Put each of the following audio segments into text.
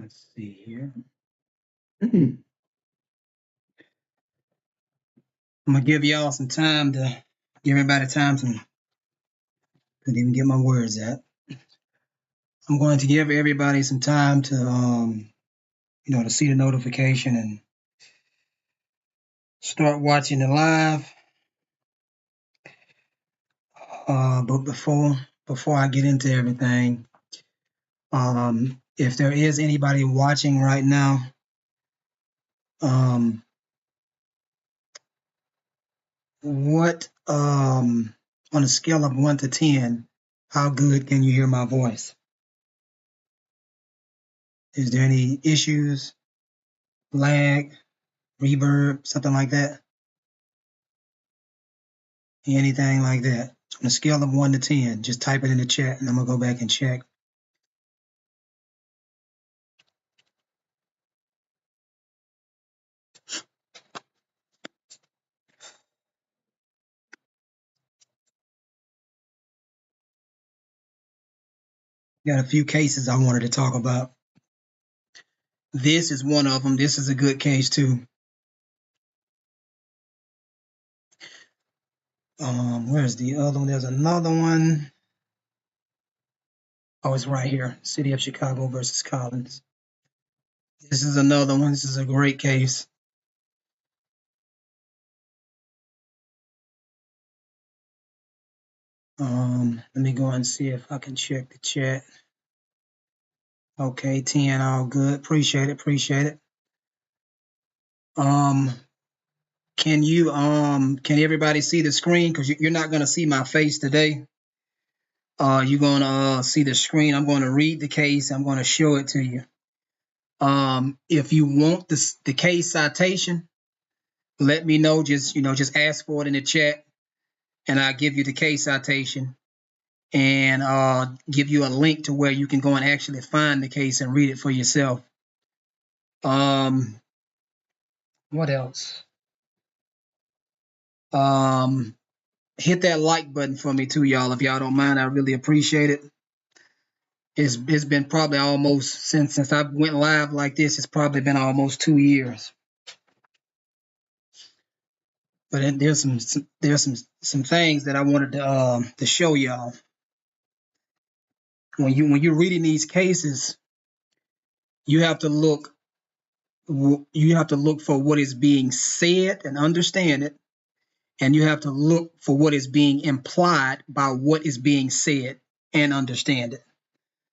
Let's see here. I'm gonna give y'all some time to give everybody time to couldn't even get my words out. I'm going to give everybody some time to to see the notification and start watching the live. But before I get into everything, if there is anybody watching right now, what on a scale of 1 to 10, how good can you hear my voice? Is there any issues, lag, reverb, something like that? Anything like that? On a scale of 1 to 10, just type it in the chat and I'm gonna go back and check. Got a few cases I wanted to talk about. This is one of them. This is a good case too. Where's the other one? There's another one. Oh, it's right here. City of Chicago versus Collins. This is another one. This is a great case. Let me go and see if I can check the chat. Okay, 10, all good. Appreciate it. Can everybody see the screen? Because you're not gonna see my face today. You're gonna see the screen. I'm gonna read the case. I'm gonna show it to you. If you want the case citation, let me know. Just ask for it in the chat, and I'll give you the case citation, and give you a link to where you can go and actually find the case and read it for yourself. What else? Hit that like button for me too, y'all. If y'all don't mind, I really appreciate it. It's been probably almost since I went live like this. It's probably been almost 2 years. But there's some things that I wanted to show y'all. When you're reading these cases, you have to look for what is being said and understand it, and you have to look for what is being implied by what is being said and understand it.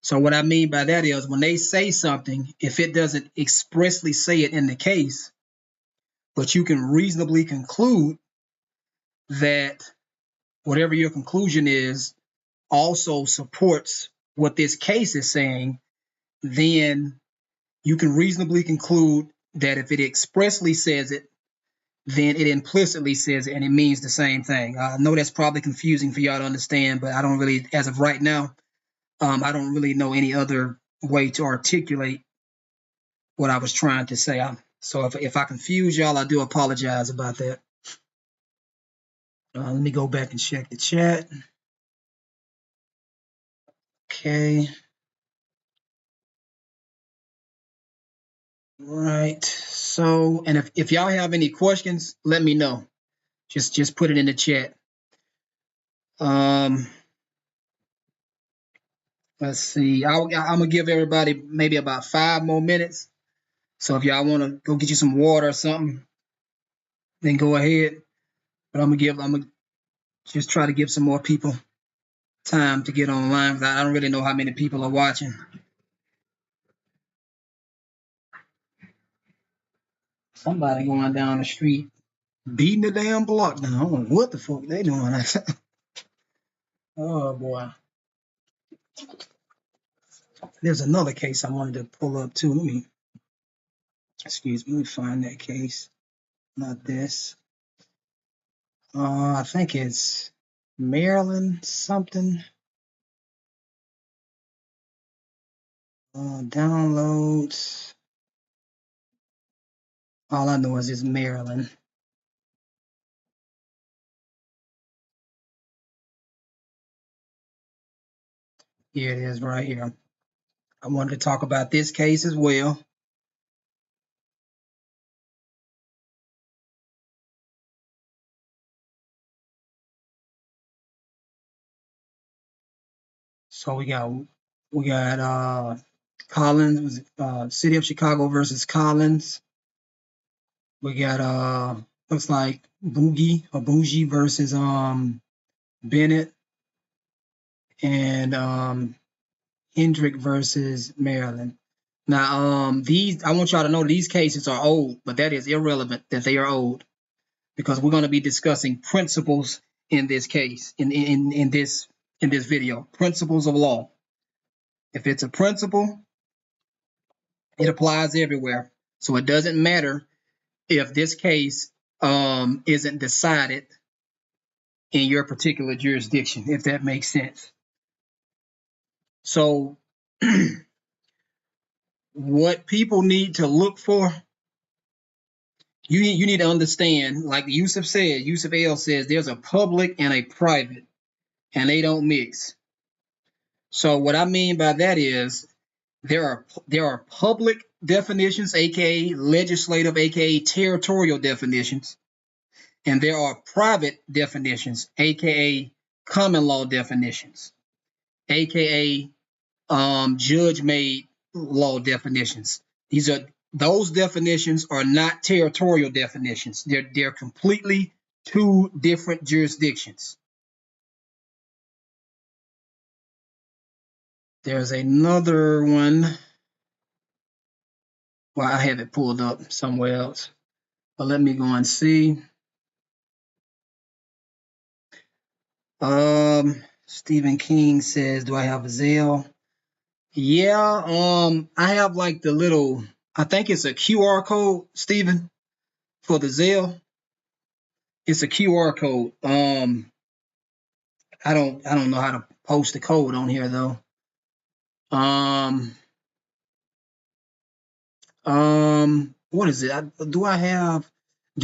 So what I mean by that is when they say something, if it doesn't expressly say it in the case, but you can reasonably conclude that whatever your conclusion is also supports what this case is saying, then you can reasonably conclude that if it expressly says it, then it implicitly says it and it means the same thing. I know that's probably confusing for y'all to understand, but I don't really, as of right now, I don't really know any other way to articulate what I was trying to say. So if I confuse y'all, I do apologize about that. Let me go back and check the chat. Okay. Right. So, and if y'all have any questions, let me know. Just put it in the chat. Let's see. I'm gonna give everybody maybe about 5 more minutes. So if y'all want to go get you some water or something, then go ahead. But I'm gonna just try to give some more people time to get online. I don't really know how many people are watching. Somebody going down the street beating the damn block down. I don't know what the fuck they doing. Oh boy. There's another case I wanted to pull up too. Let me find that case. Not this. I think it's Maryland something. Downloads. All I know is it's Maryland. Here it is right here. I wanted to talk about this case as well. So we got Collins, City of Chicago versus Collins. We got looks like Bougie versus Bennett, and Hendrick versus Maryland. Now these, I want y'all to know these cases are old, but that is irrelevant that they are old, because we're going to be discussing principles in this case, in this video, principles of law. If it's a principle, it applies everywhere. So it doesn't matter if this case isn't decided in your particular jurisdiction, if that makes sense. So what people need to look for, you need to understand, like Yusuf L says, there's a public and a private, and they don't mix. So what I mean by that is there are public definitions, aka legislative, aka territorial definitions, and there are private definitions, aka common law definitions, aka judge-made law definitions. Those definitions are not territorial definitions. They're completely two different jurisdictions. There's another one. Well, I have it pulled up somewhere else, but let me go and see. Stephen King says, do I have a Zelle? Yeah, I have like the little, I think it's a QR code, Stephen, for the Zelle. It's a QR code. I don't know how to post the code on here though. What is it? Do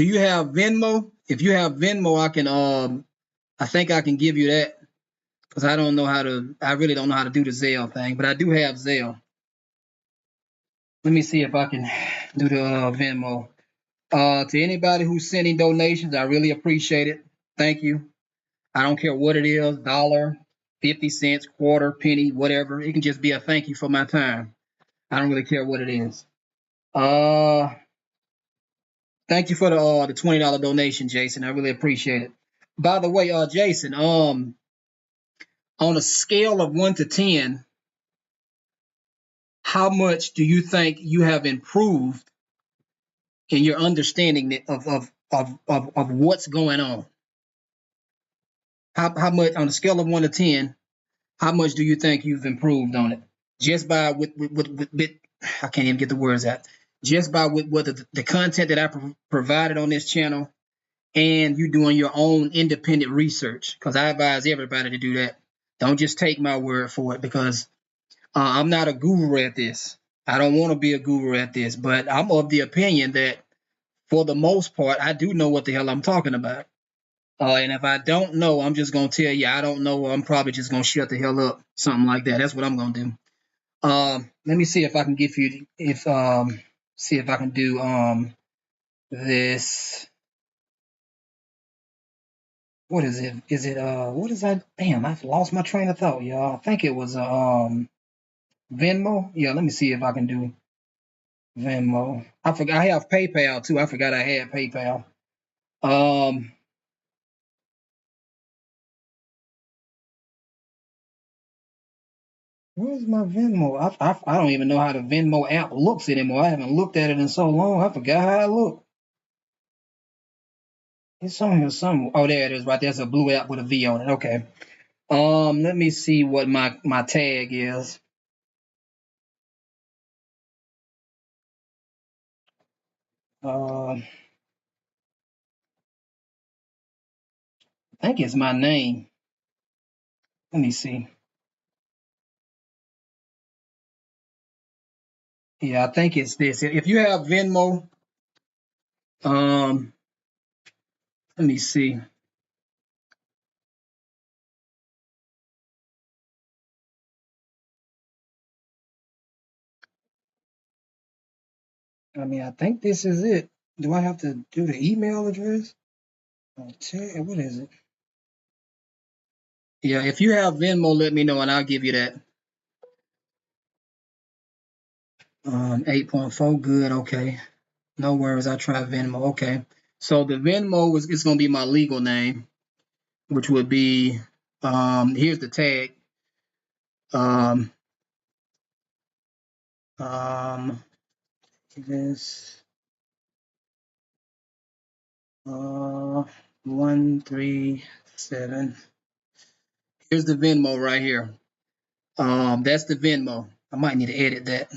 you have Venmo? If you have Venmo, I can, I think I can give you that, because I really don't know how to do the Zelle thing, but I do have Zelle. Let me see if I can do the Venmo. To anybody who's sending donations, I really appreciate it. Thank you. I don't care what it is, dollar, 50 cents, quarter, penny, whatever. It can just be a thank you for my time. I don't really care what it is. Thank you for the $20 donation, Jason. I really appreciate it. By the way, Jason, on a scale of 1 to 10, how much do you think you have improved in your understanding of what's going on? How much, on a scale of 1 to 10, how much do you think you've improved on it? Just by with I can't even get the words out. Just by with the content that I provided on this channel, and you doing your own independent research, because I advise everybody to do that. Don't just take my word for it, because I'm not a guru at this. I don't want to be a guru at this, but I'm of the opinion that for the most part, I do know what the hell I'm talking about. And if I don't know, I'm just going to tell you I don't know. I'm probably just going to shut the hell up. Something like that. That's what I'm going to do. Let me see if I can give you, see if I can do this. What is it? Is it what is that? Damn, I've lost my train of thought, y'all. I think it was Venmo. Yeah, let me see if I can do Venmo. I forgot I have PayPal too. I forgot I had PayPal. Where's my Venmo? I don't even know how the Venmo app looks anymore. I haven't looked at it in so long. I forgot how it looked. It's on here somewhere. Oh, there it is. Right there's a blue app with a V on it. Okay. Let me see what my tag is. I think it's my name. Let me see. Yeah, I think it's this. If you have Venmo, let me see. I mean, I think this is it. Do I have to do the email address? Okay, what is it? Yeah, if you have Venmo, let me know and I'll give you that. 8.4, good, okay. No worries, I try Venmo, okay. So the Venmo is going to be my legal name, which would be, here's the tag. This 137. Here's the Venmo right here. That's the Venmo. I might need to edit that.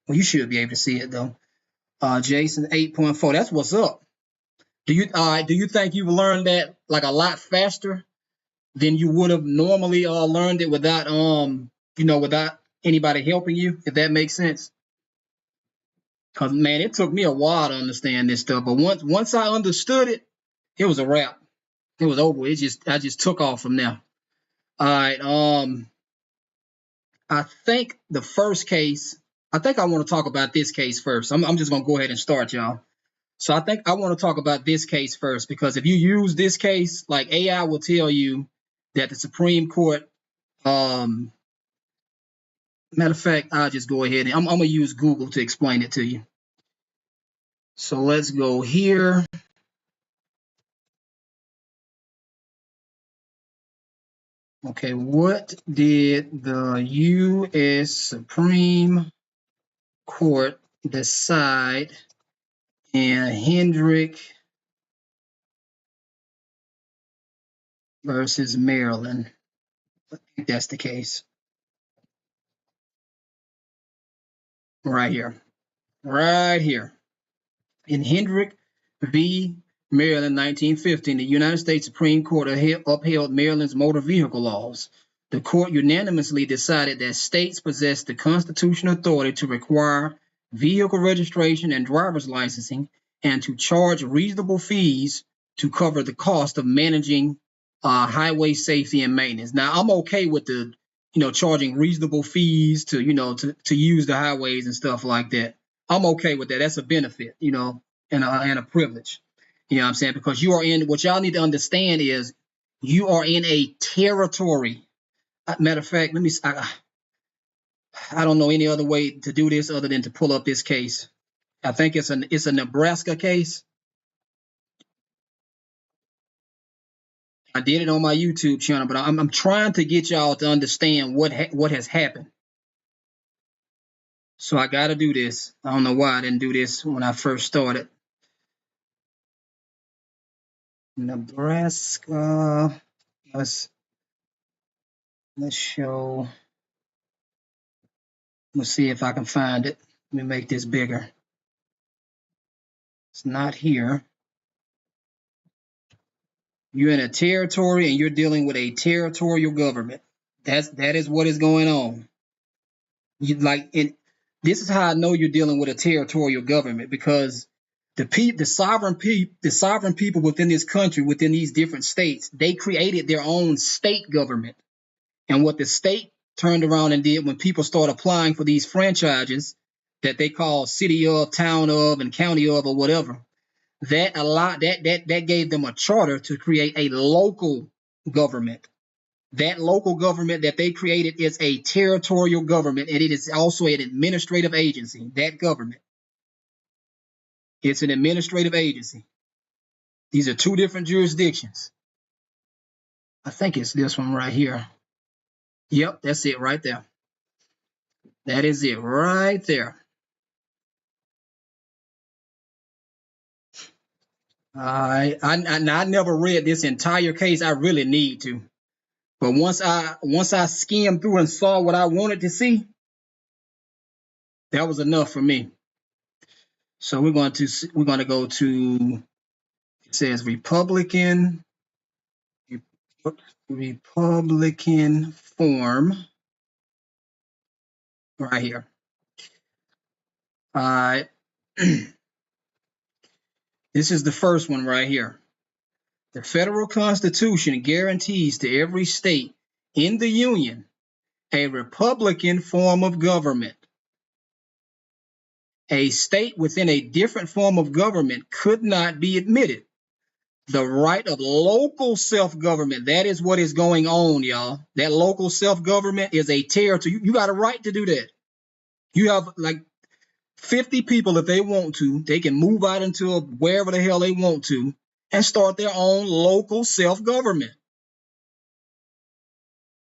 Well, you should be able to see it though. Jason 8.4. That's what's up. Do you think you've learned that like a lot faster than you would have normally learned it without without anybody helping you? If that makes sense. Cause man, it took me a while to understand this stuff, but once I understood it, it was a wrap. It was over. I just took off from there. All right. I think the first case. I think I want to talk about this case first. I'm just gonna go ahead and start, y'all. So I think I want to talk about this case first because if you use this case, like AI will tell you that the Supreme Court. Matter of fact, I'll just go ahead and I'm gonna use Google to explain it to you. So let's go here. Okay, what did the U.S. Supreme Court decide in Hendrick versus Maryland? I think that's the case. Right here. Right here. In Hendrick v. Maryland, 1915, the United States Supreme Court upheld Maryland's motor vehicle laws. The court unanimously decided that states possess the constitutional authority to require vehicle registration and driver's licensing and to charge reasonable fees to cover the cost of managing highway safety and maintenance. Now, I'm okay with the, charging reasonable fees to, to use the highways and stuff like that. I'm okay with that. That's a benefit, and a privilege. You know what I'm saying? Because you are in, what y'all need to understand is you are in a territory. Matter of fact, I don't know any other way to do this other than to pull up this case. I think it's a Nebraska case. I did it on my YouTube channel, but I'm trying to get y'all to understand what has happened. So I got to do this. I don't know why I didn't do this when I first started. Nebraska. Let's show. Let's see if I can find it. Let me make this bigger. It's not here. You're in a territory and you're dealing with a territorial government. That is what is going on. This is how I know you're dealing with a territorial government, because the sovereign people within this country, within these different states, they created their own state government. And what the state turned around and did when people start applying for these franchises that they call city of, town of, and county of, or whatever, that gave them a charter to create a local government. That local government that they created is a territorial government, and it is also an administrative agency. That government, it's an administrative agency. These are two different jurisdictions. I think it's this one right here. Yep, that's it right there. That is it right there. I never read this entire case. I really need to. But once I skimmed through and saw what I wanted to see, that was enough for me. So we're going to go to, it says Republican form right here. All right. This is the first one right here. The federal Constitution guarantees to every state in the Union a Republican form of government. A state within a different form of government could not be admitted. The right of local self-government, that is what is going on, y'all. That local self-government is a territory. You got a right to do that. You have like 50 people, if they want to, they can move out into wherever the hell they want to and start their own local self-government.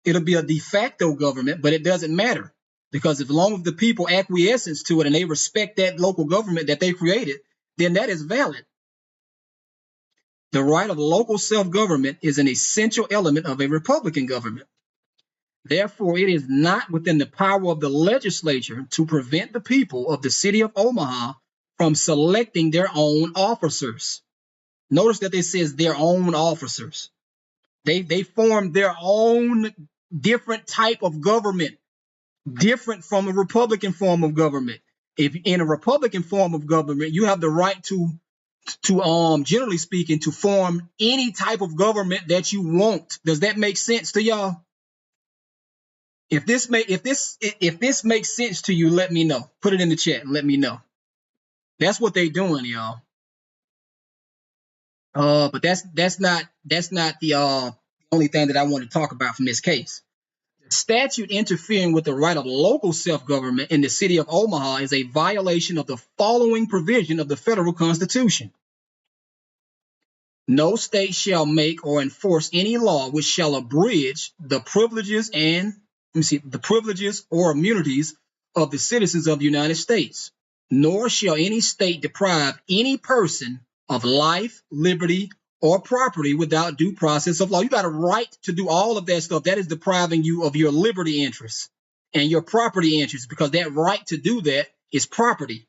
It'll be a de facto government, but it doesn't matter, because as long as the people acquiesce to it and they respect that local government that they created, then that is valid. The right of local self-government is an essential element of a Republican government. Therefore, it is not within the power of the legislature to prevent the people of the city of Omaha from selecting their own officers. Notice that it says their own officers. They form their own different type of government, different from a Republican form of government. If in a Republican form of government, you have the right to generally speaking, to form any type of government that you want. Does that make sense to y'all? If this makes sense to you, let me know. Put it in the chat and let me know. That's what they're doing, y'all. But that's not the only thing that I want to talk about from this case. The statute interfering with the right of local self-government in the city of Omaha is a violation of the following provision of the federal Constitution. No state shall make or enforce any law which shall abridge the privileges or immunities of the citizens of the United States, nor shall any state deprive any person of life, liberty, or property without due process of law. You got a right to do all of that stuff. That is depriving you of your liberty interests and your property interests, because that right to do that is property,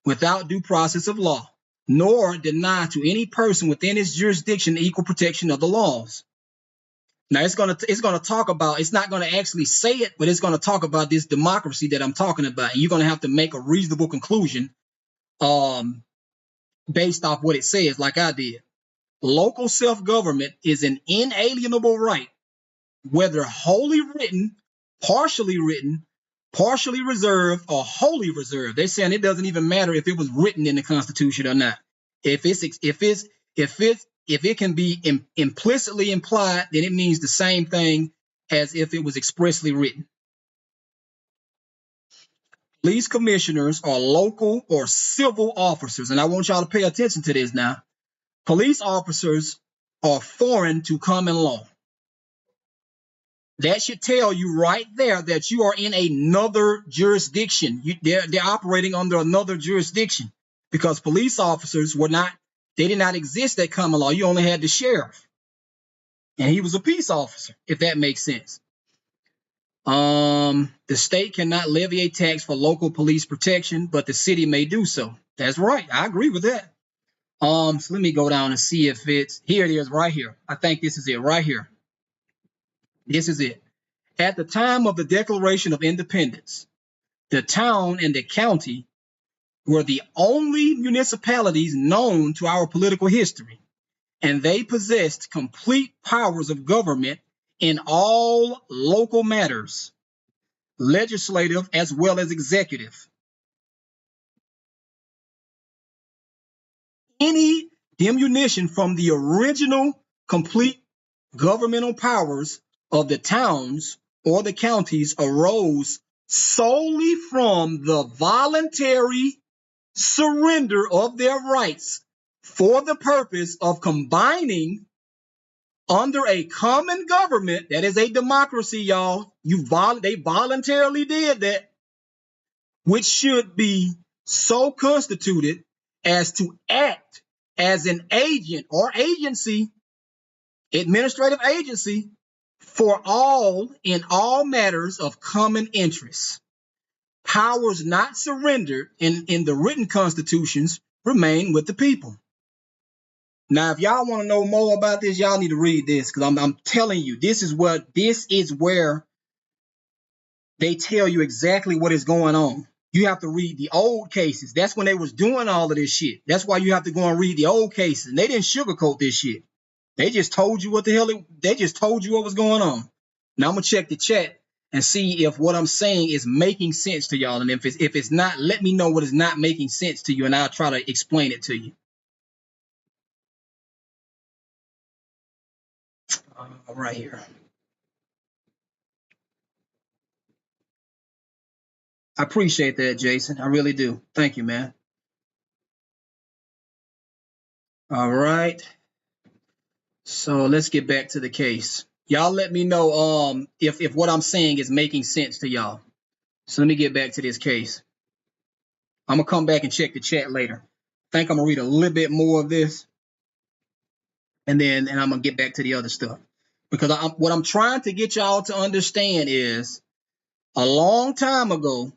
without due process of law, nor deny to any person within its jurisdiction the equal protection of the laws. Now it's gonna talk about, it's not gonna actually say it, but it's gonna talk about this democracy that I'm talking about. And you're gonna have to make a reasonable conclusion based off what it says, like I did. Local self-government is an inalienable right, whether wholly written, partially reserved, or wholly reserved. They're saying it doesn't even matter if it was written in the Constitution or not. If it can be implicitly implied, then it means the same thing as if it was expressly written. Police commissioners are local or civil officers, and I want y'all to pay attention to this now. Police officers are foreign to common law. That should tell you right there that you are in another jurisdiction. They're operating under another jurisdiction, because police officers did not exist at common law. You only had the sheriff, and he was a peace officer, if that makes sense. The state cannot levy a tax for local police protection, but the city may do so. That's right. I agree with that. So let me go down and see if it's here. It is right here. I think this is it right here. This is it. At the time of the Declaration of Independence, the town and the county were the only municipalities known to our political history, and they possessed complete powers of government in all local matters, legislative as well as executive. Any diminution from the original complete governmental powers of the towns or the counties arose solely from the voluntary surrender of their rights for the purpose of combining under a common government. That is a democracy, y'all. They voluntarily did that, which should be so constituted as to act as an agent or agency, administrative agency, for all in all matters of common interest. Powers not surrendered in the written constitutions remain with the people. Now, if y'all want to know more about this, y'all need to read this, because I'm telling you, this is where they tell you exactly what is going on. You have to read the old cases. That's when they was doing all of this shit. That's why you have to go and read the old cases. And they didn't sugarcoat this shit. They just told you what the hell, they just told you what was going on. Now I'm going to check the chat, and see if what I'm saying is making sense to y'all. And if it's not, let me know what is not making sense to you, and I'll try to explain it to you. Right here. I appreciate that, Jason. I really do. Thank you, man. All right. So let's get back to the case. Y'all let me know if what I'm saying is making sense to y'all. So let me get back to this case. I'm going to come back and check the chat later. I think I'm going to read a little bit more of this. And I'm going to get back to the other stuff. Because what I'm trying to get y'all to understand is a long time ago,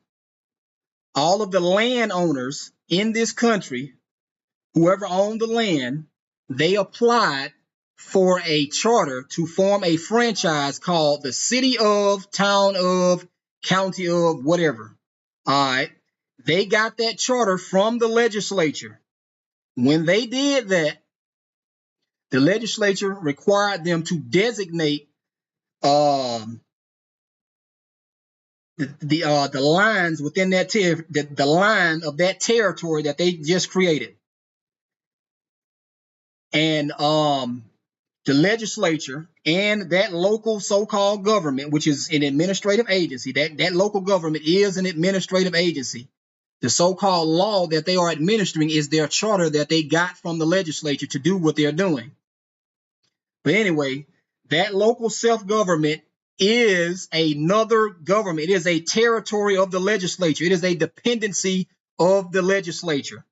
all of the landowners in this country, whoever owned the land, they applied for a charter to form a franchise called the city of, town of, county of, whatever. All right. They got that charter from the legislature. When they did that, the legislature required them to designate the lines within that the line of that territory that they just created. And the legislature and that local so-called government, which is an administrative agency, that local government is an administrative agency. The so-called law that they are administering is their charter that they got from the legislature to do what they're doing. But anyway, that local self-government is another government. It is a territory of the legislature. It is a dependency of the legislature.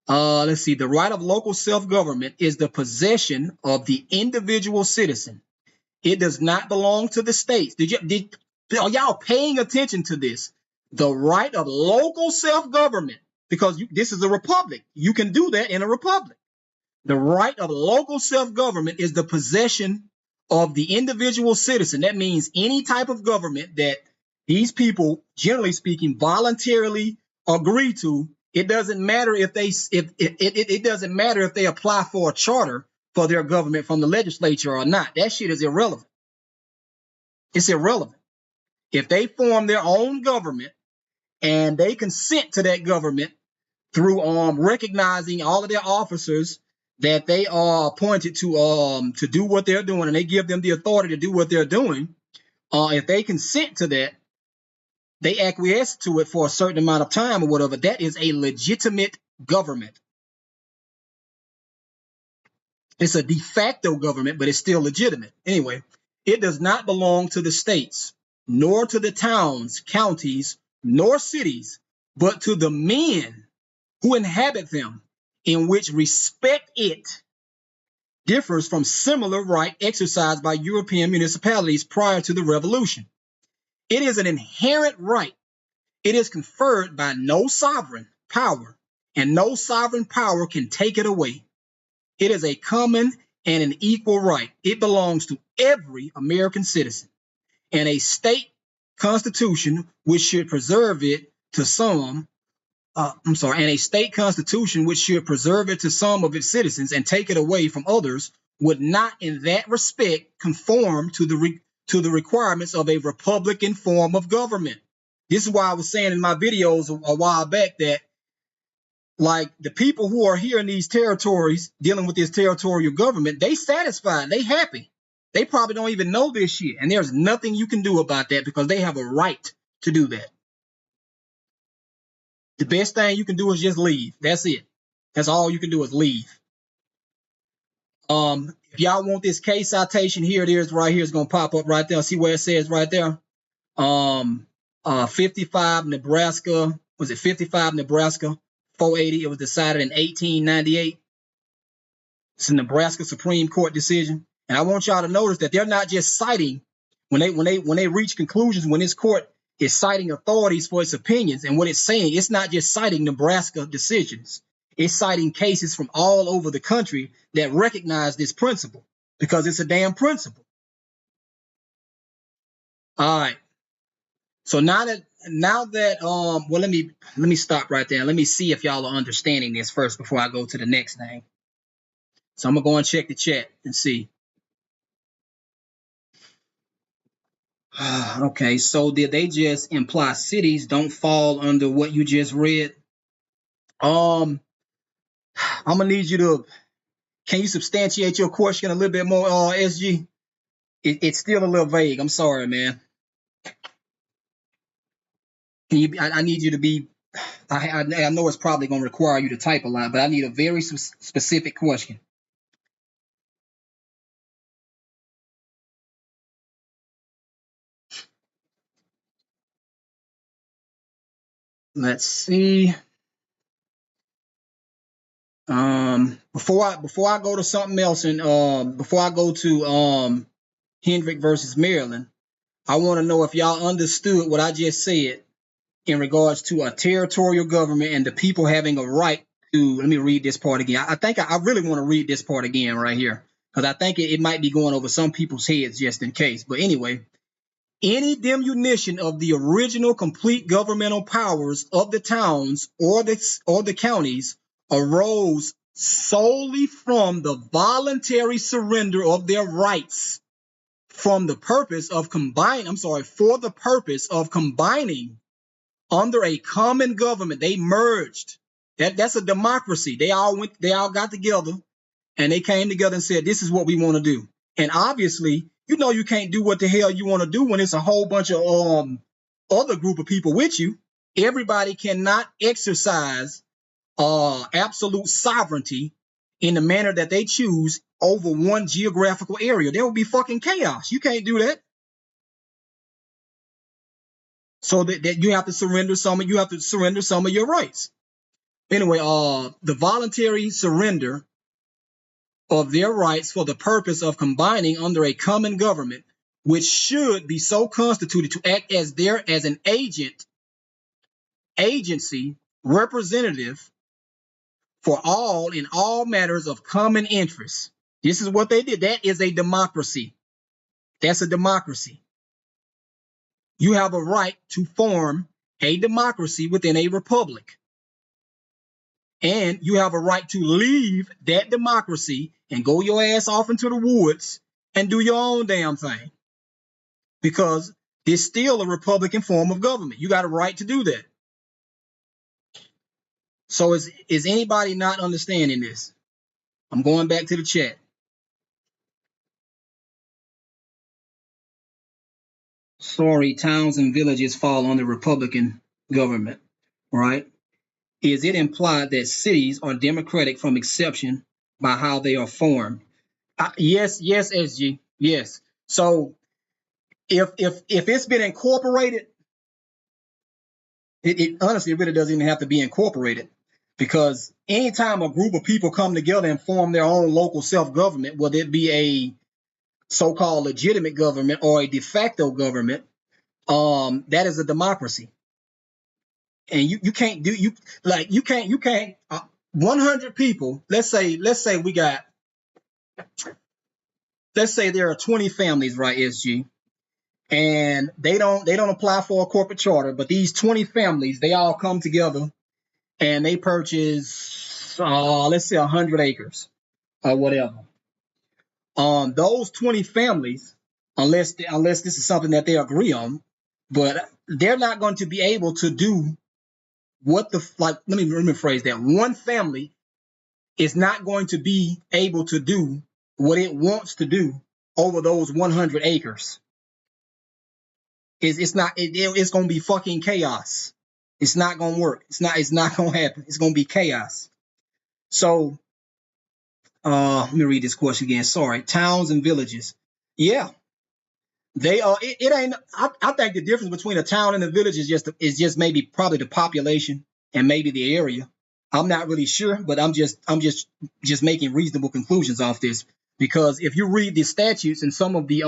Let's see. The right of local self-government is the possession of the individual citizen. It does not belong to the states. Are y'all paying attention to this? The right of local self-government, because this is a republic. You can do that in a republic. The right of local self-government is the possession of the individual citizen. That means any type of government that these people, generally speaking, voluntarily agree to. It doesn't matter if it doesn't matter if they apply for a charter for their government from the legislature or not. That shit is irrelevant. It's irrelevant. If they form their own government and they consent to that government through recognizing all of their officers that they are appointed to do what they're doing, and they give them the authority to do what they're doing, if they consent to that, they acquiesce to it for a certain amount of time or whatever, that is a legitimate government. It's a de facto government, but it's still legitimate. Anyway, it does not belong to the states, nor to the towns, counties, nor cities, but to the men who inhabit them, in which respect it differs from similar right exercised by European municipalities prior to the revolution. It is an inherent right. It is conferred by no sovereign power, and no sovereign power can take it away. It is a common and an equal right. It belongs to every American citizen, and a state constitution which should preserve it to some and a state constitution which should preserve it to some of its citizens and take it away from others would not in that respect conform to the requirements of a republican form of government. This is why I was saying in my videos a while back that, like, the people who are here in these territories dealing with this territorial government, they satisfied, they happy. They probably don't even know this shit, and there's nothing you can do about that because they have a right to do that. The best thing you can do is just leave. That's it. That's all you can do is leave. If y'all want this case citation, here it is right here. It's going to pop up right there. See where it says right there? 55 Nebraska. Was it 55 Nebraska? 480. It was decided in 1898. It's a Nebraska Supreme Court decision. And I want y'all to notice that they're not just citing when they reach conclusions, when this court is citing authorities for its opinions, and what it's saying, it's not just citing Nebraska decisions. It's citing cases from all over the country that recognize this principle because it's a damn principle. All right. So now that well, let me stop right there. Let me see if y'all are understanding this first before I go to the next thing. So I'm gonna go and check the chat and see. Okay, so did they just imply cities don't fall under what you just read? Um, I'm gonna need you to. Can you substantiate your question a little bit more, SG? It's still a little vague. I'm sorry, man. Can you? I need you to be. I know it's probably gonna require you to type a lot, but I need a very specific question. Let's see. Before I go to something else, and before I go to Hendrick versus Maryland, I want to know if y'all understood what I just said in regards to a territorial government and the people having a right to. Let me read this part again. I think I really want to read this part again right here because I think it might be going over some people's heads just in case. But anyway, any diminution of the original complete governmental powers of the towns or the counties arose solely from the voluntary surrender of their rights from the purpose of for the purpose of combining under a common government. They merged. That's a democracy. They all got together and they came together and said, this is what we want to do. And obviously, you can't do what the hell you want to do when it's a whole bunch of other group of people with you. Everybody cannot exercise absolute sovereignty in the manner that they choose over one geographical area. There will be fucking chaos. You can't do that. So that you have to surrender some of your rights. Anyway, the voluntary surrender of their rights for the purpose of combining under a common government, which should be so constituted to act as an agency, representative for all in all matters of common interest. This is what they did. That is a democracy. That's a democracy. You have a right to form a democracy within a republic. And you have a right to leave that democracy and go your ass off into the woods and do your own damn thing. Because it's still a Republican form of government. You got a right to do that. So is anybody not understanding this? I'm going back to the chat. Sorry, towns and villages fall under Republican government, right? Is it implied that cities are democratic from inception by how they are formed? Yes, SG, yes. So if it's been incorporated, it honestly really doesn't even have to be incorporated, because anytime a group of people come together and form their own local self-government, whether it be a so-called legitimate government or a de facto government, that is a democracy. And you can't 100 people. Let's say there are 20 families, right, SG, and they don't apply for a corporate charter, but these 20 families, they all come together and they purchase let's say 100 acres or whatever. Those 20 families, unless this is something that they agree on, but they're not going to be able to do what let me rephrase that. One family is not going to be able to do what it wants to do over those 100 acres. It's going to be fucking chaos. It's not going to work. It's not going to happen. It's going to be chaos. So, let me read this question again. Sorry. Towns and villages. Yeah. They are, it ain't, I think the difference between a town and a village is just maybe probably the population and maybe the area. I'm not really sure, but I'm just making reasonable conclusions off this, because if you read the statutes in some of the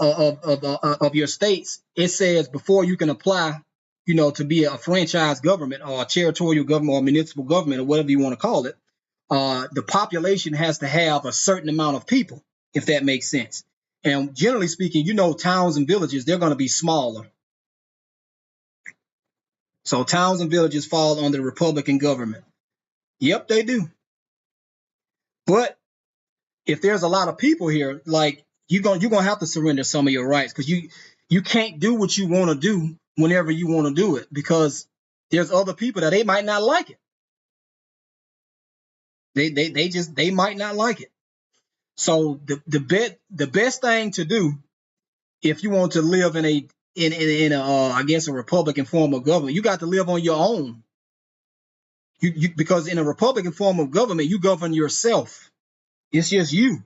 of your states, it says before you can apply, to be a franchise government or a territorial government or municipal government or whatever you want to call it, the population has to have a certain amount of people, if that makes sense. And generally speaking, towns and villages, they're going to be smaller. So towns and villages fall under the Republican government. Yep, they do. But if there's a lot of people here, like you're gonna have to surrender some of your rights, because you can't do what you want to do whenever you want to do it, because there's other people that they might not like it. They might not like it. So the best thing to do if you want to live in a I guess a Republican form of government, you got to live on your own. Because in a Republican form of government, you govern yourself. It's just you.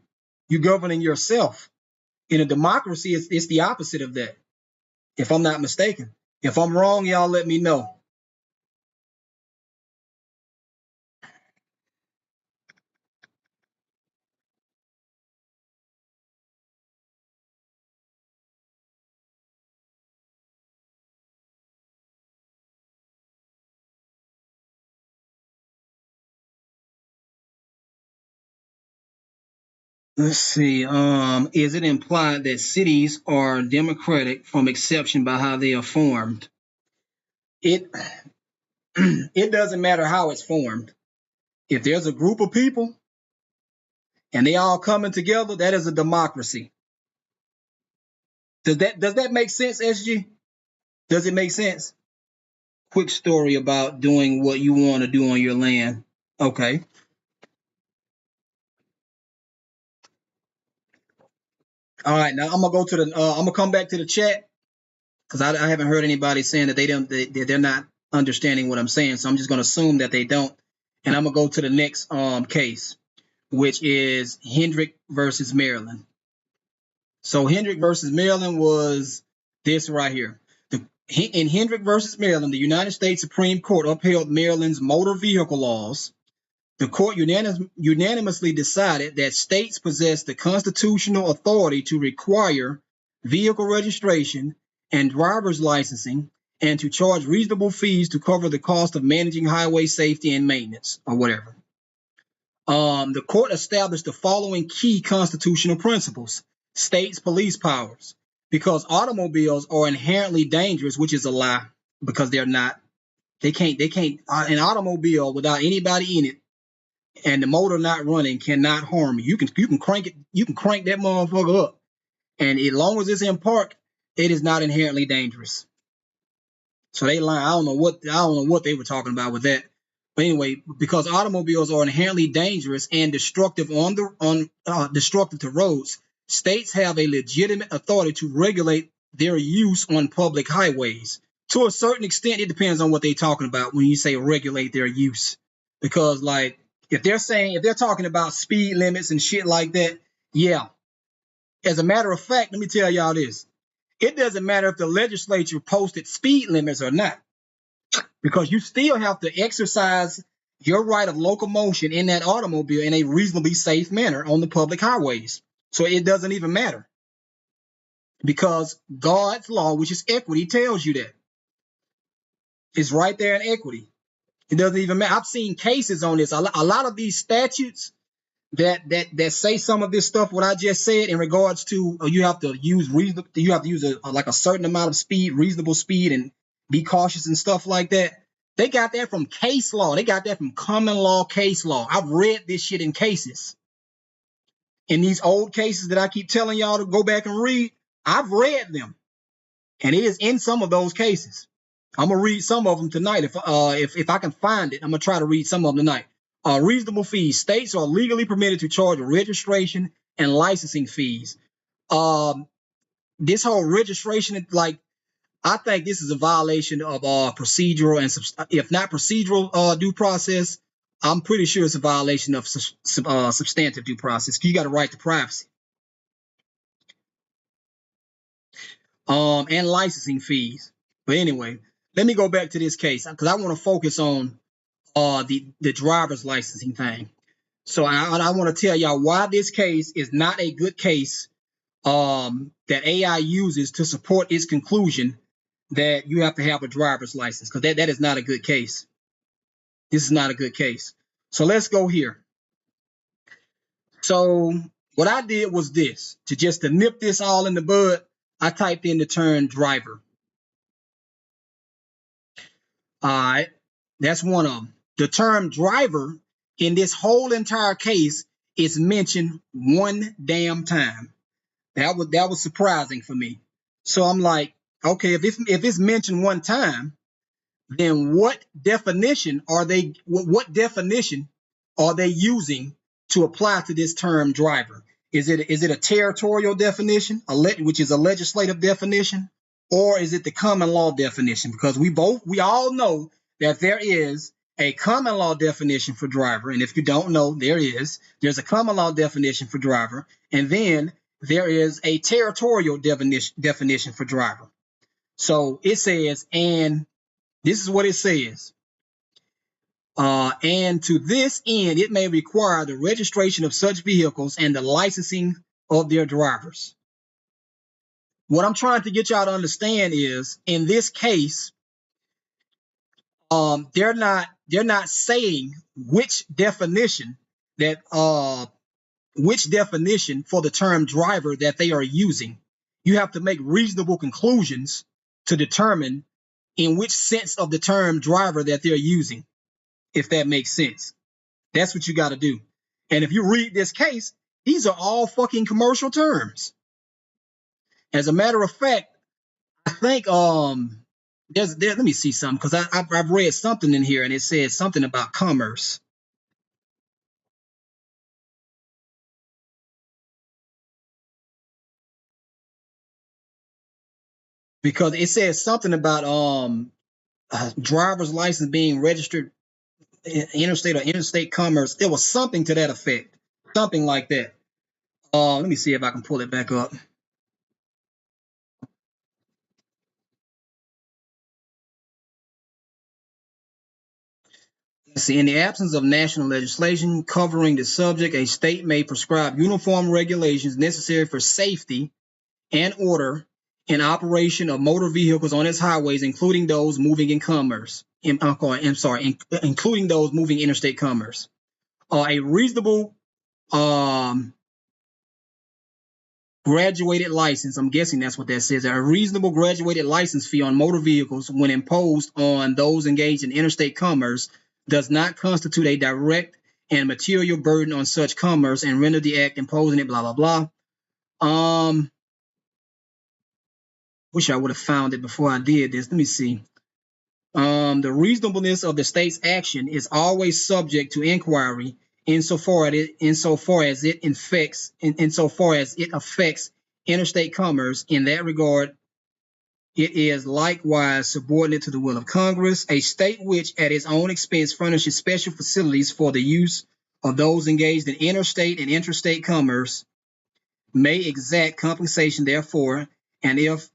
You governing yourself. In a democracy, it's the opposite of that, if I'm not mistaken. If I'm wrong, y'all let me know. Let's see. Is it implied that cities are democratic from exception by how they are formed? It it doesn't matter how it's formed. If there's a group of people and they all coming together, that is a democracy. Does that make sense, SG? Does it make sense? Quick story about doing what you want to do on your land. Okay. All right. Now I'm gonna go to the. I'm gonna come back to the chat, because I haven't heard anybody saying that they're not understanding what I'm saying. So I'm just gonna assume that they don't, and I'm gonna go to the next case, which is Hendrick versus Maryland. So Hendrick versus Maryland was this right here. In Hendrick versus Maryland, the United States Supreme Court upheld Maryland's motor vehicle laws. The court unanimously decided that states possess the constitutional authority to require vehicle registration and driver's licensing, and to charge reasonable fees to cover the cost of managing highway safety and maintenance, or whatever. The court established the following key constitutional principles: states' police powers, because automobiles are inherently dangerous, which is a lie, because they're not. They can't. An automobile without anybody in it and the motor not running cannot harm you. You can crank it. You can crank that motherfucker up, and as long as it's in park, it is not inherently dangerous. So they lie. I don't know what they were talking about with that. But anyway, because automobiles are inherently dangerous and destructive destructive to roads, states have a legitimate authority to regulate their use on public highways. To a certain extent, it depends on what they're talking about when you say regulate their use. Because like if they're talking about speed limits and shit like that, yeah. As a matter of fact, let me tell y'all this. It doesn't matter if the legislature posted speed limits or not, because you still have to exercise your right of locomotion in that automobile in a reasonably safe manner on the public highways. So it doesn't even matter, because God's law, which is equity, tells you that. It's right there in equity. It doesn't even matter. I've seen cases on this. A lot of these statutes that say some of this stuff, what I just said, in regards to you have to use a certain amount of speed, reasonable speed, and be cautious and stuff like that. They got that from case law. They got that from common law case law. I've read this shit in cases. In these old cases that I keep telling y'all to go back and read, I've read them, and it is in some of those cases. I'm gonna read some of them tonight. If I can find it, I'm gonna try to read some of them tonight. Reasonable fees. States are legally permitted to charge registration and licensing fees. This whole registration, like, I think this is a violation of procedural and, if not procedural due process, I'm pretty sure it's a violation of substantive due process. You got a right to privacy. And licensing fees. But anyway, let me go back to this case, because I want to focus on the driver's licensing thing. So I want to tell y'all why this case is not a good case that AI uses to support its conclusion that you have to have a driver's license, because that is not a good case. This is not a good case. So let's go here. So what I did was this, to nip this all in the bud, I typed in the term driver. All right, that's one of them. The term driver in this whole entire case is mentioned one damn time. That was surprising for me. So I'm like, okay, if it's mentioned one time, then what definition are they using to apply to this term driver? Is it a territorial definition, which is a legislative definition, or is it the common law definition? Because we all know that there is a common law definition for driver, and if you don't know, there's a common law definition for driver, and then there is a territorial definition for driver. So it says, and this is what it says. And to this end, it may require the registration of such vehicles and the licensing of their drivers. What I'm trying to get y'all to understand is, in this case, they're not saying which definition for the term driver that they are using. You have to make reasonable conclusions to determine in which sense of the term driver that they're using, if that makes sense. That's what you got to do. And if you read this case, these are all fucking commercial terms. As a matter of fact, I think let me see something, because I've read something in here and it says something about commerce. Because it says something about driver's license being registered interstate or interstate commerce. There was something to that effect, something like that. Let me see if I can pull it back up. Let's see. In the absence of national legislation covering the subject, a state may prescribe uniform regulations necessary for safety and order in operation of motor vehicles on its highways, including those moving in commerce. Including those moving interstate commerce. A reasonable graduated license, I'm guessing that's what that says, a reasonable graduated license fee on motor vehicles when imposed on those engaged in interstate commerce does not constitute a direct and material burden on such commerce and render the act imposing it, blah, blah, blah. Wish I would have found it before I did this. Let me see. The reasonableness of the state's action is always subject to inquiry insofar as it affects interstate commerce. In that regard, it is likewise subordinate to the will of Congress. A state which, at its own expense, furnishes special facilities for the use of those engaged in interstate and intrastate commerce may exact compensation therefor, and if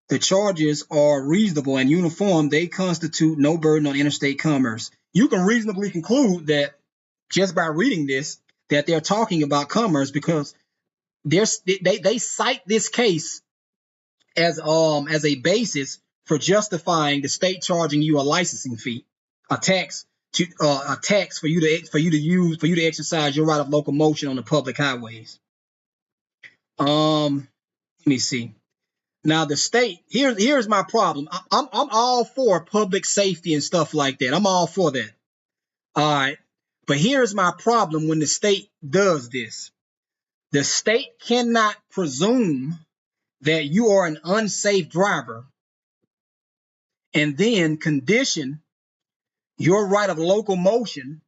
the charges are reasonable and uniform, they constitute no burden on interstate commerce. You can reasonably conclude that just by reading this, that they're talking about commerce, because they cite this case as a basis for justifying the state charging you a licensing fee, a tax for you to exercise your right of locomotion on the public highways. Let me see. Now the state, here's my problem. I'm all for public safety and stuff like that. I'm all for that. All right. But here's my problem when the state does this. The state cannot presume that you are an unsafe driver and then condition your right of locomotion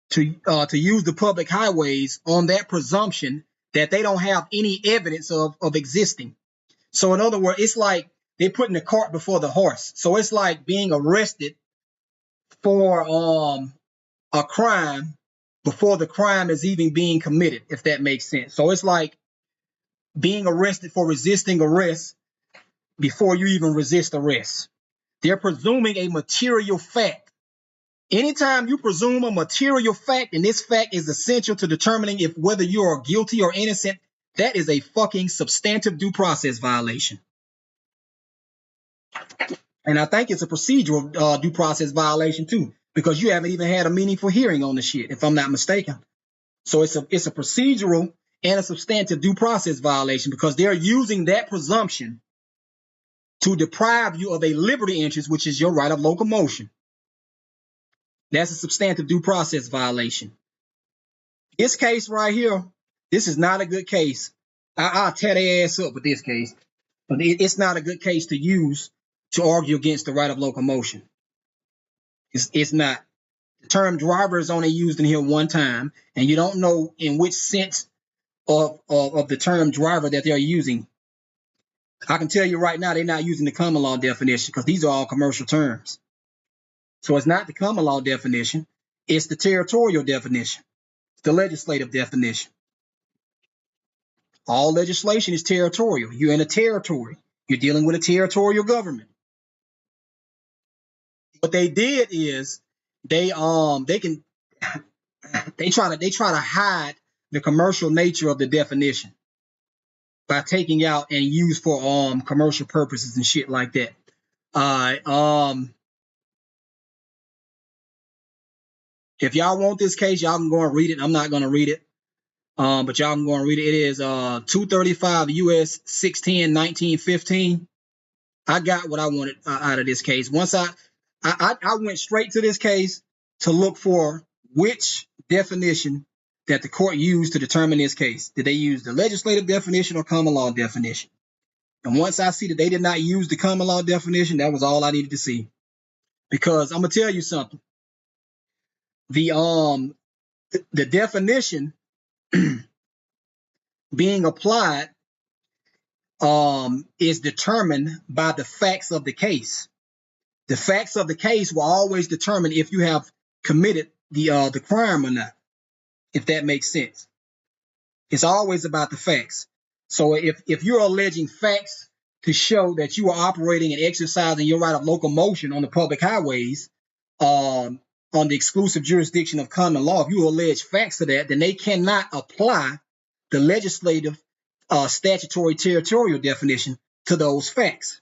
to use the public highways on that presumption that they don't have any evidence of existing. So in other words, it's like they're putting the cart before the horse. So it's like being arrested for a crime before the crime is even being committed, if that makes sense. So it's like being arrested for resisting arrest before you even resist arrest. They're presuming a material fact. Anytime you presume a material fact, and this fact is essential to determining if whether you are guilty or innocent, that is a fucking substantive due process violation. And I think it's a procedural due process violation too, because you haven't even had a meaningful hearing on the shit, if I'm not mistaken. So it's a procedural and a substantive due process violation, because they're using that presumption to deprive you of a liberty interest, which is your right of locomotion. That's a substantive due process violation. This case right here, this is not a good case I'll tear their ass up with this case. But it's not a good case to use to argue against the right of locomotion. It's not. The term driver is only used in here one time, and you don't know in which sense of the term driver that they're using. I can tell you right now they're not using the common law definition because these are all commercial terms. So it's not the common law definition. It's the territorial definition. It's the legislative definition. All legislation is territorial. You're in a territory. You're dealing with a territorial government. What they did is they try to hide the commercial nature of the definition by taking out and use for commercial purposes and shit like that. If y'all want this case, y'all can go and read it. I'm not going to read it. But y'all can go and read it. It is 235 U.S. 610 1915. I got what I wanted out of this case. Once I went straight to this case to look for which definition that the court used to determine this case. Did they use the legislative definition or common law definition? And once I see that they did not use the common law definition, that was all I needed to see. Because I'm gonna tell you something. The definition being applied is determined by the facts of the case. The facts of the case will always determine if you have committed the crime or not, if that makes sense. It's always about the facts. So if you're alleging facts to show that you are operating and exercising your right of locomotion on the public highways on the exclusive jurisdiction of common law, if you allege facts to that, then they cannot apply the legislative statutory territorial definition to those facts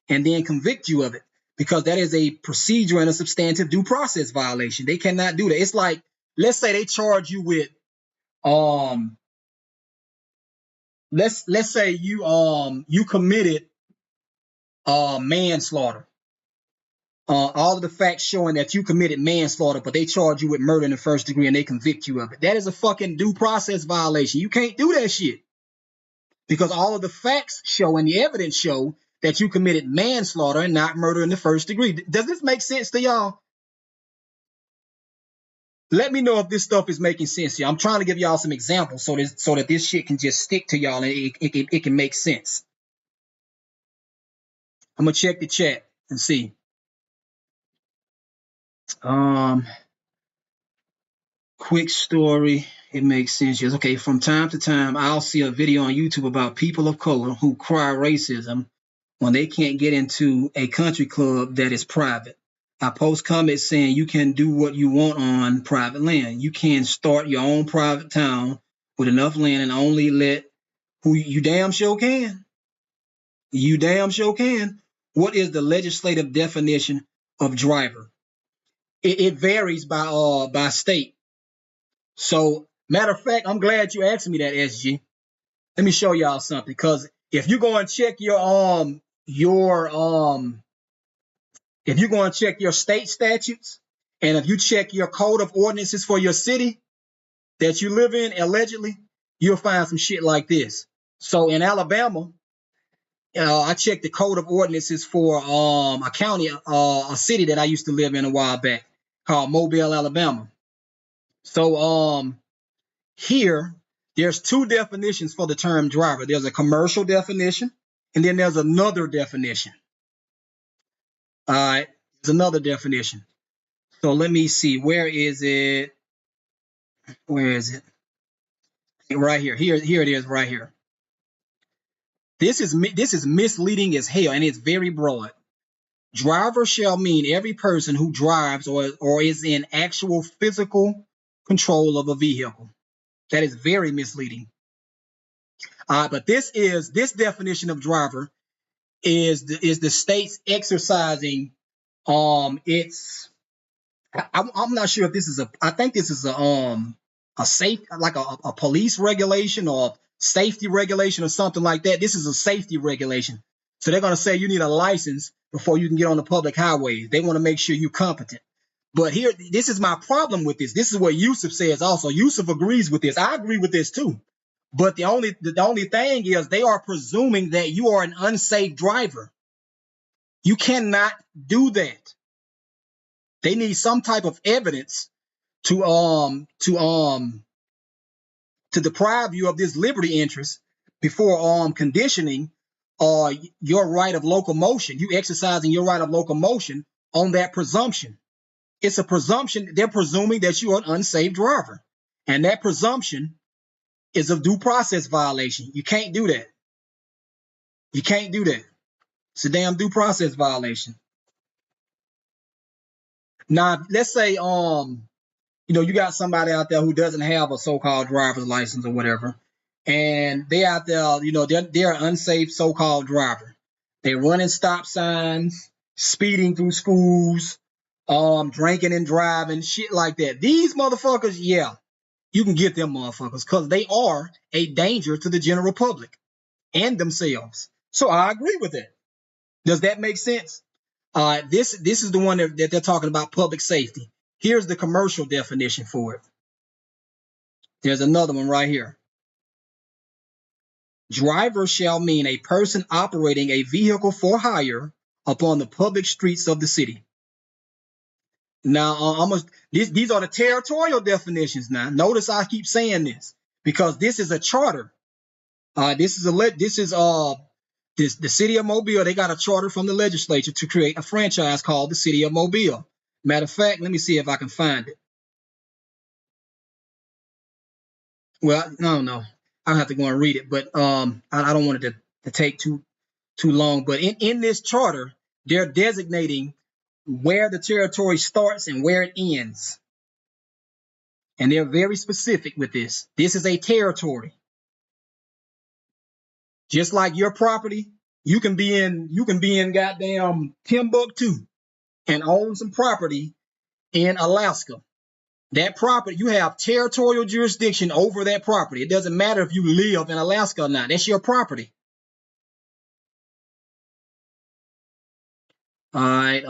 and then convict you of it, because that is a procedure and a substantive due process violation. They cannot do that. It's like, let's say they charge you with let's say you committed manslaughter. All of the facts showing that you committed manslaughter, but they charge you with murder in the first degree and they convict you of it. That is a fucking due process violation. You can't do that shit. Because all of the facts show and the evidence show that you committed manslaughter and not murder in the first degree. Does this make sense to y'all? Let me know if this stuff is making sense to you. I'm trying to give y'all some examples so that this shit can just stick to y'all and it can make sense. I'm gonna check the chat and see. Quick story. It makes sense. Yes. Okay. From time to time, I'll see a video on YouTube about people of color who cry racism when they can't get into a country club that is private. I post comments saying you can do what you want on private land. You can start your own private town with enough land and only let who you damn sure can. You damn sure can. What is the legislative definition of driver? It varies by state. So, matter of fact, I'm glad you asked me that, SG. Let me show y'all something, because if you go and check if you go and check your state statutes, and if you check your code of ordinances for your city that you live in, allegedly, you'll find some shit like this. So in Alabama, I checked the code of ordinances for a county, a city that I used to live in a while back called Mobile, Alabama. So here, there's two definitions for the term driver. There's a commercial definition, and then there's another definition. All right, there's another definition. So let me see. Where is it? Where is it? Right here. Here it is right here. This is misleading as hell, and it's very broad. Driver shall mean every person who drives or is in actual physical control of a vehicle. That is very misleading. But this definition of driver is the state's exercising its. I'm not sure if this is I think this is a safe, like a police regulation or safety regulation or something like that. This is a safety regulation. So they're going to say you need a license before you can get on the public highways. They want to make sure you're competent. But here, this is my problem with this. This is what Yusuf says also. Yusuf agrees with this. I agree with this too. But the only thing is they are presuming that you are an unsafe driver. You cannot do that. They need some type of evidence to deprive you of this liberty interest before conditioning your right of locomotion. You exercising your right of locomotion on that presumption. It's a presumption. They're presuming that you are an unsafe driver, and that presumption is a due process violation. You can't do that. You can't do that. It's a damn due process violation. Now, let's say you got somebody out there who doesn't have a so-called driver's license or whatever, and they out there, they're an unsafe so-called driver. They're running stop signs, speeding through schools, drinking and driving, shit like that. These motherfuckers, yeah, you can get them motherfuckers because they are a danger to the general public and themselves. So I agree with that. Does that make sense? This is the one that they're talking about, public safety. Here's the commercial definition for it. There's another one right here. Driver shall mean a person operating a vehicle for hire upon the public streets of the city. Now, these are the territorial definitions. Now, notice I keep saying this because this is a charter. The city of Mobile. They got a charter from the legislature to create a franchise called the City of Mobile. Matter of fact, let me see if I can find it. Well, no, I'll have to go and read it, but I don't want it to take too long. But in this charter, they're designating where the territory starts and where it ends, and they're very specific with this. This is a territory, just like your property. You can be in goddamn Timbuktu and own some property in Alaska. That property, you have territorial jurisdiction over that property. It doesn't matter if you live in Alaska or not. That's your property. All right.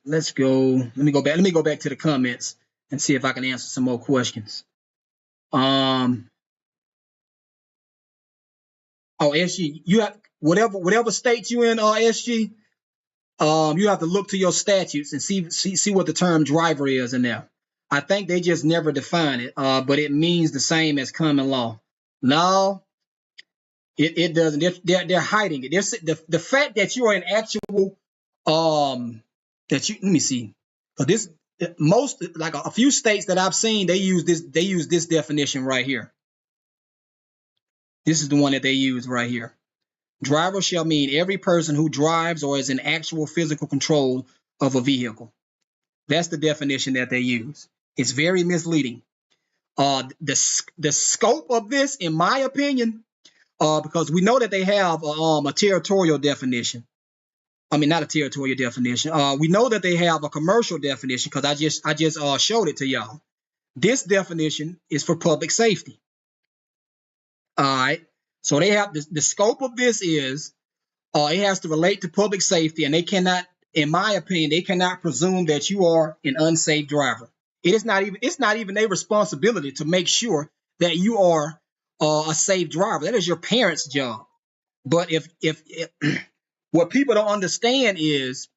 Let's go. Let me go back to the comments and see if I can answer some more questions. Oh, SG, you have whatever state you in, SG. You have to look to your statutes and see what the term driver is in there. I think they just never define it, but it means the same as common law. No, it doesn't. They're hiding it. The fact that you are an actual let me see, because most, like a few states that I've seen, they use this definition right here. This is the one that they use right here. Driver shall mean every person who drives or is in actual physical control of a vehicle. That's the definition that they use. It's very misleading. The scope of this, in my opinion, because we know that they have a territorial definition. I mean, not a territorial definition. We know that they have a commercial definition because I just showed it to y'all. This definition is for public safety. All right. So they have the scope of this is it has to relate to public safety, and they cannot, in my opinion, they cannot presume that you are an unsafe driver. It's not even their responsibility to make sure that you are a safe driver. That is your parents' job. But if what people don't understand is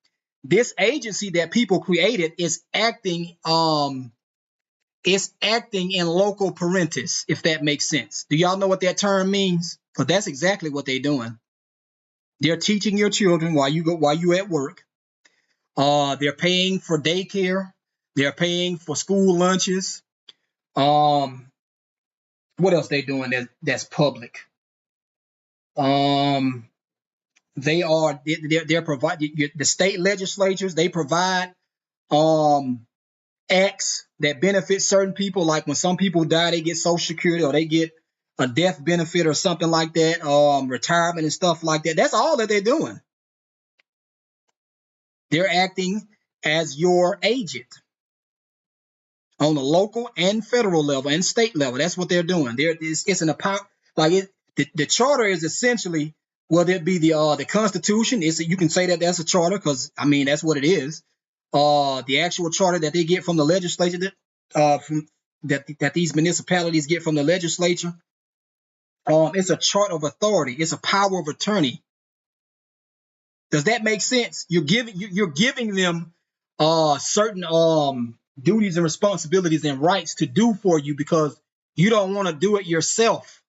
this agency that people created is acting in loco parentis, if that makes sense. Do y'all know what that term means? Because that's exactly what they're doing. They're teaching your children while you at work. They're paying for daycare. They're paying for school lunches. What else they doing that's public? They're providing, the state legislatures, they provide acts that benefit certain people. Like when some people die, they get Social Security or they get a death benefit or something like that, retirement and stuff like that. That's all that they're doing. They're acting as your agent on the local and federal level and state level. That's what they're doing. It's an the charter is essentially, whether it be the Constitution, you can say that that's a charter because I mean that's what it is. The actual charter that they get from the legislature, that these municipalities get from the legislature, It's a chart of authority. It's a power of attorney. Does that make sense? You're giving them certain duties and responsibilities and rights to do for you because you don't want to do it yourself.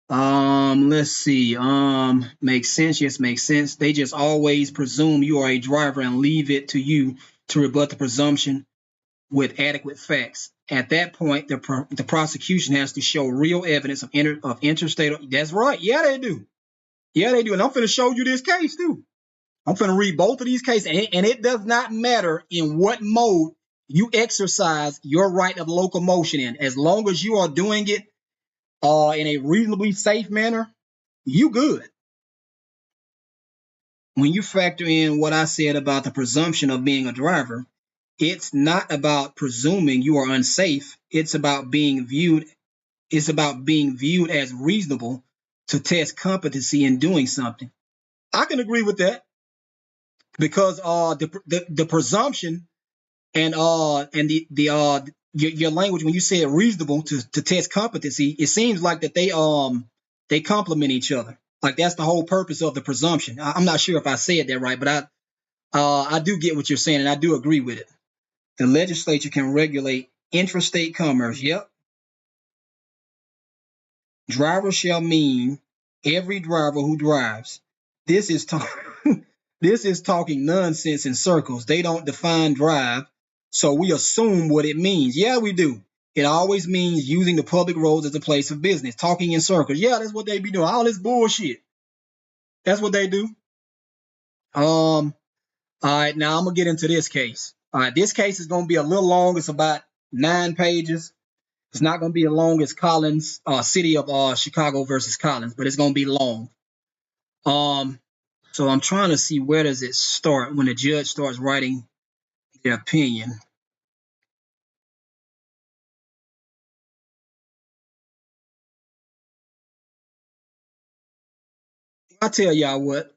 Let's see. Makes sense. Yes, makes sense. They just always presume you are a driver and leave it to you to rebut the presumption with adequate facts. At that point, the prosecution has to show real evidence of interstate. That's right. Yeah, they do. Yeah, they do. And I'm going to show you this case too. I'm going to read both of these cases, and it does not matter in what mode you exercise your right of locomotion in. As long as you are doing it in a reasonably safe manner, you good. When you factor in what I said about the presumption of being a driver, it's not about presuming you are unsafe. It's about being viewed as reasonable to test competency in doing something. I can agree with that because the presumption and your language when you say it reasonable to test competency, it seems like that they complement each other. Like that's the whole purpose of the presumption. I'm not sure if I said that right, but I do get what you're saying, and I do agree with it. The legislature can regulate intrastate commerce. Yep. Driver shall mean every driver who drives. This is talking nonsense in circles. They don't define drive, so we assume what it means. Yeah, we do. It always means using the public roads as a place of business. Talking in circles. Yeah, that's what they be doing. All this bullshit. That's what they do. All right, now I'm gonna get into this case. All right, this case is gonna be a little long. It's about 9 pages. It's not gonna be as long as Collins, City of Chicago versus Collins, but it's gonna be long. So I'm trying to see where does it start when the judge starts writing their opinion. I tell y'all what.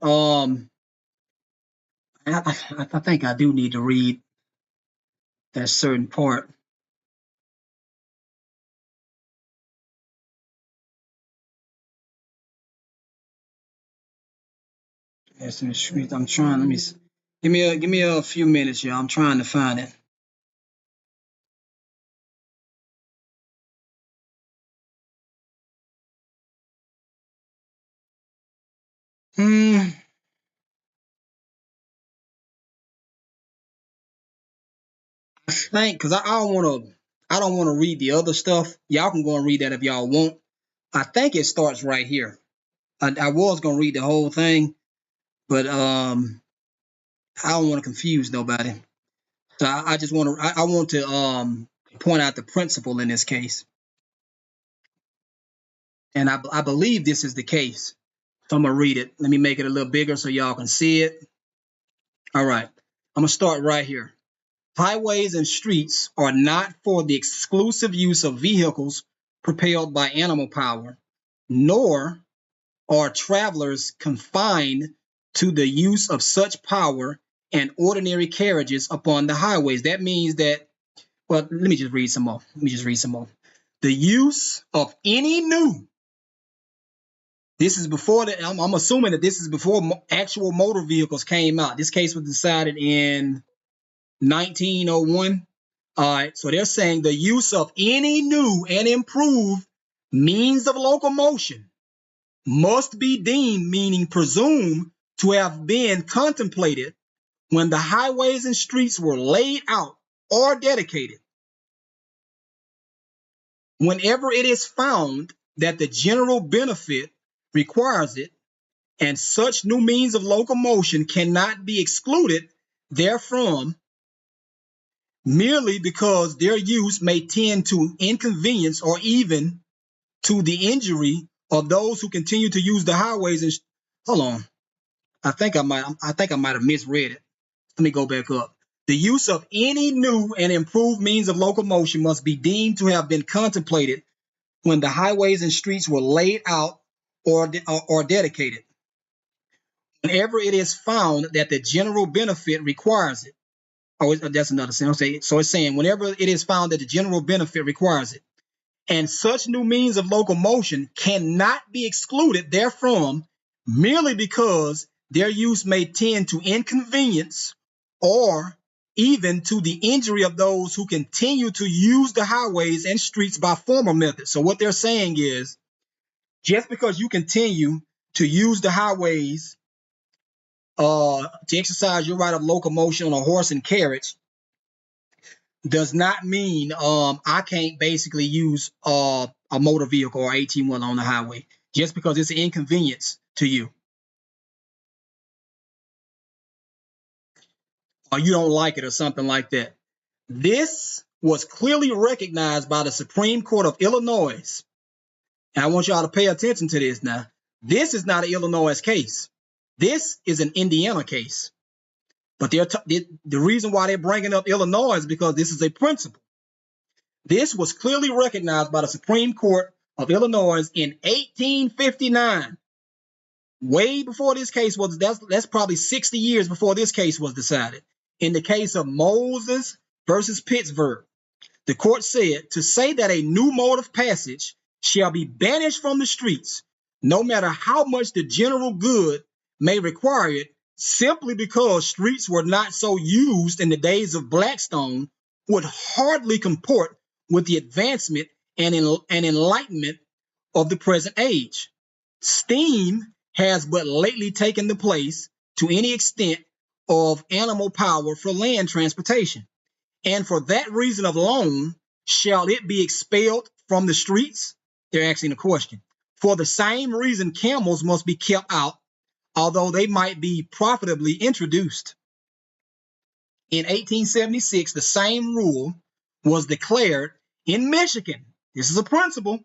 I think I do need to read that certain part. That's in the street. I'm trying. Let me give me a few minutes, y'all. I'm trying to find it. I think because I don't want to read the other stuff. Y'all can go and read that if y'all want. I think it starts right here. I was gonna read the whole thing, but I don't want to confuse nobody. So I just want to I want to point out the principle in this case, and I believe this is the case. So I'm gonna read it. Let me make it a little bigger so y'all can see it. All right, I'm gonna start right here. Highways and streets are not for the exclusive use of vehicles propelled by animal power, nor are travelers confined to the use of such power and ordinary carriages upon the highways. That means that, well, let me just read some more. The use of any new, this is before I'm assuming that this is before actual motor vehicles came out. This case was decided in 1901. All right, so they're saying the use of any new and improved means of locomotion must be deemed, meaning presumed, to have been contemplated when the highways and streets were laid out or dedicated. Whenever it is found that the general benefit requires it, and such new means of locomotion cannot be excluded therefrom, merely because their use may tend to inconvenience or even to the injury of those who continue to use the highways. And hold on, I think I might have misread it. Let me go back up. The use of any new and improved means of locomotion must be deemed to have been contemplated when the highways and streets were laid out or dedicated. Whenever it is found that the general benefit requires it, Oh, that's another sentence. So it's saying whenever it is found that the general benefit requires it, and such new means of locomotion cannot be excluded therefrom merely because their use may tend to inconvenience or even to the injury of those who continue to use the highways and streets by former methods. So what they're saying is, just because you continue to use the highways to exercise your right of locomotion on a horse and carriage does not mean I can't basically use a motor vehicle or 18-wheeler on the highway just because it's an inconvenience to you or you don't like it or something like that. This was clearly recognized by the Supreme Court of Illinois. And I want y'all to pay attention to this now. This is not an Illinois case. This is an Indiana case. But the reason why they're bringing up Illinois is because this is a principle. This was clearly recognized by the Supreme Court of Illinois in 1859. Way before this case was, that's probably 60 years before this case was decided. In the case of Moses versus Pittsburgh, the court said to say that a new mode of passage shall be banished from the streets, no matter how much the general good may require it, simply because streets were not so used in the days of Blackstone, would hardly comport with the advancement and enlightenment of the present age. Steam has but lately taken the place, to any extent, of animal power for land transportation. And for that reason alone, shall it be expelled from the streets? They're asking a question. For the same reason, camels must be kept out, although they might be profitably introduced. In 1876, the same rule was declared in Michigan. This is a principle,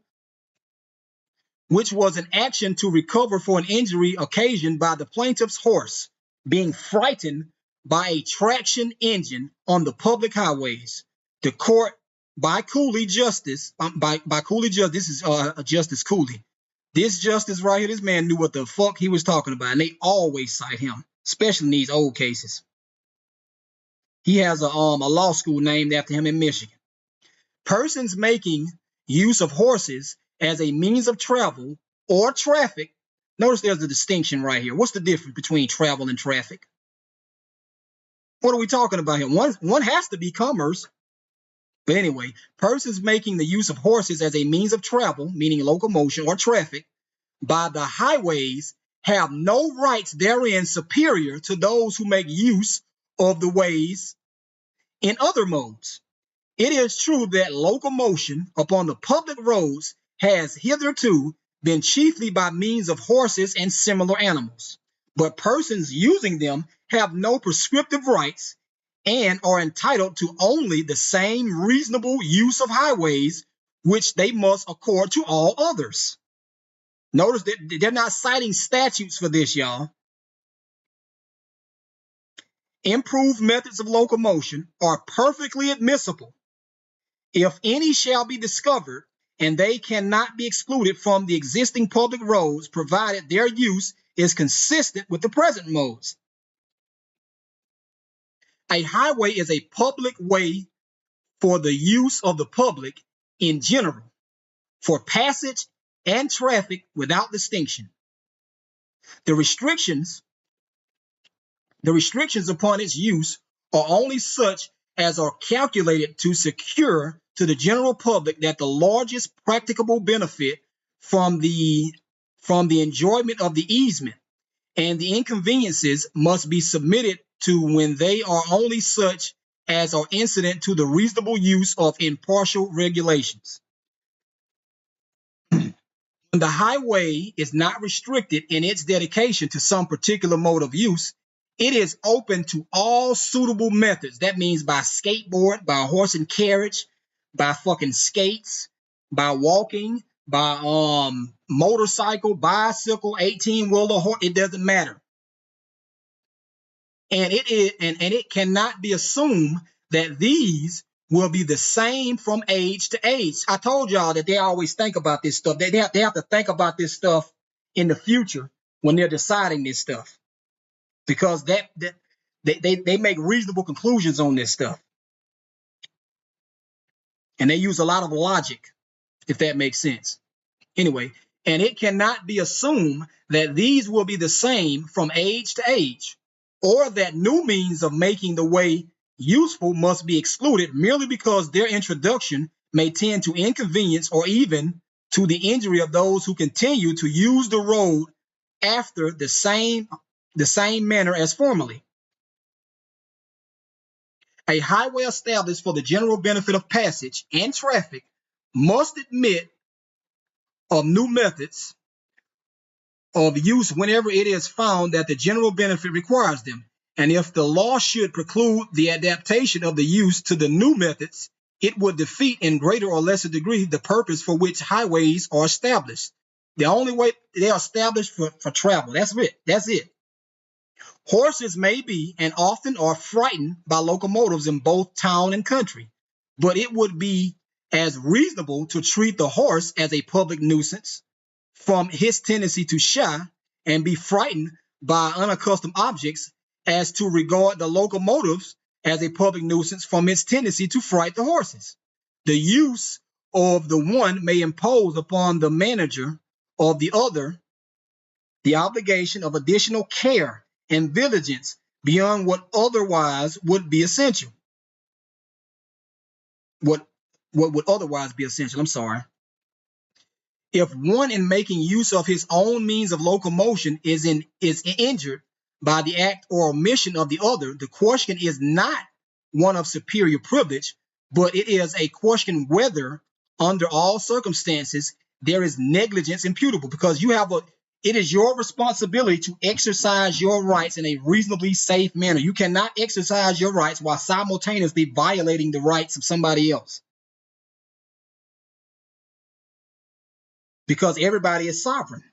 which was an action to recover for an injury occasioned by the plaintiff's horse being frightened by a traction engine on the public highways. The court, by Cooley Justice, this is Justice Cooley. This justice right here, this man knew what the fuck he was talking about, and they always cite him, especially in these old cases. He has a law school named after him in Michigan. Persons making use of horses as a means of travel or traffic. Notice there's a distinction right here. What's the difference between travel and traffic? What are we talking about here? One has to be commerce. But anyway, persons making the use of horses as a means of travel, meaning locomotion or traffic, by the highways have no rights therein superior to those who make use of the ways in other modes. It is true that locomotion upon the public roads has hitherto been chiefly by means of horses and similar animals, but persons using them have no prescriptive rights and are entitled to only the same reasonable use of highways which they must accord to all others. Notice that they're not citing statutes for this, y'all. Improved methods of locomotion are perfectly admissible if any shall be discovered, and they cannot be excluded from the existing public roads, provided their use is consistent with the present modes. A highway is a public way for the use of the public in general, for passage and traffic without distinction. The restrictions upon its use are only such as are calculated to secure to the general public that the largest practicable benefit from the enjoyment of the easement, and the inconveniences must be submitted to when they are only such as are incident to the reasonable use of impartial regulations. When the highway is not restricted in its dedication to some particular mode of use, it is open to all suitable methods. That means by skateboard, by horse and carriage, by fucking skates, by walking, by motorcycle, bicycle, 18-wheeler, horse, it doesn't matter. And it cannot be assumed that these will be the same from age to age. I told y'all that they always think about this stuff. They have to think about this stuff in the future when they're deciding this stuff. Because They make reasonable conclusions on this stuff. And they use a lot of logic, if that makes sense. Anyway, and it cannot be assumed that these will be the same from age to age, or that new means of making the way useful must be excluded merely because their introduction may tend to inconvenience or even to the injury of those who continue to use the road after the same manner as formerly. A highway established for the general benefit of passage and traffic must admit of new methods of use whenever it is found that the general benefit requires them. And if the law should preclude the adaptation of the use to the new methods, it would defeat in greater or lesser degree the purpose for which highways are established. The only way they are established for travel. That's it. That's it. Horses may be and often are frightened by locomotives in both town and country, but it would be as reasonable to treat the horse as a public nuisance from his tendency to shy and be frightened by unaccustomed objects as to regard the locomotives as a public nuisance from its tendency to fright the horses. The use of the one may impose upon the manager of the other the obligation of additional care and vigilance beyond what otherwise would be essential. What would otherwise be essential, I'm sorry. If one in making use of his own means of locomotion is injured by the act or omission of the other, the question is not one of superior privilege, but it is a question whether, under all circumstances, there is negligence imputable, because it is your responsibility to exercise your rights in a reasonably safe manner. You cannot exercise your rights while simultaneously violating the rights of somebody else, because everybody is sovereign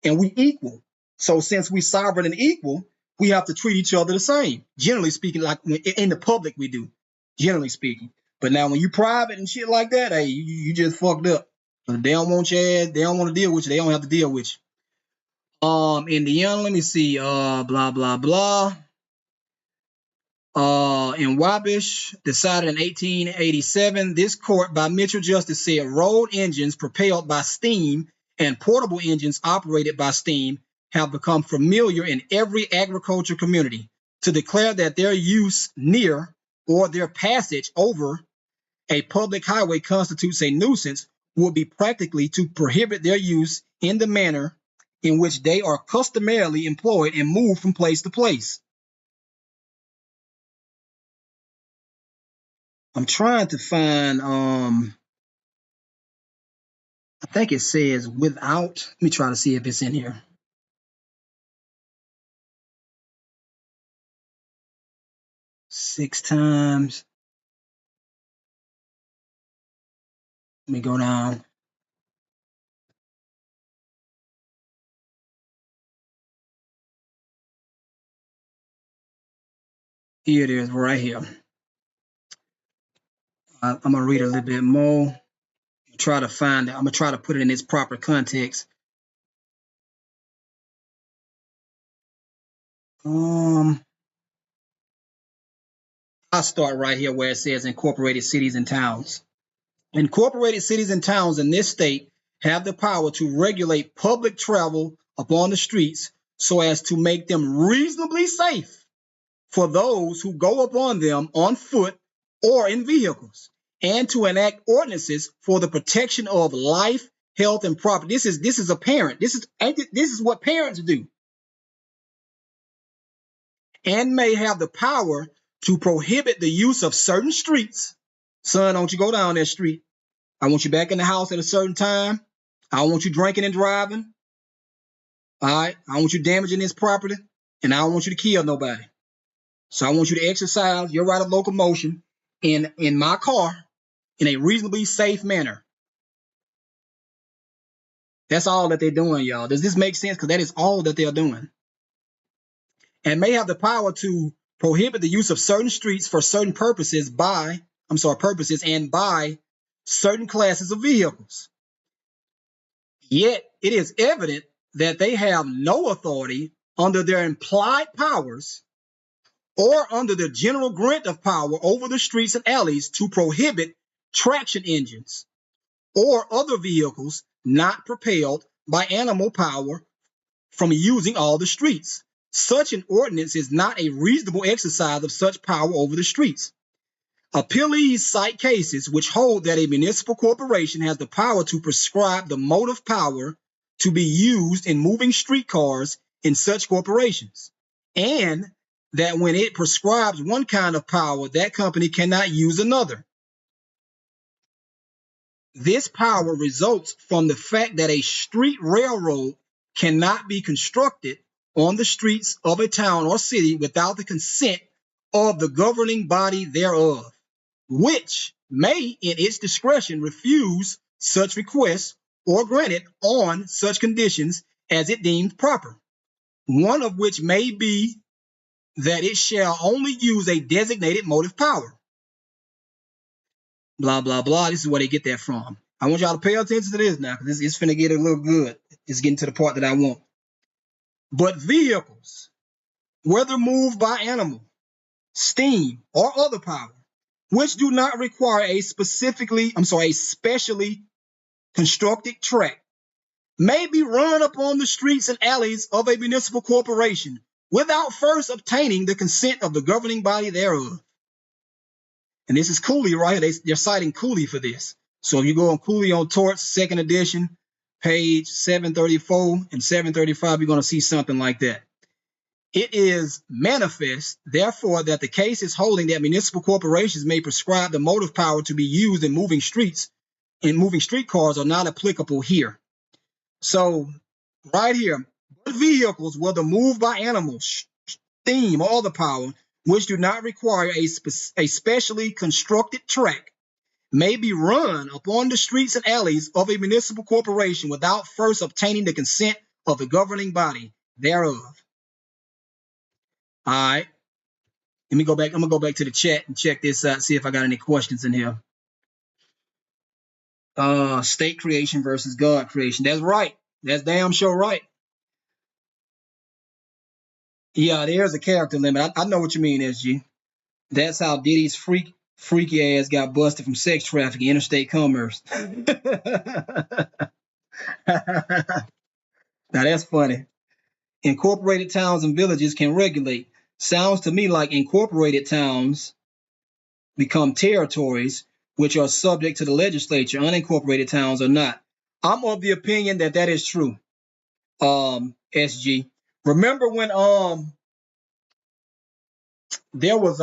and we equal. So since we sovereign and equal, we have to treat each other the same. Generally speaking, like in the public we do, generally speaking. But now when you private and shit like that, hey, you just fucked up. They don't want your ass, they don't want to deal with you, they don't have to deal with you. In the end, let me see, blah, blah, blah. In Wabash, decided in 1887, this court by Mitchell Justice said road engines propelled by steam and portable engines operated by steam have become familiar in every agriculture community. To declare that their use near or their passage over a public highway constitutes a nuisance would be practically to prohibit their use in the manner in which they are customarily employed and moved from place to place. I'm trying to find, I think it says without. Let me try to see if it's in here. Six times. Let me go down. Here it is, right here. I'm going to read a little bit more. Try to find it. I'm going to try to put it in its proper context. I'll start right here where it says incorporated cities and towns. Incorporated cities and towns in this state have the power to regulate public travel upon the streets so as to make them reasonably safe for those who go upon them on foot or in vehicles, and to enact ordinances for the protection of life, health, and property. This is apparent. This is what parents do. And may have the power to prohibit the use of certain streets. Son, don't you go down that street. I want you back in the house at a certain time. I don't want you drinking and driving. All right. I don't want you damaging this property. And I don't want you to kill nobody. So I want you to exercise your right of locomotion in my car in a reasonably safe manner. That's all that they're doing, y'all. Does this make sense? Because that is all that they're doing. And may have the power to prohibit the use of certain streets for certain purposes and by certain classes of vehicles. Yet it is evident that they have no authority under their implied powers or under the general grant of power over the streets and alleys to prohibit traction engines or other vehicles not propelled by animal power from using all the streets. Such an ordinance is not a reasonable exercise of such power over the streets. Appellees cite cases which hold that a municipal corporation has the power to prescribe the motive power to be used in moving streetcars in such corporations, and that when it prescribes one kind of power, that company cannot use another. This power results from the fact that a street railroad cannot be constructed on the streets of a town or city without the consent of the governing body thereof, which may, in its discretion, refuse such requests or grant it on such conditions as it deems proper, one of which may be that it shall only use a designated motive power. Blah, blah, blah. This is where they get that from. I want y'all to pay attention to this now, because it's finna get a little good. It's getting to the part that I want. But vehicles, whether moved by animal, steam, or other power, which do not require a specially constructed track, may be run upon the streets and alleys of a municipal corporation without first obtaining the consent of the governing body thereof. And this is Cooley right here. They're citing Cooley for this. So if you go on Cooley on Torts, 2nd edition, page 734 and 735, you're going to see something like that. It is manifest, therefore, that the case is holding that municipal corporations may prescribe the motive power to be used in moving streetcars are not applicable here. So right here, vehicles, whether moved by animals, steam, or other power, which do not require a specially constructed track, may be run upon the streets and alleys of a municipal corporation without first obtaining the consent of the governing body thereof. All right. Let me go back. I'm going to go back to the chat and check this out, see if I got any questions in here. State creation versus God creation. That's right. That's damn sure right. Yeah, there's a character limit. I know what you mean, SG. That's how Diddy's freaky ass got busted from sex trafficking, interstate commerce. Now that's funny. Incorporated towns and villages can regulate. Sounds to me like incorporated towns become territories which are subject to the legislature. Unincorporated towns are not. I'm of the opinion that that is true. SG. Remember when there was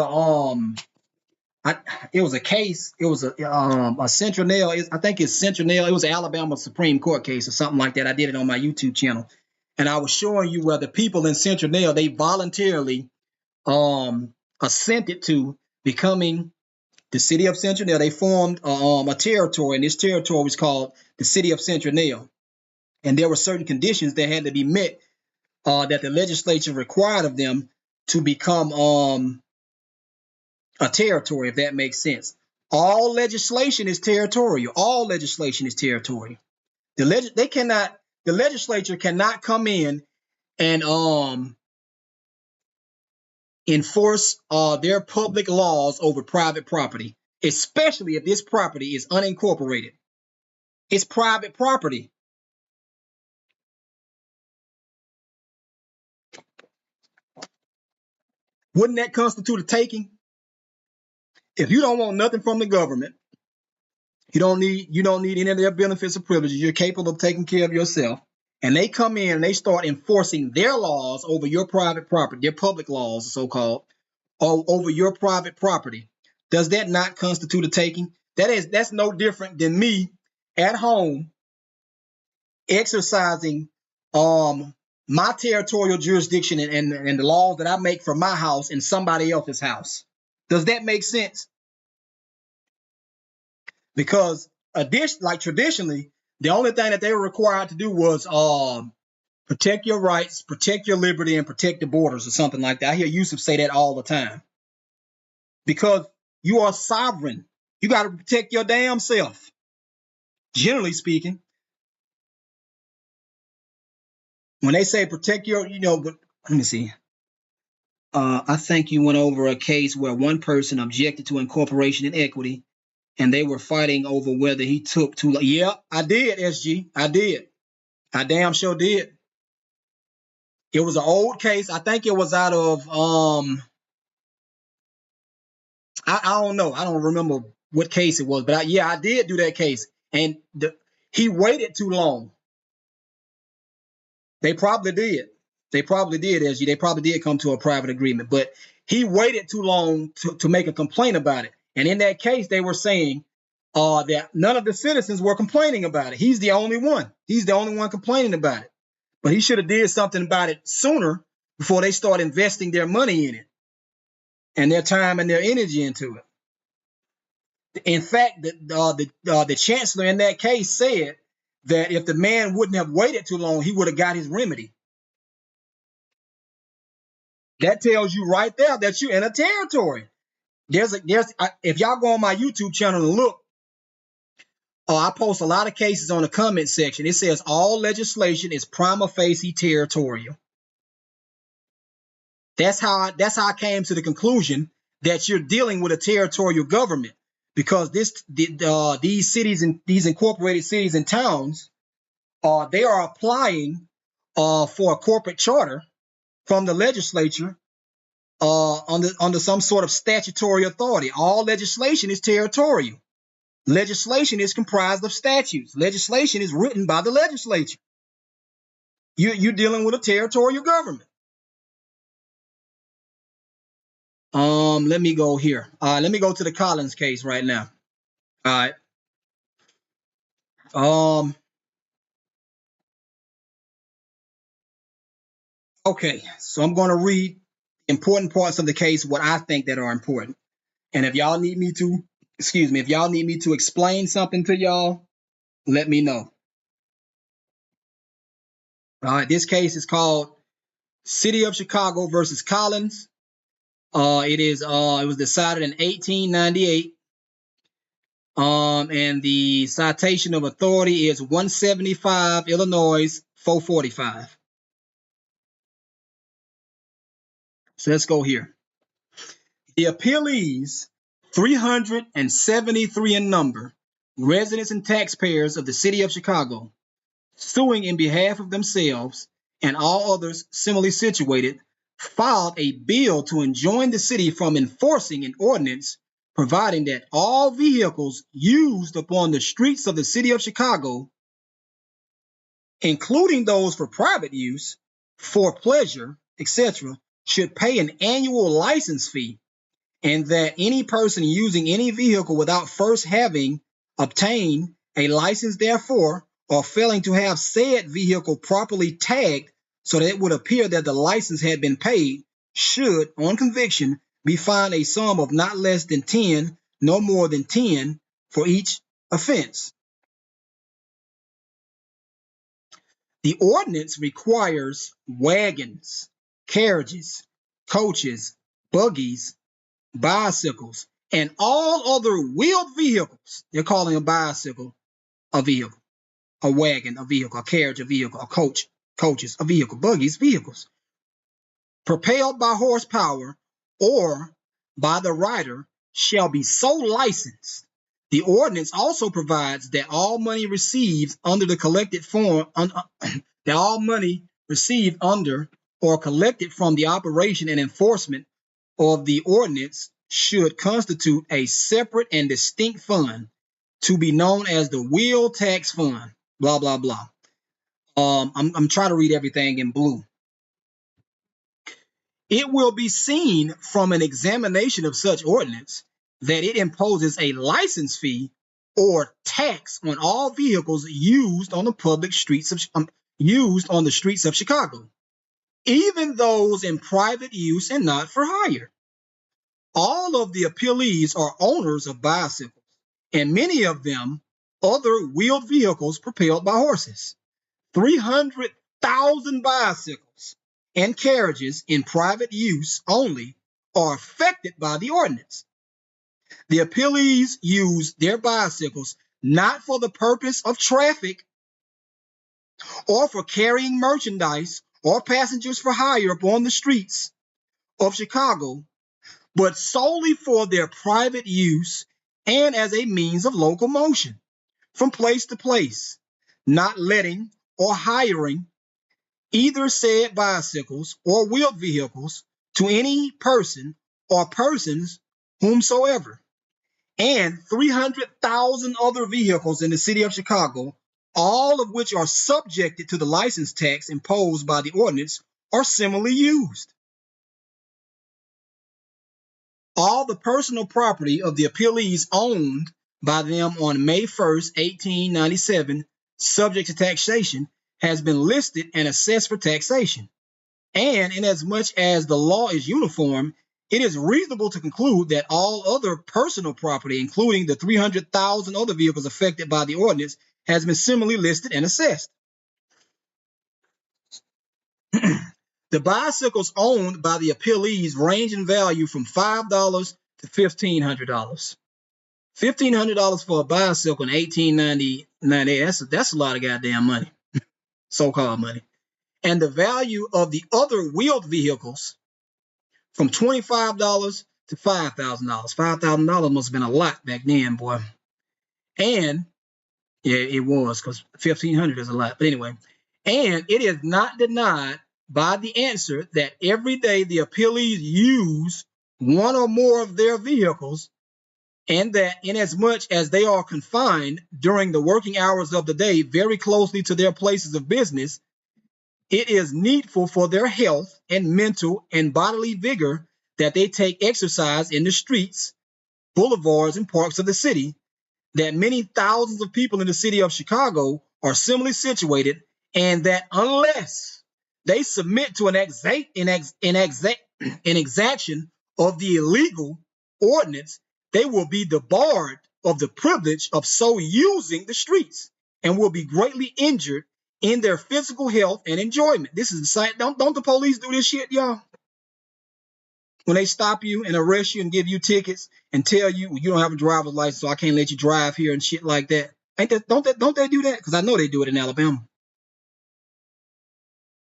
it was a case. It was a Central Nail. I think it's Central Nail. It was an Alabama Supreme Court case or something like that. I did it on my YouTube channel, and I was showing you where the people in Central Nail, they voluntarily assented to becoming the city of Central Nail. They formed a territory, and this territory was called the city of Central Nail. And there were certain conditions that had to be met that the legislature required of them to become a territory, if that makes sense. All legislation is territorial. All legislation is territorial. The legislature cannot come in and enforce their public laws over private property, especially if this property is unincorporated. It's private property. Wouldn't that constitute a taking? If you don't want nothing from the government, you don't need any of their benefits or privileges, you're capable of taking care of yourself, and they come in and they start enforcing their laws over your private property, their public laws, so-called, over your private property, does that not constitute a taking? That's no different than me at home exercising my territorial jurisdiction and the laws that I make for my house in somebody else's house. Does that make sense? Because traditionally, the only thing that they were required to do was protect your rights, protect your liberty, and protect the borders or something like that. I hear Yusuf say that all the time. Because you are sovereign. You got to protect your damn self. Generally speaking. When they say protect your, let me see. I think you went over a case where one person objected to incorporation in equity, and they were fighting over whether he took too long. Yeah, I did, SG. I did. I damn sure did. It was an old case. I think it was out of I don't know. I don't remember what case it was, but I did do that case, and he waited too long. They probably did. They probably did, SG. They probably did come to a private agreement, but he waited too long to make a complaint about it. And in that case, they were saying that none of the citizens were complaining about it. He's the only one. He's the only one complaining about it. But he should have did something about it sooner before they start investing their money in it and their time and their energy into it. In fact, the chancellor in that case said that if the man wouldn't have waited too long, he would have got his remedy. That tells you right there that you're in a territory. If y'all go on my YouTube channel and look, I post a lot of cases on the comment section. It says all legislation is prima facie territorial. That's how I came to the conclusion that you're dealing with a territorial government, because these cities and these incorporated cities and towns, they are applying for a corporate charter from the legislature under some sort of statutory authority. All legislation is territorial. Legislation is comprised of statutes. Legislation is written by the legislature. You're dealing with a territorial government. Let me go here. Let me go to the Collins case right now. All right. Okay, so I'm going to read important parts of the case, what I think that are important. And if y'all need me to, if y'all need me to explain something to y'all, let me know. All right, this case is called City of Chicago versus Collins. It was decided in 1898. And the citation of authority is 175 Illinois 445. So let's go here. The appellees, 373 in number, residents and taxpayers of the city of Chicago, suing in behalf of themselves and all others similarly situated, filed a bill to enjoin the city from enforcing an ordinance providing that all vehicles used upon the streets of the city of Chicago, including those for private use, for pleasure, etc., should pay an annual license fee, and that any person using any vehicle without first having obtained a license therefor, or failing to have said vehicle properly tagged so that it would appear that the license had been paid, should, on conviction, be fined a sum of not less than 10, no more than 10, for each offense. The ordinance requires wagons, carriages, coaches, buggies, bicycles, and all other wheeled vehicles. They're calling a bicycle a vehicle, a wagon a vehicle, a carriage a vehicle, a coach, coaches a vehicle, buggies vehicles, propelled by horsepower or by the rider, shall be so licensed. The ordinance also provides that all money received under the collected form, that all money received under or collected from the operation and enforcement of the ordinance should constitute a separate and distinct fund to be known as the wheel tax fund, blah, blah, blah. I'm trying to read everything in blue. It will be seen from an examination of such ordinance that it imposes a license fee or tax on all vehicles used on the public streets of the streets of Chicago, even those in private use and not for hire. All of the appellees are owners of bicycles, and many of them other wheeled vehicles propelled by horses. 300,000 bicycles and carriages in private use only are affected by the ordinance. The appellees use their bicycles not for the purpose of traffic or for carrying merchandise or passengers for hire upon the streets, of Chicago, but solely for their private use and as a means of locomotion from place to place, not letting or hiring either said bicycles or wheeled vehicles to any person or persons whomsoever, and 300,000 other vehicles in the city of Chicago, all of which are subjected to the license tax imposed by the ordinance, are similarly used. All the personal property of the appealees owned by them on May 1st, 1897, subject to taxation, has been listed and assessed for taxation. And inasmuch as the law is uniform, it is reasonable to conclude that all other personal property, including the 300,000 other vehicles affected by the ordinance, has been similarly listed and assessed. The bicycles owned by the appealees range in value from $5 to $1,500. $1,500 for a bicycle in 1899, that's a lot of goddamn money, so-called money. And the value of the other wheeled vehicles from $25 to $5,000. $5,000 must have been a lot back then, boy. And yeah, it was, because $1,500 is a lot. But anyway, and it is not denied by the answer that every day the appealees use one or more of their vehicles, and that inasmuch as they are confined during the working hours of the day very closely to their places of business, it is needful for their health and mental and bodily vigor that they take exercise in the streets, boulevards, and parks of the city, that many thousands of people in the city of Chicago are similarly situated, and that unless they submit to an exaction of the illegal ordinance, they will be debarred of the privilege of so using the streets, and will be greatly injured in their physical health and enjoyment. This is the site. Don't the police do this shit, y'all? When they stop you and arrest you and give you tickets and tell you, well, you don't have a driver's license, so I can't let you drive here and shit like that. Don't they do that? Because I know they do it in Alabama.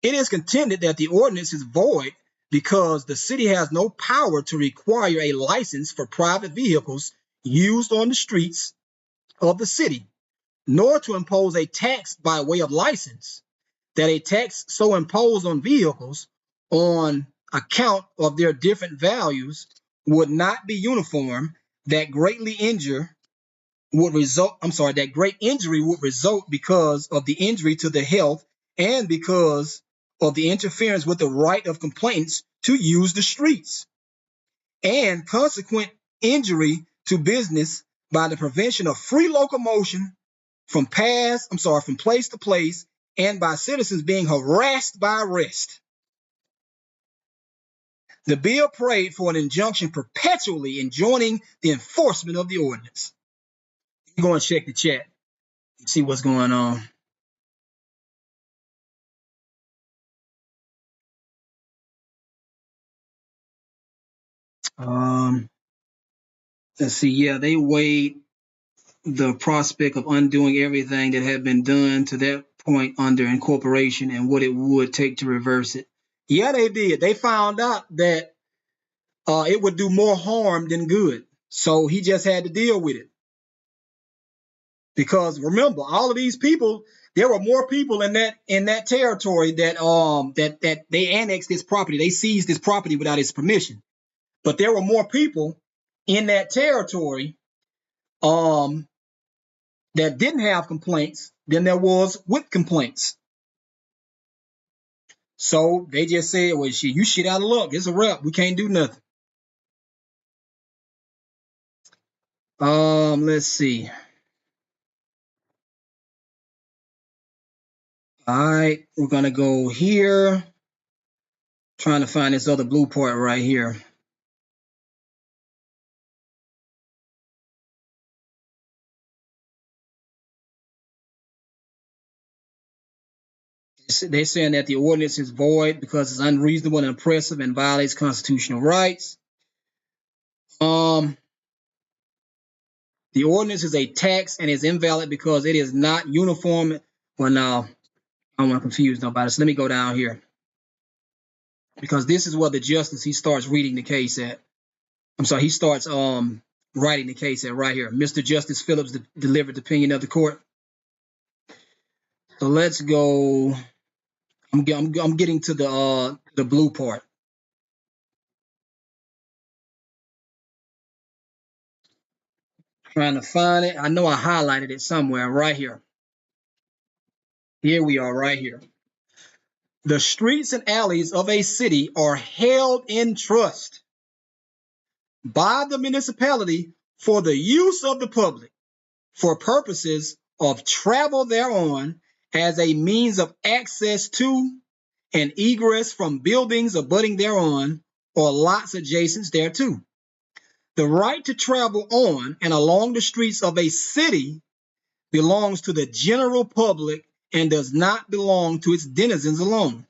It is contended that the ordinance is void because the city has no power to require a license for private vehicles used on the streets of the city, nor to impose a tax by way of license, that a tax so imposed on vehicles on account of their different values would not be uniform, that great injury would result because of the injury to the health and because of the interference with the right of complainants to use the streets, and consequent injury to business by the prevention of free locomotion from place to place, and by citizens being harassed by arrest. The bill prayed for an injunction perpetually enjoining the enforcement of the ordinance. You go and check the chat and see what's going on. Let's see. Yeah, they weighed the prospect of undoing everything that had been done to that point under incorporation and what it would take to reverse it. Yeah, they did. They found out that it would do more harm than good. So he just had to deal with it. Because remember, all of these people, there were more people in that territory that they annexed this property. They seized this property without his permission. But there were more people in that territory that didn't have complaints than there was with complaints. So they just said, well, shit, you shit out of luck. It's a wrap. We can't do nothing. Let's see. All right, we're going to go here. Trying to find this other blue part right here. They're saying that the ordinance is void because it's unreasonable and oppressive and violates constitutional rights. The ordinance is a tax and is invalid because it is not uniform. Well, no, I don't want to confuse nobody. So let me go down here. because this is what the justice, he starts reading the case at. I'm sorry, he starts writing the case at right here. Mr. Justice Phillips delivered the opinion of the court. So let's go. I'm getting to the blue part. Trying to find it. I know I highlighted it somewhere right here. Here we are right here. The streets and alleys of a city are held in trust by the municipality for the use of the public for purposes of travel thereon as a means of access to and egress from buildings abutting thereon or lots adjacent thereto. The right to travel on and along the streets of a city belongs to the general public and does not belong to its denizens alone.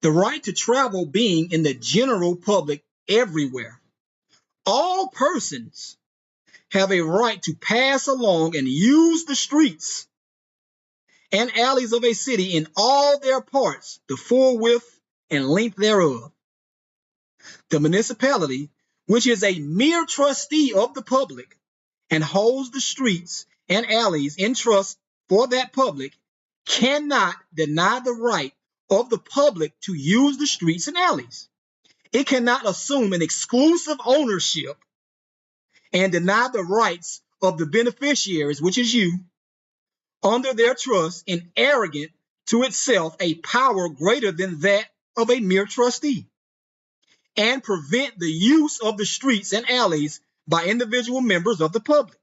The right to travel being in the general public everywhere. All persons have a right to pass along and use the streets and alleys of a city in all their parts, the full width and length thereof. The municipality, which is a mere trustee of the public and holds the streets and alleys in trust for that public, cannot deny the right of the public to use the streets and alleys. It cannot assume an exclusive ownership and deny the rights of the beneficiaries, which is you, under their trust and arrogant to itself a power greater than that of a mere trustee, and prevent the use of the streets and alleys by individual members of the public.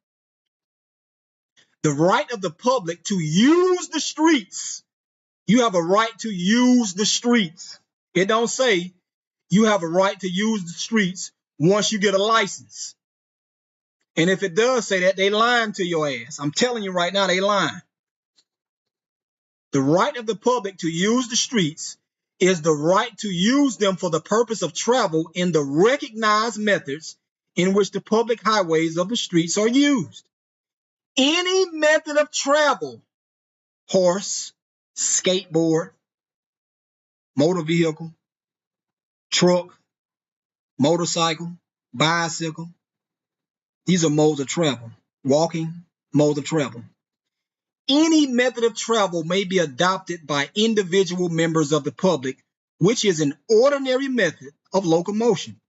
The right of the public to use the streets. You have a right to use the streets. It don't say you have a right to use the streets once you get a license. And if it does say that, they lying to your ass. I'm telling you right now, they lying. The right of the public to use the streets is the right to use them for the purpose of travel in the recognized methods in which the public highways of the streets are used. Any method of travel, horse, skateboard, motor vehicle, truck, motorcycle, bicycle, these are modes of travel. Walking, modes of travel. Any method of travel may be adopted by individual members of the public, which is an ordinary method of locomotion,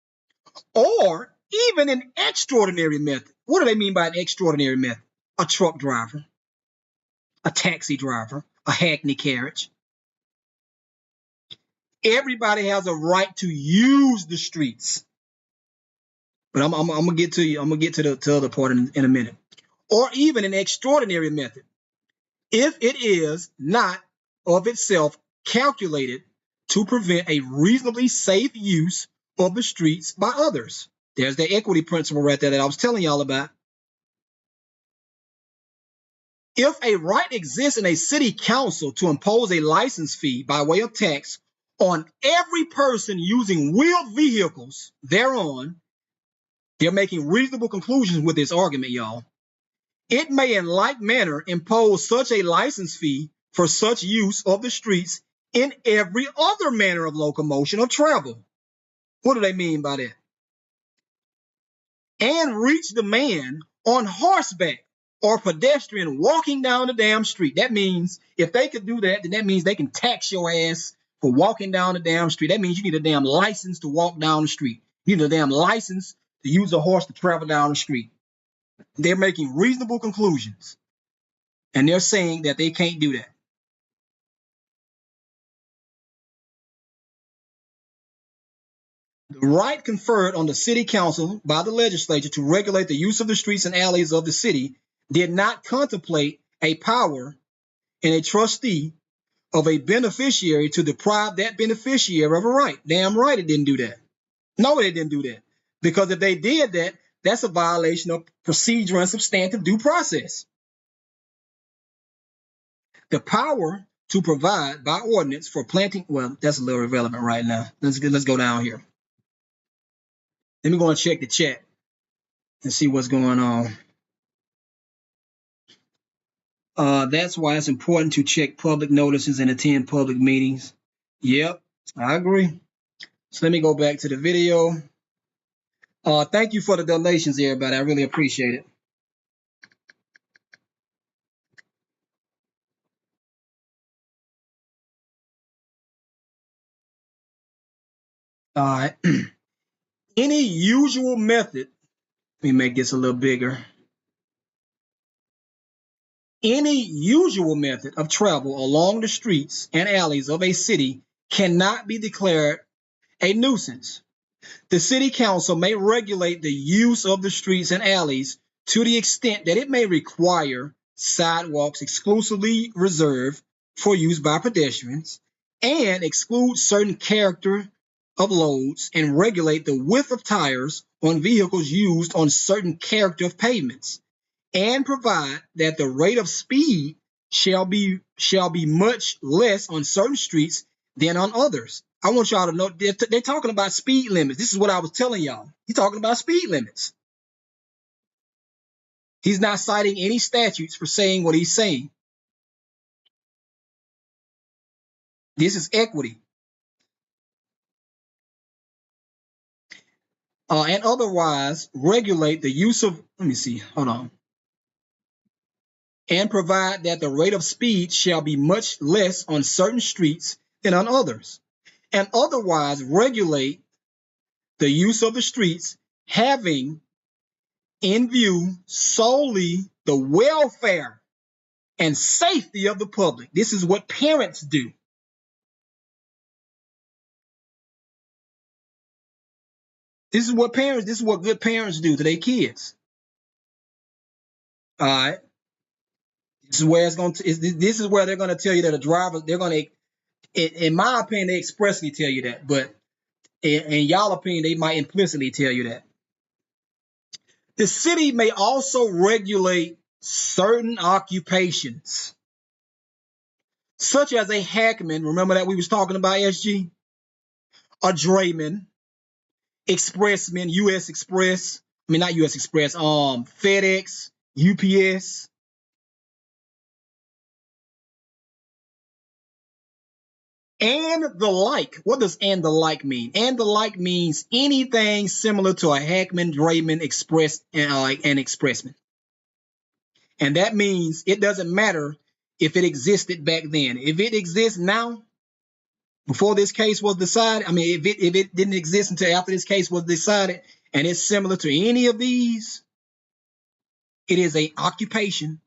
or even an extraordinary method. What do they mean by an extraordinary method? A truck driver, a taxi driver, a hackney carriage. Everybody has a right to use the streets. But I'm gonna get to you. I'm gonna get to the other part in a minute. Or even an extraordinary method, if it is not of itself calculated to prevent a reasonably safe use of the streets by others. There's the equity principle right there that I was telling y'all about. If a right exists in a city council to impose a license fee by way of tax on every person using wheeled vehicles thereon, they're making reasonable conclusions with this argument, y'all. It may in like manner impose such a license fee for such use of the streets in every other manner of locomotion or travel. What do they mean by that? And reach the man on horseback or pedestrian walking down the damn street. That means if they could do that, then that means they can tax your ass for walking down the damn street. That means you need a damn license to walk down the street. You need a damn license to use a horse to travel down the street. They're making reasonable conclusions, and they're saying that they can't do that. The right conferred on the city council by the legislature to regulate the use of the streets and alleys of the city did not contemplate a power in a trustee of a beneficiary to deprive that beneficiary of a right. Damn right it didn't do that. No, it didn't do that. Because if they did that, that's a violation of procedural and substantive due process. The power to provide by ordinance for planting, well, that's a little irrelevant right now. Let's go down here. Let me go and check the chat and see what's going on. That's why it's important to check public notices and attend public meetings. Yep, I agree. So let me go back to the video. Thank you for the donations, everybody. I really appreciate it. All right. Any usual method, let me make this a little bigger. Any usual method of travel along the streets and alleys of a city cannot be declared a nuisance. The city council may regulate the use of the streets and alleys to the extent that it may require sidewalks exclusively reserved for use by pedestrians and exclude certain character of loads and regulate the width of tires on vehicles used on certain character of pavements and provide that the rate of speed shall be much less on certain streets than on others. I want y'all to know they're talking about speed limits. This is what I was telling y'all. He's talking about speed limits. He's not citing any statutes for saying what he's saying. This is equity. And otherwise regulate the use of, let me see, hold on. And provide that the rate of speed shall be much less on certain streets than on others. And otherwise regulate the use of the streets, having in view solely the welfare and safety of the public. This is what parents do. This is what good parents do to their kids. All right. This is where this is where they're going to tell you that a driver, they're going to, in my opinion, they expressly tell you that, but in y'all opinion, they might implicitly tell you that. The city may also regulate certain occupations, such as a hackman. Remember that we was talking about, SG? A drayman, expressman, U.S. Express. I mean, not U.S. Express. FedEx, UPS. And the like. What does and the like mean? And the like means anything similar to a hackman, drayman, express, and expressman. And that means it doesn't matter if it existed back then. If it exists now, before this case was decided, I mean, if it didn't exist until after this case was decided, and it's similar to any of these, it is an occupation,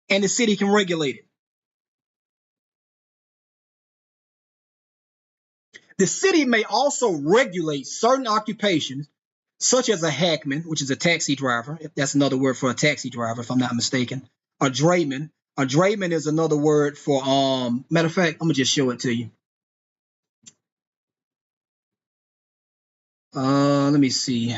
and the city can regulate it. The city may also regulate certain occupations, such as a hackman, which is a taxi driver. That's another word for a taxi driver, if I'm not mistaken. A drayman. A drayman is another word for, matter of fact, I'm going to just show it to you. Let me see.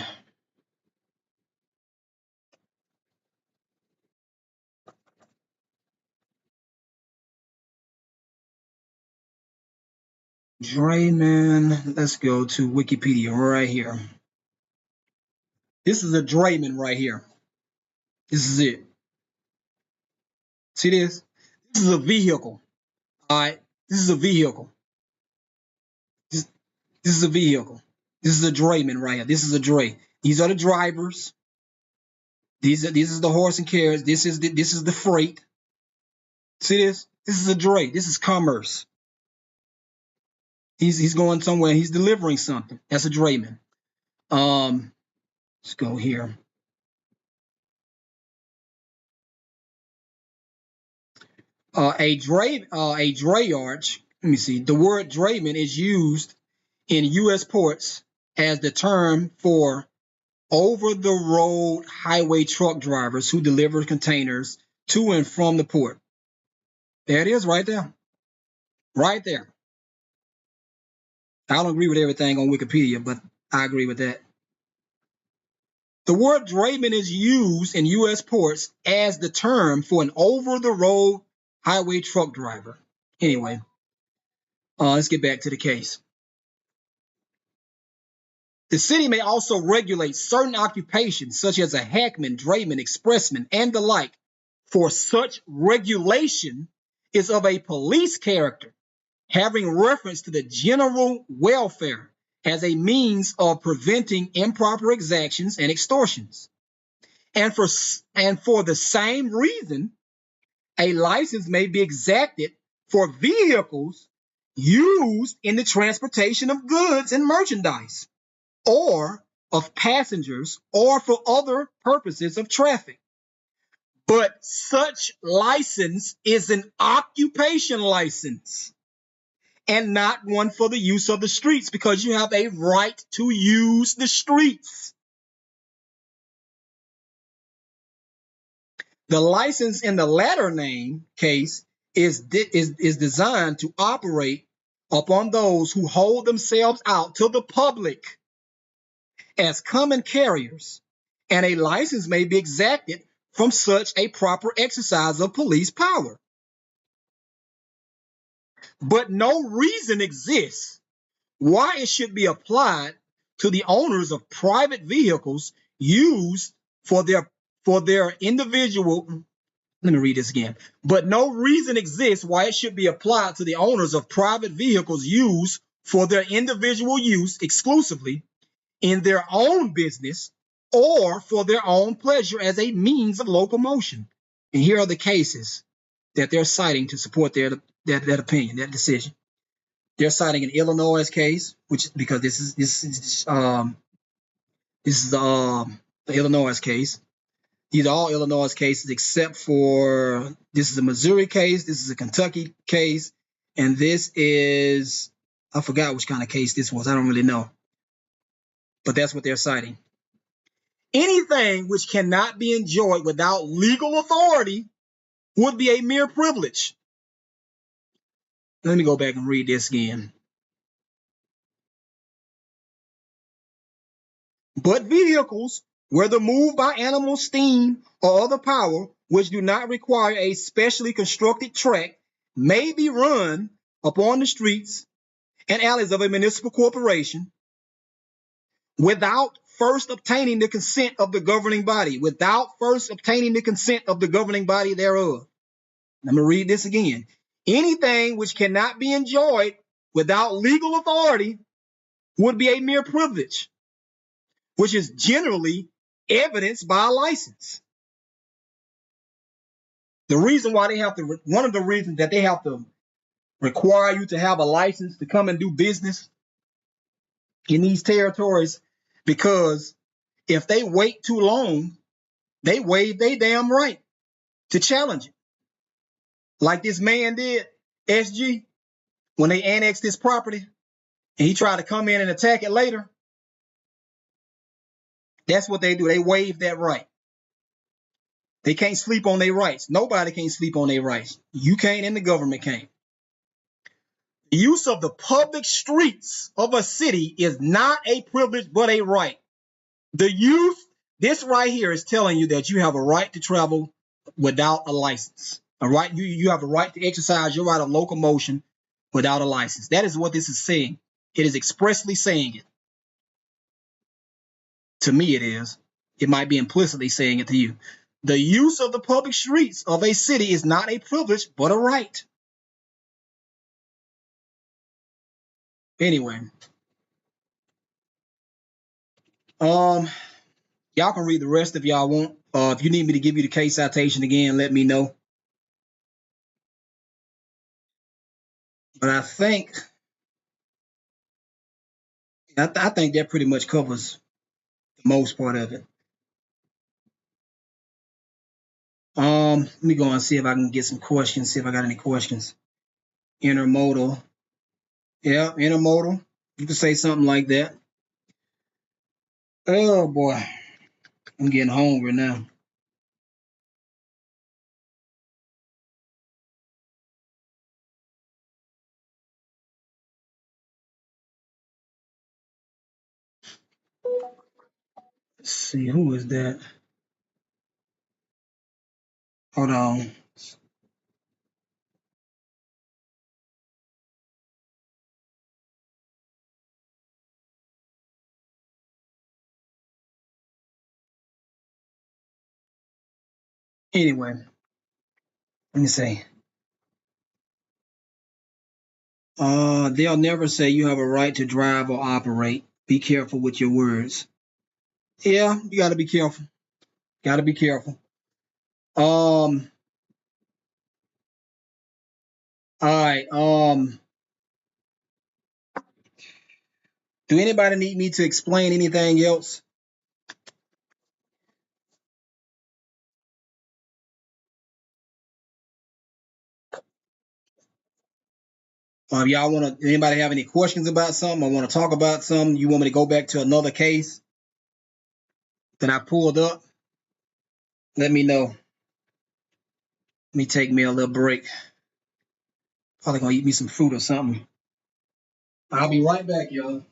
Drayman. Let's go to Wikipedia right here. This is a drayman right here. This is it. See this? This is a vehicle. All right. This is a vehicle. This is a vehicle. This is a drayman right here. This is a dray. These are the drivers. These is the horse and carriage. This is the freight. See this? This is a dray. This is commerce. He's going somewhere. He's delivering something. That's a drayman. Let's go here. A drayage. Let me see. The word drayman is used in U.S. ports as the term for over-the-road highway truck drivers who deliver containers to and from the port. There it is, right there. Right there. I don't agree with everything on Wikipedia, but I agree with that. The word drayman is used in U.S. ports as the term for an over-the-road highway truck driver. Anyway, let's get back to the case. The city may also regulate certain occupations, such as a hackman, drayman, expressman, and the like, for such regulation is of a police character having reference to the general welfare as a means of preventing improper exactions and extortions. And for the same reason, a license may be exacted for vehicles used in the transportation of goods and merchandise, or of passengers, or for other purposes of traffic. But such license is an occupation license and not one for the use of the streets, because you have a right to use the streets. The license in the latter name case is designed to operate upon those who hold themselves out to the public as common carriers, and a license may be exacted from such a proper exercise of police power. But no reason exists why it should be applied to the owners of private vehicles used for their individual. Let me read this again. But no reason exists why it should be applied to the owners of private vehicles used for their individual use exclusively in their own business or for their own pleasure as a means of locomotion. And here are the cases that they're citing to support that opinion, that decision. They're citing an Illinois case, which because this is the Illinois case. These are all Illinois cases except for this is a Missouri case, this is a Kentucky case, and this is, I forgot which kind of case this was. I don't really know. But that's what they're citing. Anything which cannot be enjoyed without legal authority would be a mere privilege. Let me go back and read this again. But vehicles, whether moved by animal steam or other power, which do not require a specially constructed track, may be run upon the streets and alleys of a municipal corporation without first obtaining the consent of the governing body, thereof. Let me read this again. Anything which cannot be enjoyed without legal authority would be a mere privilege, which is generally evidenced by a license. One of the reasons that they have to require you to have a license to come and do business in these territories, because if they wait too long, they waive their damn right to challenge it. Like this man did, SG, when they annexed his property and he tried to come in and attack it later. That's what they do. They waive that right. They can't sleep on their rights. Nobody can sleep on their rights. You can't and the government can't. The use of the public streets of a city is not a privilege but a right. This right here is telling you that you have a right to travel without a license. A right, you have a right to exercise your right of locomotion without a license. That is what this is saying. It is expressly saying it. To me, it is. It might be implicitly saying it to you. The use of the public streets of a city is not a privilege, but a right. Anyway, y'all can read the rest if y'all want. If you need me to give you the case citation again, let me know. But I think that pretty much covers the most part of it. Let me go and see if I can get some questions, see if I got any questions. Intermodal. Yeah, intermodal. You can say something like that. Oh boy, I'm getting hungry now. Let's see, who is that? Hold on. Anyway, let me see. They'll never say you have a right to drive or operate. Be careful with your words. Yeah, you got to be careful. Got to be careful. All right. Do anybody need me to explain anything else? If y'all want to, anybody have any questions about something or want to talk about something, you want me to go back to another case that I pulled up, let me know. Let me take me a little break. Probably gonna eat me some fruit or something. I'll be right back, y'all.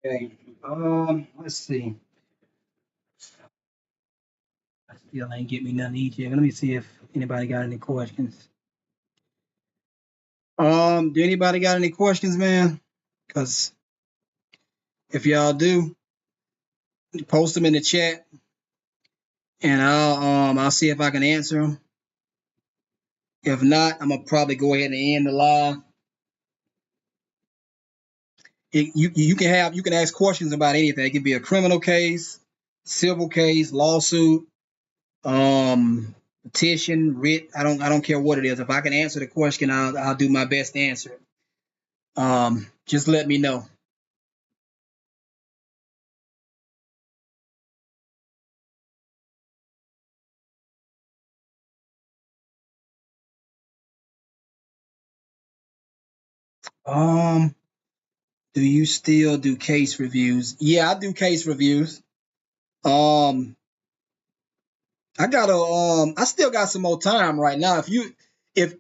Okay. Let's see. I still ain't get me nothing to eat yet. Let me see if anybody got any questions. Do anybody got any questions, man? Because if y'all do, post them in the chat, and I'll see if I can answer them. If not, I'm gonna probably go ahead and end the live. You can ask questions about anything. It could be a criminal case, civil case, lawsuit, petition, writ. I don't care what it is. If I can answer the question, I'll do my best to answer it. Just let me know. Um, do you still do case reviews? Yeah, I do case reviews. Um, I still got some more time right now. If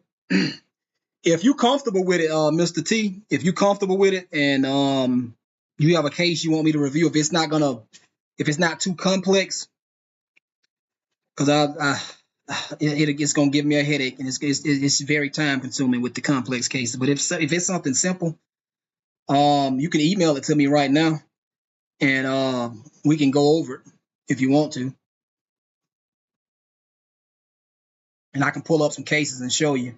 if you comfortable with it, Mr. T, if you comfortable with it, and you have a case you want me to review, if it's not too complex, because it's gonna give me a headache, and it's very time consuming with the complex cases. But if it's something simple, you can email it to me right now, and we can go over it if you want to, and I can pull up some cases and show you.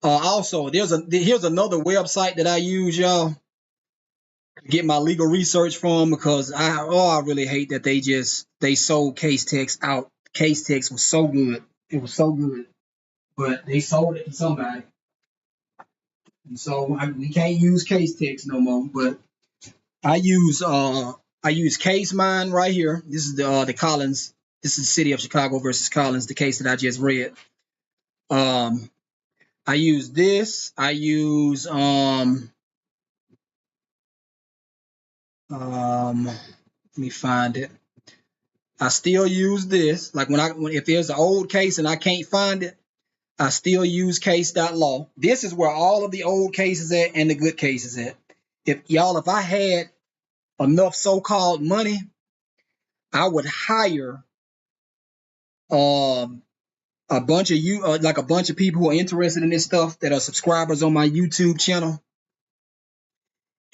Also, here's another website that I use, y'all. get my legal research from, because I really hate that they sold case text out. Case text was so good. It was so good, but they sold it to somebody. And so we can't use case text no more. But I use Case Mine right here. This is the Collins. This is the City of Chicago versus Collins, the case that I just read. I use this. I use let me find it. I still use this. Like if there's an old case and I can't find it, I still use case.law. This is where all of the old cases at and the good cases at. If I had enough so-called money, I would hire a bunch of a bunch of people who are interested in this stuff that are subscribers on my YouTube channel,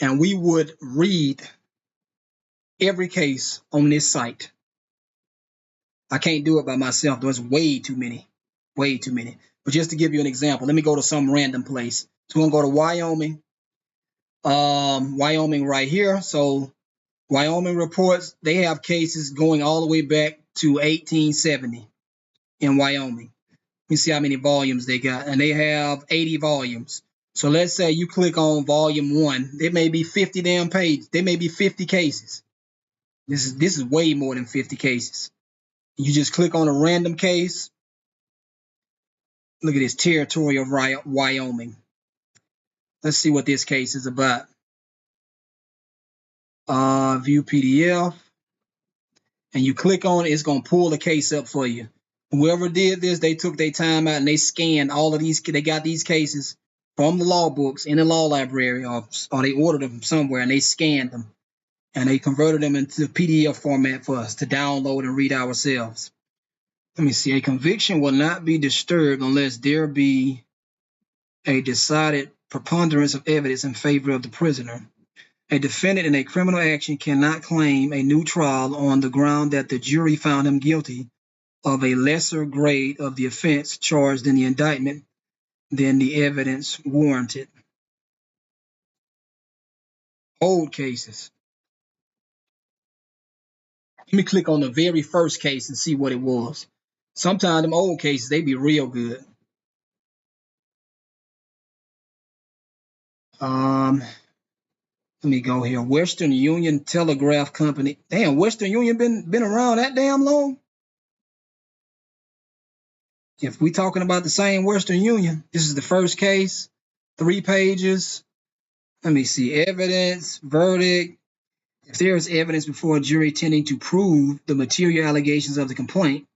and we would read every case on this site. I can't do it by myself. There's way too many. But just to give you an example, let me go to some random place. So we're gonna go to Wyoming. Wyoming right here. So Wyoming reports, they have cases going all the way back to 1870 in Wyoming. Let me see how many volumes they got. And they have 80 volumes. So let's say you click on volume 1. It may be 50 damn pages. There may be 50 cases. This is way more than 50 cases. You just click on a random case. Look at this territory of Wyoming. Let's see what this case is about. View PDF. And you click on it, it's going to pull the case up for you. Whoever did this, they took their time out and they scanned all of these. They got these cases from the law books in the law library, or they ordered them somewhere and they scanned them. And they converted them into PDF format for us to download and read ourselves. Let me see. A conviction will not be disturbed unless there be a decided preponderance of evidence in favor of the prisoner. A defendant in a criminal action cannot claim a new trial on the ground that the jury found him guilty of a lesser grade of the offense charged in the indictment than the evidence warranted. Old cases. Let me click on the very first case and see what it was. Sometimes them old cases, they be real good. Let me go here. Western Union Telegraph Company. Damn, Western Union been around that damn long? If we talking about the same Western Union, this is the first case, 3 pages. Let me see. Evidence, verdict. If there is evidence before a jury tending to prove the material allegations of the complaint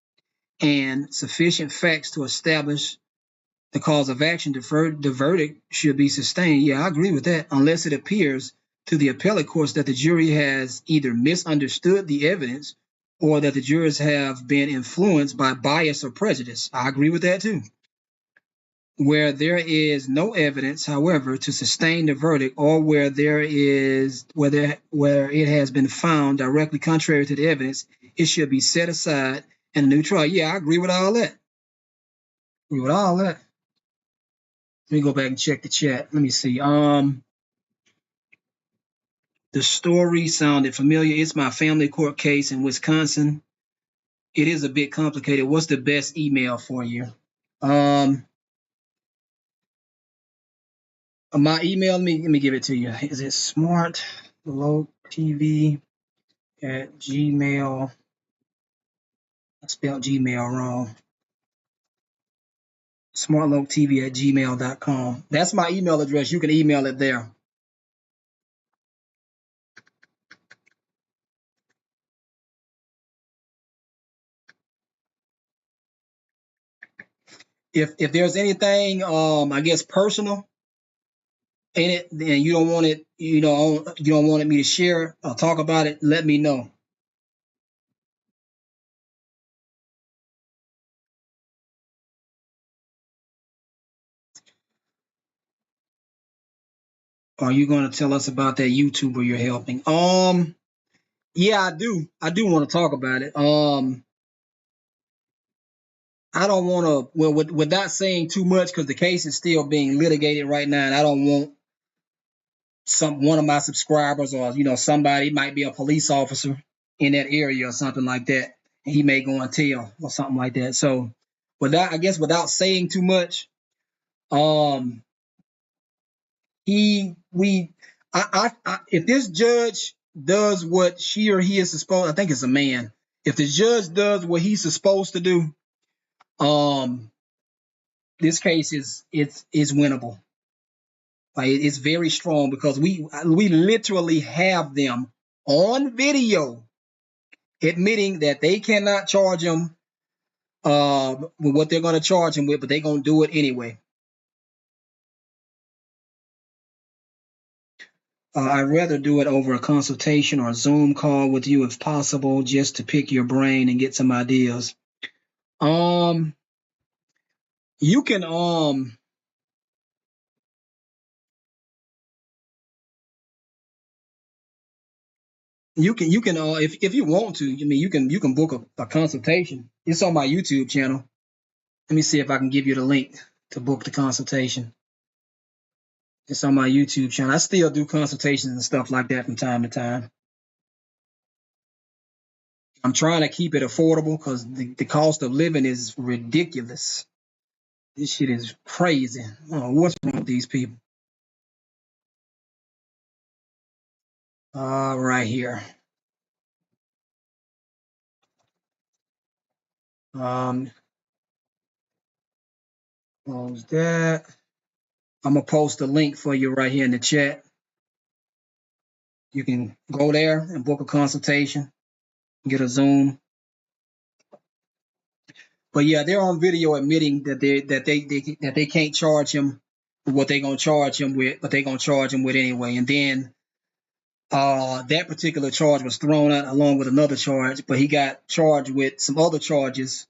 and sufficient facts to establish the cause of action, the verdict should be sustained. Yeah, I agree with that, unless it appears to the appellate courts that the jury has either misunderstood the evidence or that the jurors have been influenced by bias or prejudice. I agree with that too. Where there is no evidence, however, to sustain the verdict, or where it has been found directly contrary to the evidence, it should be set aside and a new trial. Yeah, I agree with all that. Let me go back and check the chat. Let me see. The story sounded familiar. It's my family court case in Wisconsin. It is a bit complicated. What's the best email for you? My email, let me give it to you. Is it smartloctv@gmail? I spelled Gmail wrong. smartloctv@gmail.com. That's my email address. You can email it there. If there's anything, I guess personal in it, then you don't want it, you don't want me to share or talk about it, let me know. Are you going to tell us about that YouTuber you're helping? Yeah, I do want to talk about it. I don't want to, well, without saying too much, because the case is still being litigated right now, and I don't want one of my subscribers, or somebody might be a police officer in that area or something like that, and he may go and tell or something like that. So without saying too much, if this judge does what she or he is supposed, I think it's a man. If the judge does what he's supposed to do, this case is winnable. Like, it's very strong because we literally have them on video admitting that they cannot charge him with what they're going to charge him with, but they're going to do it anyway. I'd rather do it over a consultation or a Zoom call with you if possible, just to pick your brain and get some ideas. You can if you want to, you can book a consultation. It's on my YouTube channel. Let me see if I can give you the link to book the consultation. It's on my YouTube channel. I still do consultations and stuff like that from time to time. I'm trying to keep it affordable because the cost of living is ridiculous. This shit is crazy. Oh, what's wrong with these people? Right here. Close that. I'm gonna post a link for you right here in the chat. You can go there and book a consultation, get a Zoom. But yeah, they're on video admitting that they can't charge him with what they're gonna charge him with, but they're gonna charge him with anyway. And then that particular charge was thrown out along with another charge, but he got charged with some other charges.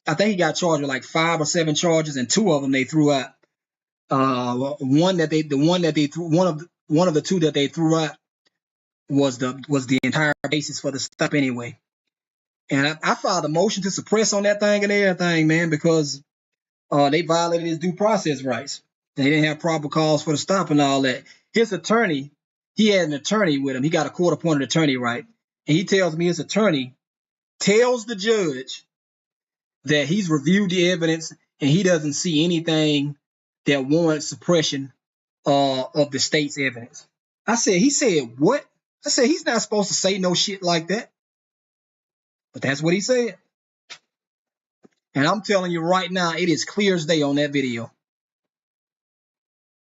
I think he got charged with like 5 or 7 charges, and 2 of them they threw out. One of the 2 that they threw out was the entire basis for the stop anyway. And I filed a motion to suppress on that thing and everything, man, because they violated his due process rights. They didn't have proper cause for the stop and all that. His attorney, he had an attorney with him. He got a court-appointed attorney, right? And he tells me his attorney tells the judge that he's reviewed the evidence and he doesn't see anything that warrants suppression of the state's evidence. He said, what? I said, he's not supposed to say no shit like that. But that's what he said. And I'm telling you right now, it is clear as day on that video.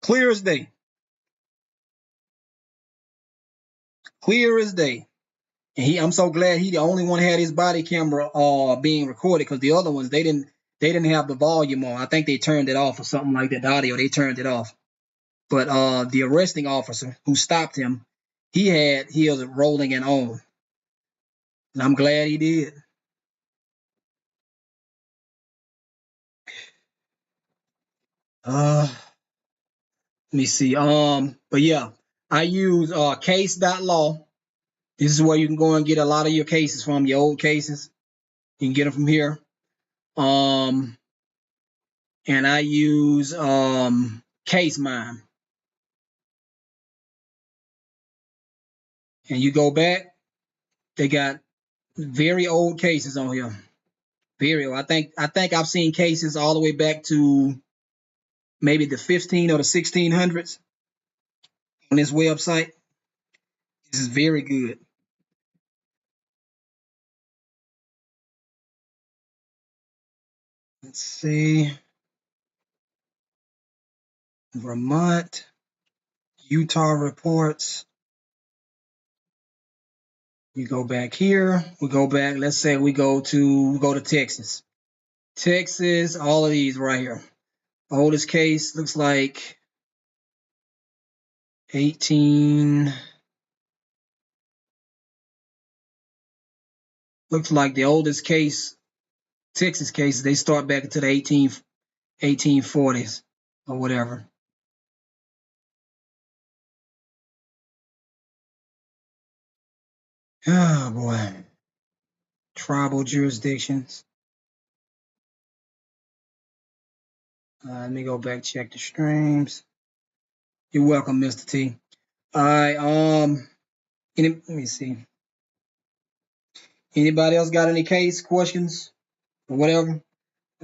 Clear as day. Clear as day. And I'm so glad he the only one had his body camera being recorded, because the other ones they didn't have the volume on. I think they turned it off or something like that. The audio, they turned it off. But the arresting officer who stopped him, he had his rolling and on. And I'm glad he did. Let me see. But yeah, I use case.law. This is where you can go and get a lot of your cases from, your old cases. You can get them from here. And I use Case Mine. And you go back, they got very old cases on here. Very old. I think I've seen cases all the way back to maybe the 15 or the 1600s on this website. This is very good. Let's see. Vermont, Utah reports. You go back here. We go back. Let's say we go to Texas. Texas, all of these right here. Oldest case looks like 18. Looks like the oldest case, Texas cases, they start back into the 1840s or whatever. Oh boy. Tribal jurisdictions. Let me go back, check the streams. You're welcome, Mr. T. All right. Let me see. Anybody else got any case questions or whatever?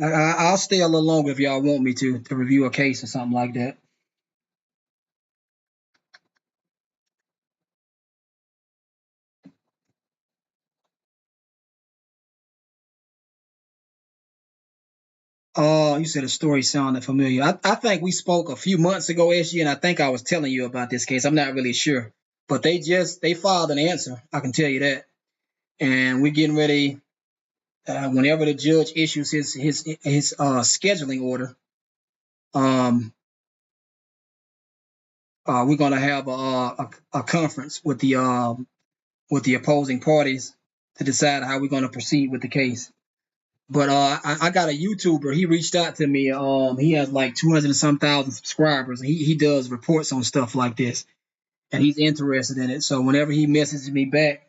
I'll stay a little longer if y'all want me to review a case or something like that. You said a story sounded familiar. I think we spoke a few months ago, SG, and I think I was telling you about this case. I'm not really sure, but they filed an answer. I can tell you that, and we're getting ready. Whenever the judge issues his scheduling order, we're gonna have a conference with the opposing parties to decide how we're gonna proceed with the case. But I got a YouTuber. He reached out to me. He has like 200 and some thousand subscribers. He does reports on stuff like this, and he's interested in it. So whenever he messages me back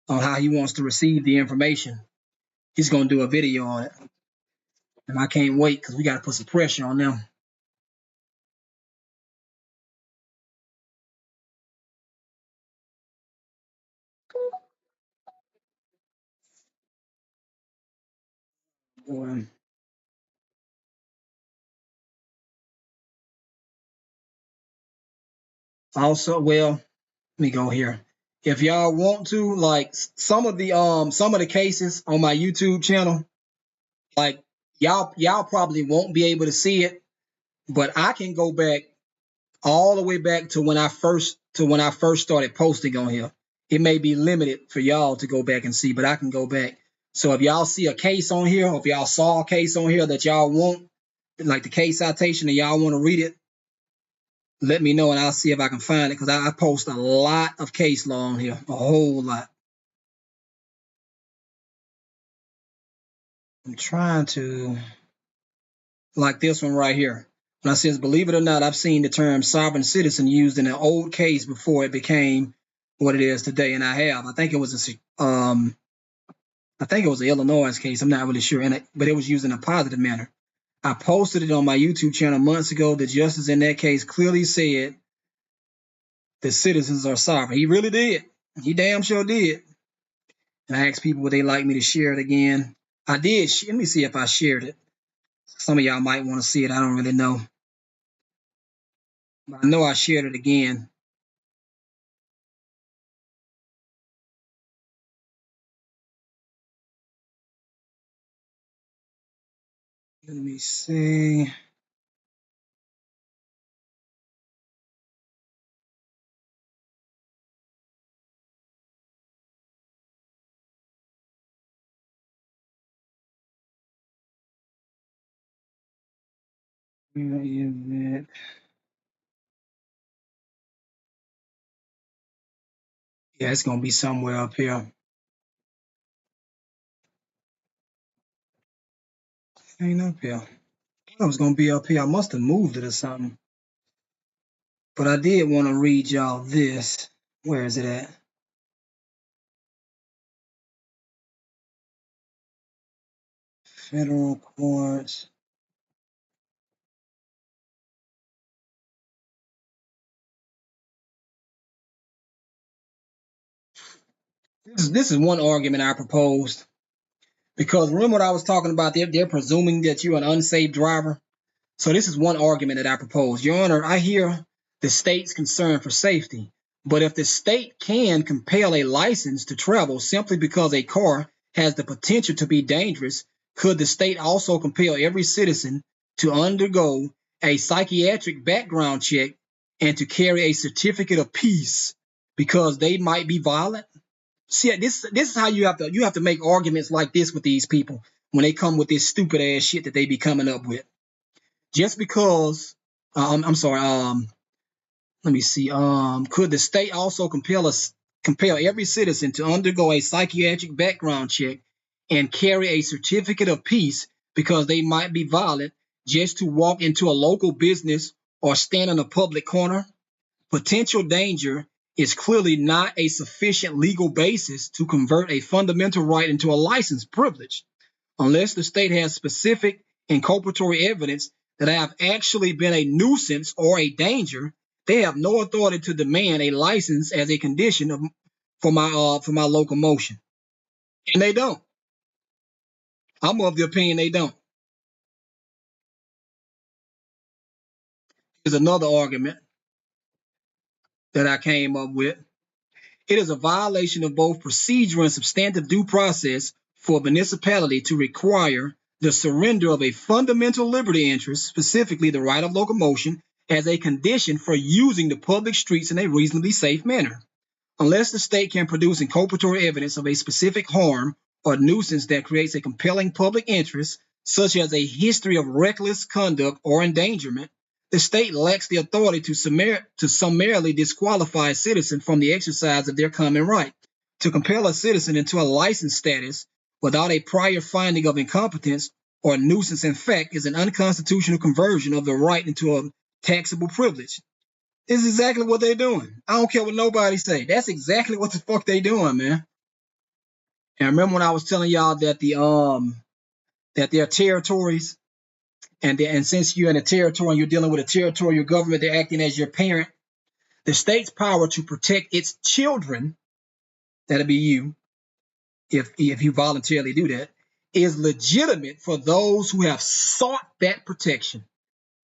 on how he wants to receive the information, he's gonna do a video on it. And I can't wait because we got to put some pressure on them. Also, well, let me go here. If y'all want to, like some of the cases on my YouTube channel, like y'all probably won't be able to see it, but I can go back all the way back to when I first started posting on here. It may be limited for y'all to go back and see, but I can go back. So if y'all see a case on here, or if y'all saw a case on here that y'all want, like the case citation, and y'all want to read it, let me know and I'll see if I can find it, because I post a lot of case law on here, a whole lot. I'm trying to, like this one right here. When I says, believe it or not, I've seen the term sovereign citizen used in an old case before it became what it is today, and I have. I think it was an Illinois case. I'm not really sure, but it was used in a positive manner. I posted it on my YouTube channel months ago. The justice in that case clearly said that citizens are sovereign. He really did. He damn sure did. And I asked people would they like me to share it again. I did. Let me see if I shared it. Some of y'all might want to see it. I don't really know. But I know I shared it again. Let me see. Where is it? Yeah, it's going to be somewhere up here. Ain't up here. I thought it was going to be up here. I must have moved it or something. But I did want to read y'all this. Where is it at? Federal courts. This is one argument I proposed. Because remember what I was talking about? They're presuming that you're an unsafe driver. So this is one argument that I propose. Your Honor, I hear the state's concern for safety. But if the state can compel a license to travel simply because a car has the potential to be dangerous, could the state also compel every citizen to undergo a psychiatric background check and to carry a certificate of peace because they might be violent? See, this is how you have to make arguments like this with these people when they come with this stupid ass shit that they be coming up with. Just because, I'm sorry, let me see. Could the state also compel every citizen to undergo a psychiatric background check and carry a certificate of peace because they might be violent just to walk into a local business or stand in a public corner? Potential danger is clearly not a sufficient legal basis to convert a fundamental right into a license privilege, unless the state has specific inculpatory evidence that I have actually been a nuisance or a danger They have no authority to demand a license as a condition for my locomotion, and they don't. I'm of the opinion they don't. Here's another argument that I came up with. It is a violation of both procedural and substantive due process for a municipality to require the surrender of a fundamental liberty interest, specifically the right of locomotion, as a condition for using the public streets in a reasonably safe manner, unless the state can produce inculpatory evidence of a specific harm or nuisance that creates a compelling public interest, such as a history of reckless conduct or endangerment. The state lacks the authority to summarily disqualify a citizen from the exercise of their common right. To compel a citizen into a licensed status without a prior finding of incompetence or nuisance in fact is an unconstitutional conversion of the right into a taxable privilege. This is exactly what they're doing. I don't care what nobody say. That's exactly what the fuck they doing, man. And remember when I was telling y'all that that there are territories, and since you're in a territory and you're dealing with a territorial government, they're acting as your parent. The state's power to protect its children, that'll be you, if you voluntarily do that, is legitimate for those who have sought that protection.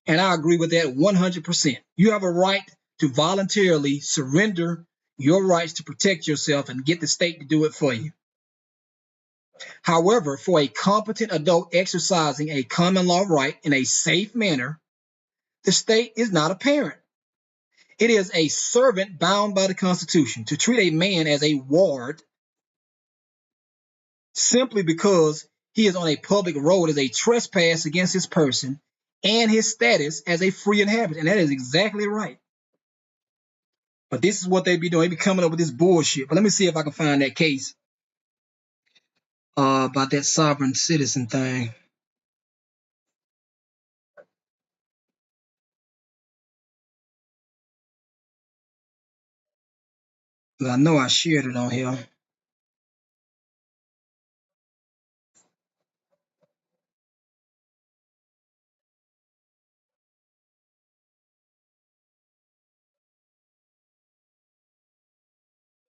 And I agree with that 100%. You have a right to voluntarily surrender your rights to protect yourself and get the state to do it for you. However, for a competent adult exercising a common law right in a safe manner, the state is not a parent. It is a servant bound by the Constitution. To treat a man as a ward simply because he is on a public road is a trespass against his person and his status as a free inhabitant. And that is exactly right. But this is what they be doing. They be coming up with this bullshit. But let me see if I can find that case about that sovereign citizen thing. I know I shared it on here.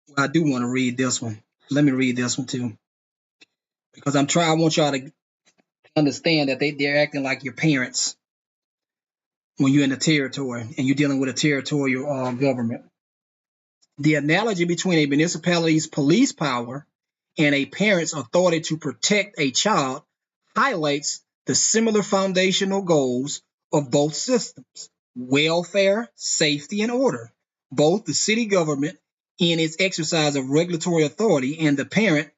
Well, I do want to read this one. Let me read this one too. Because I want y'all to understand that they're acting like your parents when you're in a territory and you're dealing with a territorial government. The analogy between a municipality's police power and a parent's authority to protect a child highlights the similar foundational goals of both systems: welfare, safety, and order. Both the city government, in its exercise of regulatory authority, and the parent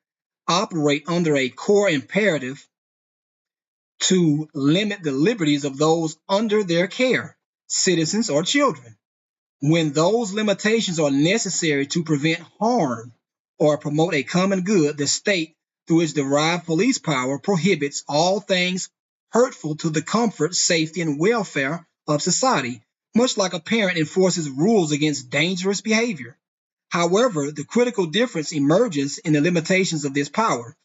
operate under a core imperative to limit the liberties of those under their care, citizens or children. When those limitations are necessary to prevent harm or promote a common good, the state, through its derived police power, prohibits all things hurtful to the comfort, safety, and welfare of society, much like a parent enforces rules against dangerous behavior. However, the critical difference emerges in the limitations of this power.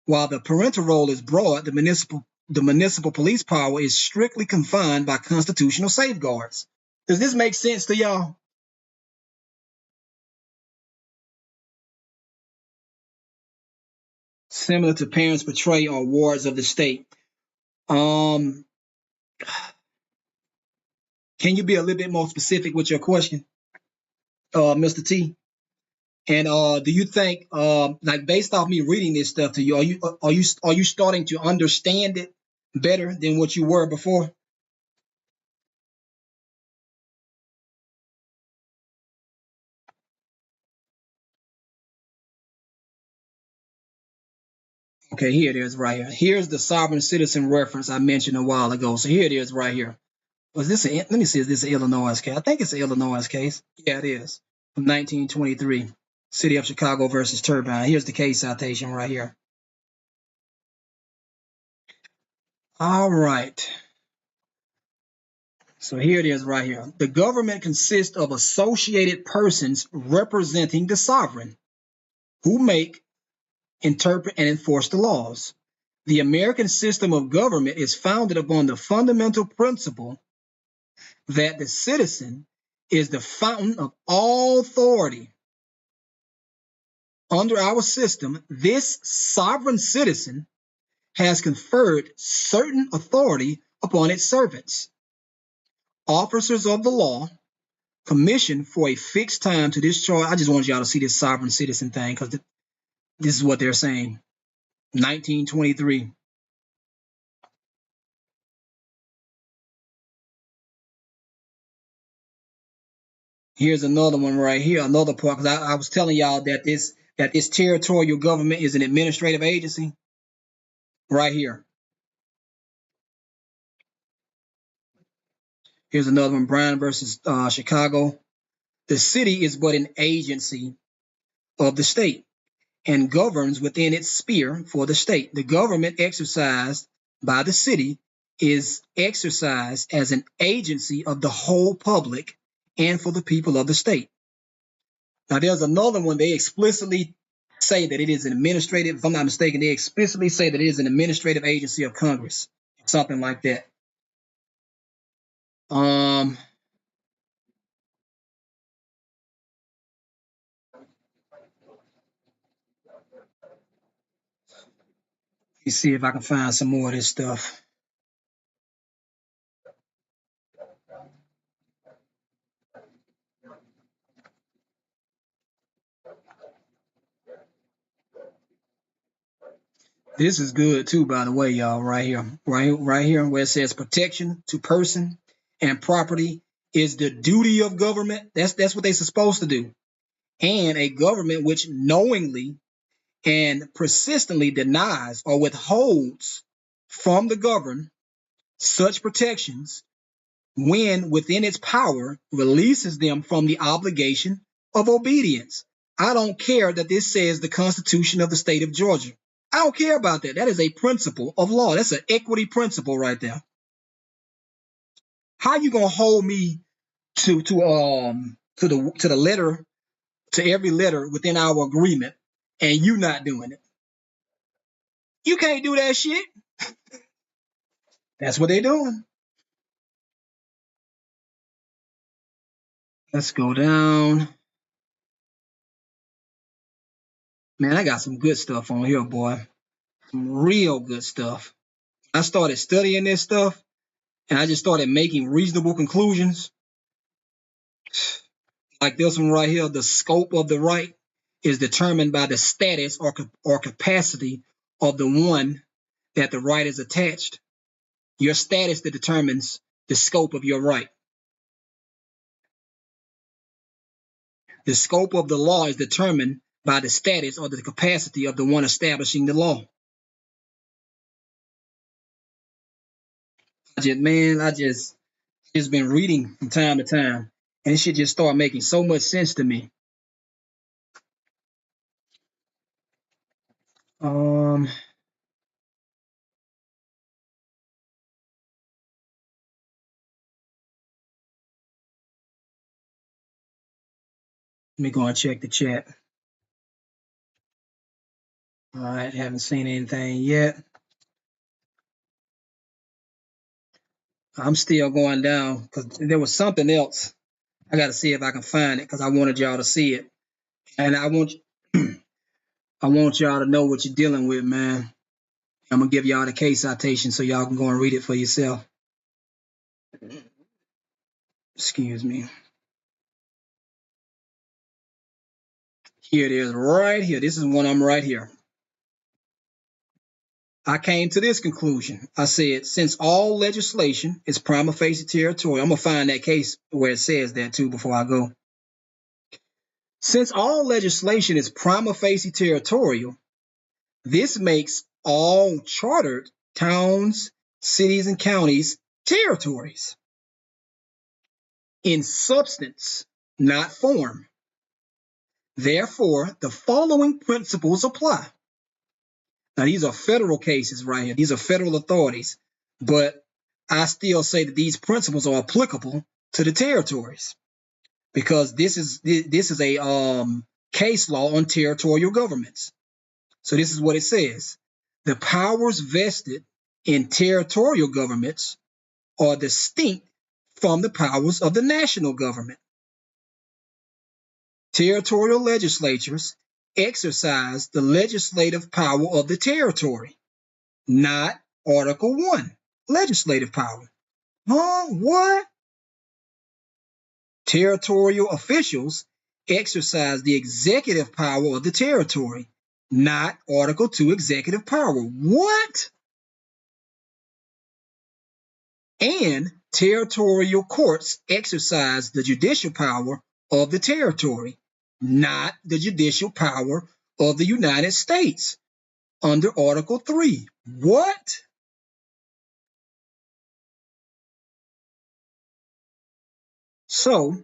While the parental role is broad, the municipal police power is strictly confined by constitutional safeguards. Does this make sense to y'all? Similar to parents portray or wards of the state. Can you be a little bit more specific with your question, Mr. T? And do you think, like based off me reading this stuff to you, are you starting to understand it better than what you were before? Okay, here it is right here. Here's the sovereign citizen reference I mentioned a while ago. So here it is right here. Let me see, is this an Illinois case? I think it's an Illinois case. Yeah, it is. From 1923. City of Chicago versus Turbine. Here's the case citation right here. All right. So here it is right here. The government consists of associated persons representing the sovereign who make, interpret, and enforce the laws. The American system of government is founded upon the fundamental principle that the citizen is the fountain of all authority. Under our system, this sovereign citizen has conferred certain authority upon its servants, officers of the law, commissioned for a fixed time to discharge. I just want y'all to see this sovereign citizen thing, because this is what they're saying. 1923. Here's another one right here, another part, because I was telling y'all that this territorial government is an administrative agency. Right here. Here's another one, Brown versus Chicago. The city is but an agency of the state and governs within its sphere for the state. The government exercised by the city is exercised as an agency of the whole public and for the people of the state. Now, there's another one. They explicitly say that it is an administrative, if I'm not mistaken, they explicitly say that it is an administrative agency of Congress, something like that. Let me see if I can find some more of this stuff. This is good too, by the way, y'all. Right here, right here, where it says protection to person and property is the duty of government. That's what they're supposed to do. And a government which knowingly and persistently denies or withholds from the governed such protections, when within its power, releases them from the obligation of obedience. I don't care that this says the Constitution of the state of Georgia. I don't care about that. That is a principle of law. That's an equity principle right there. How you gonna hold me to the letter, to every letter within our agreement, and you not doing it? You can't do that shit. That's what they're doing. Let's go down. Man, I got some good stuff on here, boy. Some real good stuff. I started studying this stuff, and I just started making reasonable conclusions. Like this one right here, the scope of the right is determined by the status or capacity of the one that the right is attached. Your status that determines the scope of your right. The scope of the law is determined by the status or the capacity of the one establishing the law. I just been reading from time to time, and it should just start making so much sense to me. Let me go and check the chat. All right, haven't seen anything yet. I'm still going down because there was something else. I got to see if I can find it because I wanted y'all to see it, and I want y'all to know what you're dealing with, man. I'm gonna give y'all the case citation so y'all can go and read it for yourself. Excuse me. Here it is, right here. This is one I'm right here. I came to this conclusion. I said, since all legislation is prima facie territorial, I'm going to find that case where it says that too before I go. Since all legislation is prima facie territorial, this makes all chartered towns, cities, and counties territories in substance, not form. Therefore, the following principles apply. Now, these are federal cases right here. These are federal authorities. But I still say that these principles are applicable to the territories because this is a case law on territorial governments. So this is what it says. The powers vested in territorial governments are distinct from the powers of the national government. Territorial legislatures exercise the legislative power of the territory, not Article 1, legislative power. Huh? What? Territorial officials exercise the executive power of the territory, not Article 2, executive power. What? And territorial courts exercise the judicial power of the territory, not the judicial power of the United States under Article 3. What? So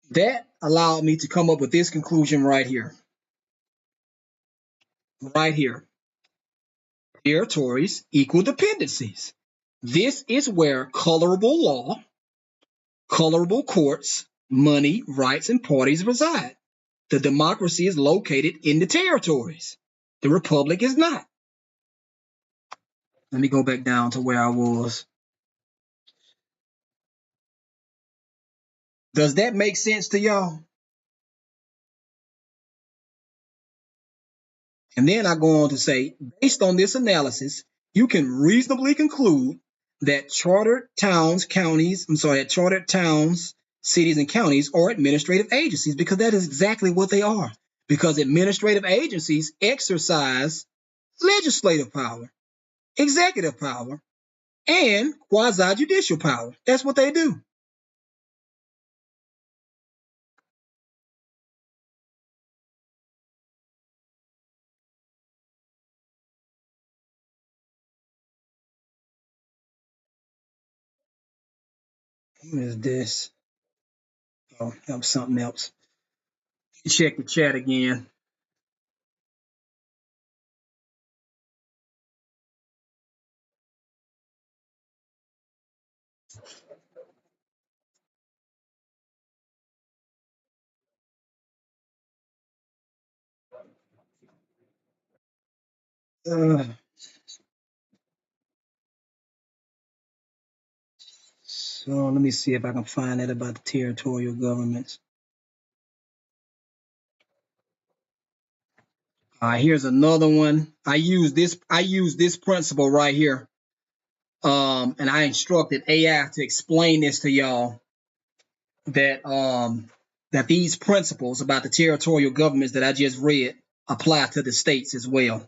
that allowed me to come up with this conclusion right here. Right here. Territories equal dependencies. This is where colorable law, colorable courts, money, rights, and parties reside. The democracy is located in the territories. The republic is not. Let me go back down to where I was. Does that make sense to y'all? And then I go on to say, based on this analysis, you can reasonably conclude that chartered towns, cities, and counties are administrative agencies, because that is exactly what they are. Because administrative agencies exercise legislative power, executive power, and quasi-judicial power. That's what they do. What is this? Oh, that was something else. Check the chat again. So let me see if I can find that about the territorial governments. Here's another one. I use this principle right here. And I instructed AI to explain this to y'all, that that these principles about the territorial governments that I just read apply to the states as well.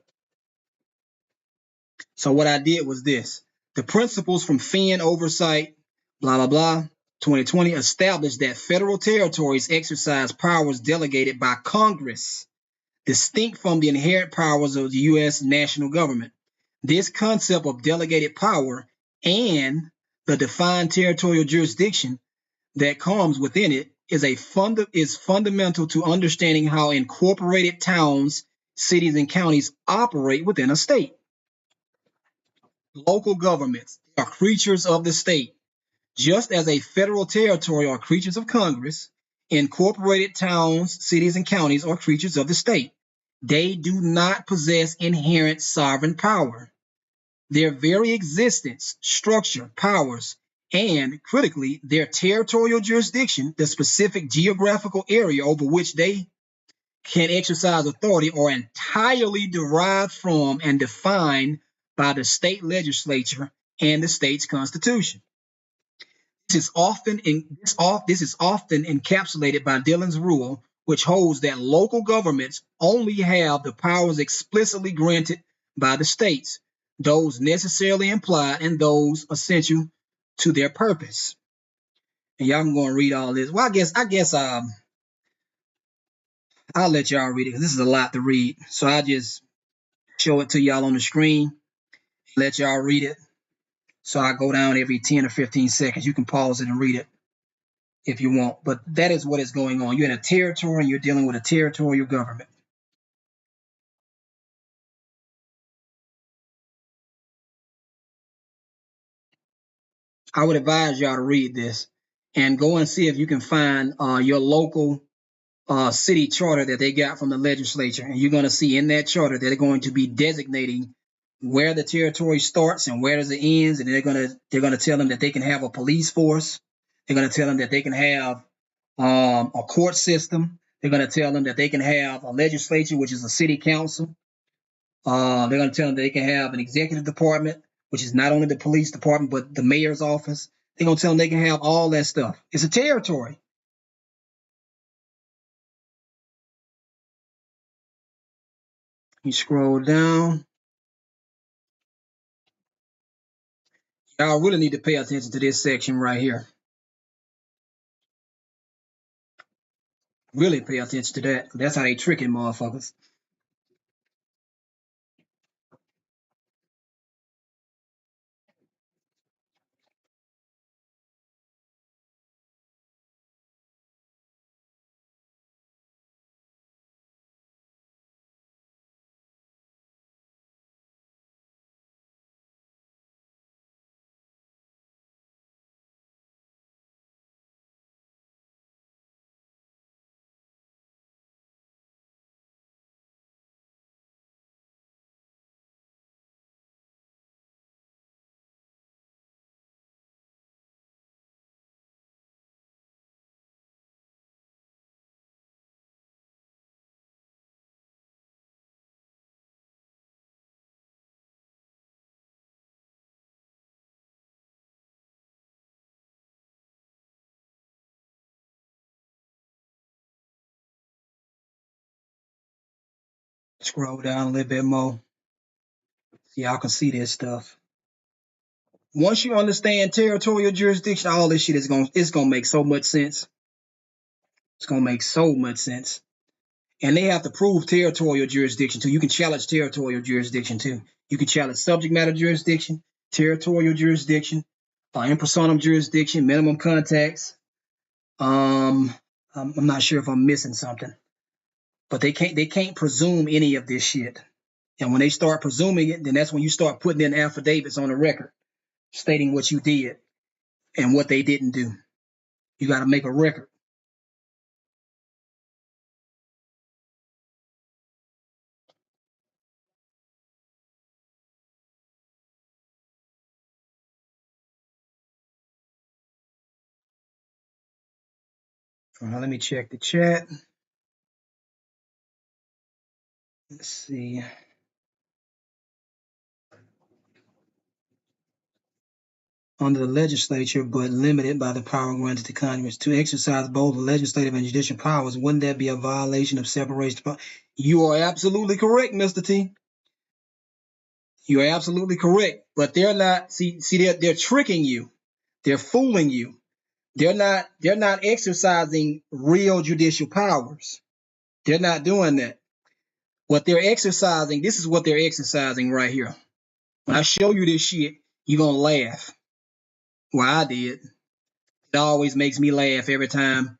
So what I did was this. The principles from FIN oversight, blah, blah, blah, 2020 established that federal territories exercise powers delegated by Congress, distinct from the inherent powers of the U.S. national government. This concept of delegated power and the defined territorial jurisdiction that comes within it is fundamental to understanding how incorporated towns, cities, and counties operate within a state. Local governments are creatures of the state, just as a federal territory are creatures of Congress. Incorporated towns, cities, and counties are creatures of the state. They do not possess inherent sovereign power. Their very existence, structure, powers, and, critically, their territorial jurisdiction, the specific geographical area over which they can exercise authority, are entirely derived from and defined by the state legislature and the state's constitution. This is often encapsulated by Dillon's rule, which holds that local governments only have the powers explicitly granted by the states, those necessarily implied and those essential to their purpose. And y'all can go and read all this. Well, I guess I'll let y'all read it, because this is a lot to read. So I'll just show it to y'all on the screen, let y'all read it. So I go down every 10 or 15 seconds. You can pause it and read it if you want. But that is what is going on. You're in a territory and you're dealing with a territorial government. I would advise y'all to read this and go and see if you can find your local city charter that they got from the legislature. And you're going to see in that charter that they're going to be designating where the territory starts and where does it ends. And they're going to tell them that they can have a police force. They're going to tell them that they can have a court system. They're going to tell them that they can have a legislature, which is a city council. They're going to tell them they can have an executive department, which is not only the police department, but the mayor's office. They're going to tell them they can have all that stuff. It's a territory. You scroll down. Y'all really need to pay attention to this section right here. Really pay attention to that. That's how they tricking motherfuckers. Scroll down a little bit more so y'all can see this stuff. Once you understand territorial jurisdiction, all this shit is gonna make so much sense. It's gonna make so much sense. And they have to prove territorial jurisdiction too. You can challenge territorial jurisdiction too. You can challenge subject matter jurisdiction, territorial jurisdiction, in personam jurisdiction, minimum contacts. I'm not sure if I'm missing something, but they can't presume any of this shit. And when they start presuming it, then that's when you start putting in affidavits on the record stating what you did and what they didn't do. You got to make a record. Let me check the chat. Let's see. Under the legislature, but limited by the power granted to Congress to exercise both the legislative and judicial powers, wouldn't that be a violation of separation of powers? You are absolutely correct, Mr. T. You are absolutely correct. But they're not. They're tricking you. They're fooling you. They're not exercising real judicial powers. They're not doing that. What they're exercising, this is what they're exercising right here. When I show you this shit, you're gonna laugh. Well, I did. It always makes me laugh every time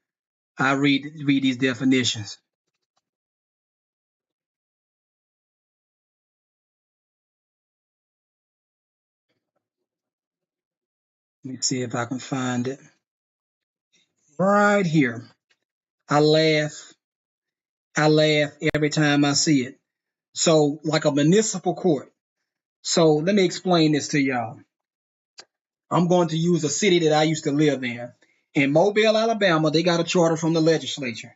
I read these definitions. Let me see if I can find it. Right here. I laugh every time I see it. So, like a municipal court. So, let me explain this to y'all. I'm going to use a city that I used to live in. In Mobile, Alabama, they got a charter from the legislature.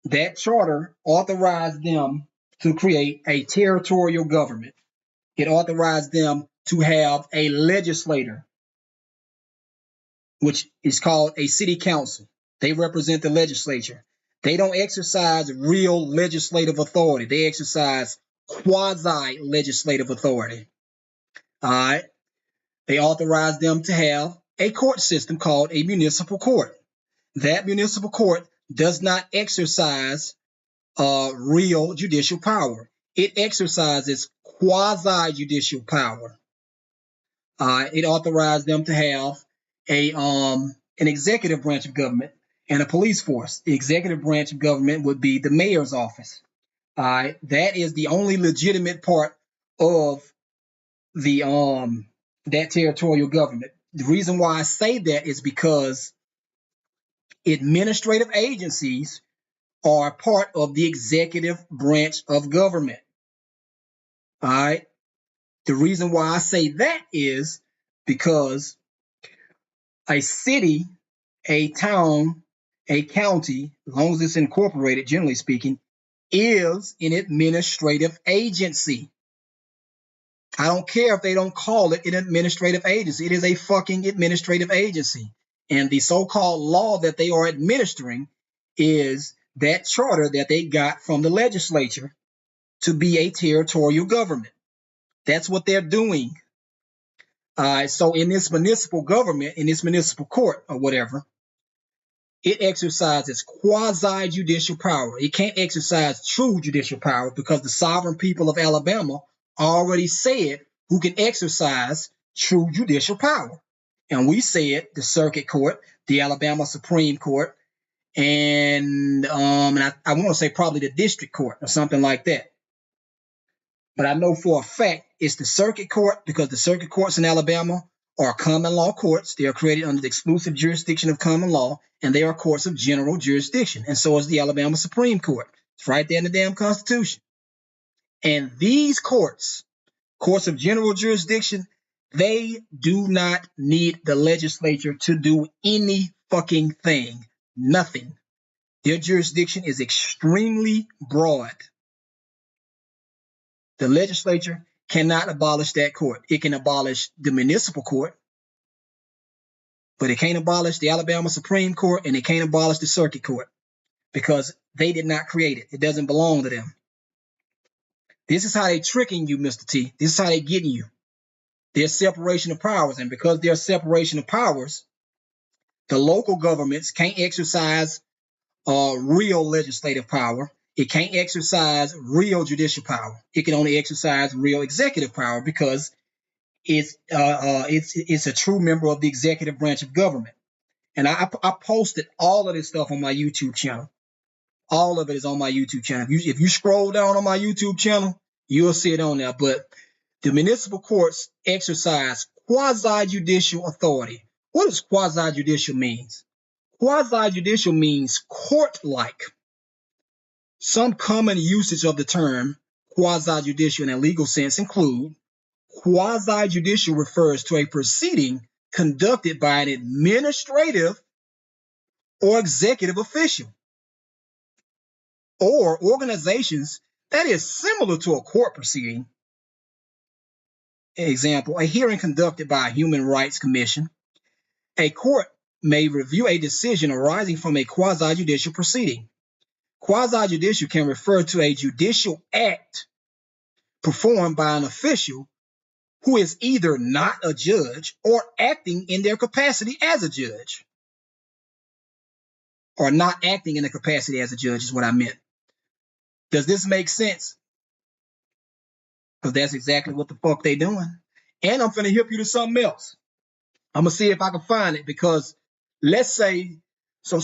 That charter authorized them to create a territorial government. It authorized them to have a legislator, which is called a city council. They represent the legislature. They don't exercise real legislative authority. They exercise quasi-legislative authority. All right. They authorized them to have a court system called a municipal court. That municipal court does not exercise real judicial power. It exercises quasi-judicial power. It authorized them to have an executive branch of government and a police force. The executive branch of government would be the mayor's office. That is the only legitimate part of the that territorial government. The reason why I say that is because administrative agencies are part of the executive branch of government. All right. The reason why I say that is because a city, a town, a county, as long as it's incorporated, generally speaking, is an administrative agency. I don't care if they don't call it an administrative agency. It is a fucking administrative agency. And the so-called law that they are administering is that charter that they got from the legislature to be a territorial government. That's what they're doing. So in this municipal government, in this municipal court or whatever, it exercises quasi-judicial power. It can't exercise true judicial power because the sovereign people of Alabama already said who can exercise true judicial power. And we said the circuit court, the Alabama Supreme Court, and I want to say probably the district court or something like that. But I know for a fact it's the circuit court because the circuit courts in Alabama are common law courts. They are created under the exclusive jurisdiction of common law, and they are courts of general jurisdiction. And so is the Alabama Supreme Court. It's right there in the damn Constitution. And these courts, courts of general jurisdiction, they do not need the legislature to do any fucking thing. Nothing. Their jurisdiction is extremely broad. The legislature cannot abolish that court. It can abolish the municipal court, but it can't abolish the Alabama Supreme Court, and it can't abolish the circuit court because they did not create it. It doesn't belong to them. This is how they're tricking you, Mr. T. This is how they're getting you. There's separation of powers, and because there's separation of powers, the local governments can't exercise real legislative power. It can't exercise real judicial power. It can only exercise real executive power because it's a true member of the executive branch of government. And I posted all of this stuff on my YouTube channel. All of it is on my YouTube channel. If you scroll down on my YouTube channel, you'll see it on there. But the municipal courts exercise quasi-judicial authority. What does quasi-judicial mean? Quasi-judicial means court-like. Some common usage of the term quasi-judicial in a legal sense include quasi-judicial refers to a proceeding conducted by an administrative or executive official or organizations that is similar to a court proceeding. Example, a hearing conducted by a human rights commission. A court may review a decision arising from a quasi-judicial proceeding. Quasi-judicial can refer to a judicial act performed by an official who is either not a judge or acting in their capacity as a judge. Or not acting in the capacity as a judge is what I meant. Does this make sense? Because that's exactly what the fuck they doing. And I'm finna hip you to something else. I'm gonna see if I can find it because let's say, so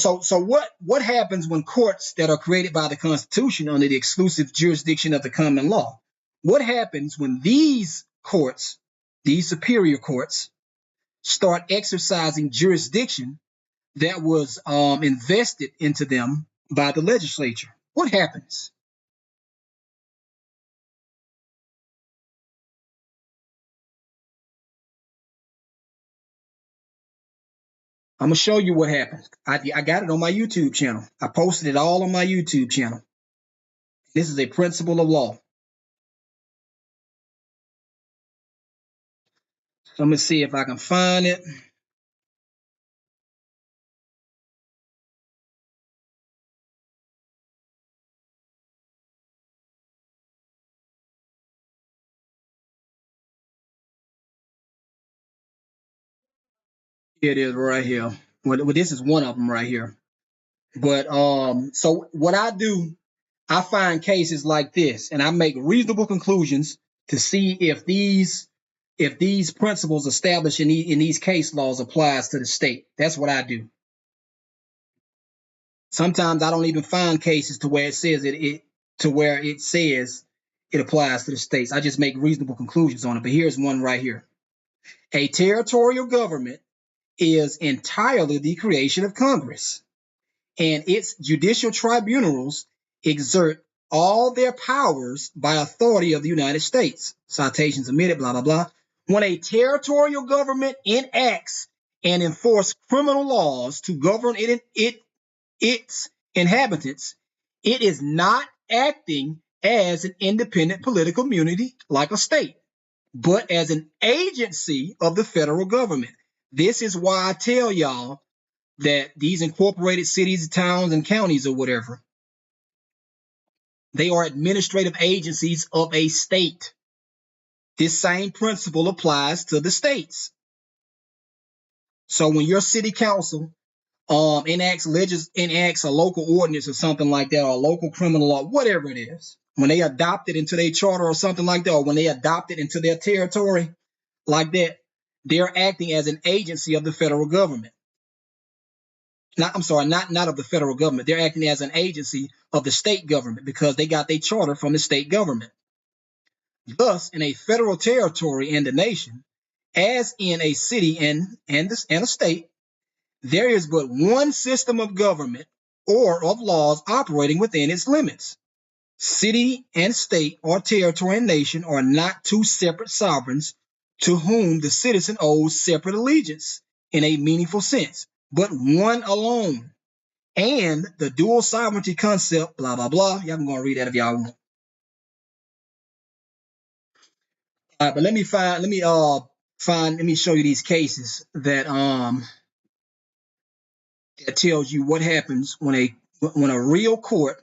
what happens when courts that are created by the Constitution under the exclusive jurisdiction of the common law? What happens when these courts, these superior courts, start exercising jurisdiction that was invested into them by the legislature? What happens? I'm going to show you what happens. I got it on my YouTube channel. I posted it all on my YouTube channel. This is a principle of law. So let me see if I can find it. Here it is right here. Well, this is one of them right here. But so what I do, I find cases like this, and I make reasonable conclusions to see if these principles established in these case laws applies to the state. That's what I do. Sometimes I don't even find cases to where it says it applies to the states. I just make reasonable conclusions on it. But here's one right here. A territorial government is entirely the creation of Congress, and its judicial tribunals exert all their powers by authority of the United States. Citations omitted, blah, blah, blah. When a territorial government enacts and enforce criminal laws to govern its inhabitants, it is not acting as an independent political community like a state, but as an agency of the federal government. This is why I tell y'all that these incorporated cities, towns, and counties or whatever, they are administrative agencies of a state. This same principle applies to the states. So when your city council enacts a local ordinance or something like that, or a local criminal law, whatever it is, when they adopt it into their charter or something like that, or when they adopt it into their territory like that, they're acting as an agency of the federal government. Not of the federal government. They're acting as an agency of the state government because they got their charter from the state government. Thus, in a federal territory and the nation, as in a city and a state, there is but one system of government or of laws operating within its limits. City and state or territory and nation are not two separate sovereigns to whom the citizen owes separate allegiance in a meaningful sense, but one alone. And the dual sovereignty concept, blah, blah, blah. Y'all can go and read that if y'all want. All right, but let me show you these cases that that tells you what happens when a real court,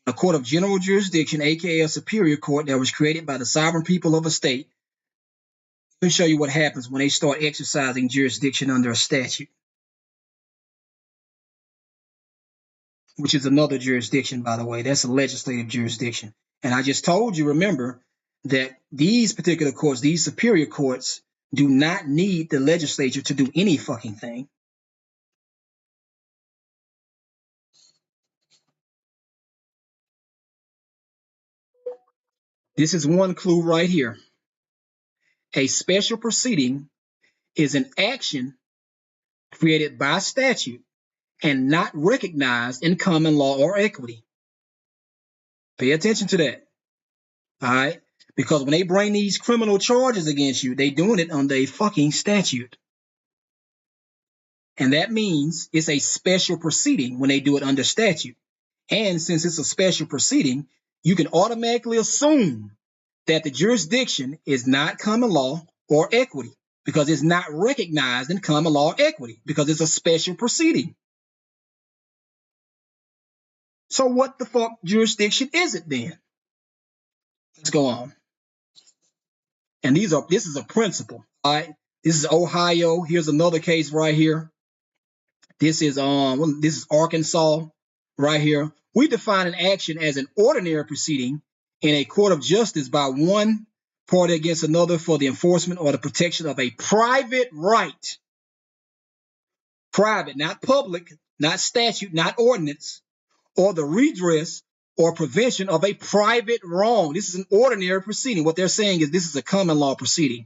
a court of general jurisdiction, aka a superior court that was created by the sovereign people of a state. Let me show you what happens when they start exercising jurisdiction under a statute, which is another jurisdiction, by the way. That's a legislative jurisdiction. And I just told you, remember, that these particular courts, these superior courts, do not need the legislature to do any fucking thing. This is one clue right here. A special proceeding is an action created by statute and not recognized in common law or equity. Pay attention to that. All right? Because when they bring these criminal charges against you, they doing it under a fucking statute. And that means it's a special proceeding when they do it under statute. And since it's a special proceeding, you can automatically assume that the jurisdiction is not common law or equity because it's not recognized in common law or equity because it's a special proceeding. So what the fuck jurisdiction is it then? Let's go on. And this is a principle. All right. This is Ohio. Here's another case right here. This is Arkansas right here. We define an action as an ordinary proceeding in a court of justice by one party against another for the enforcement or the protection of a private right. Private, not public, not statute, not ordinance, or the redress or prevention of a private wrong. This is an ordinary proceeding. What they're saying is this is a common law proceeding.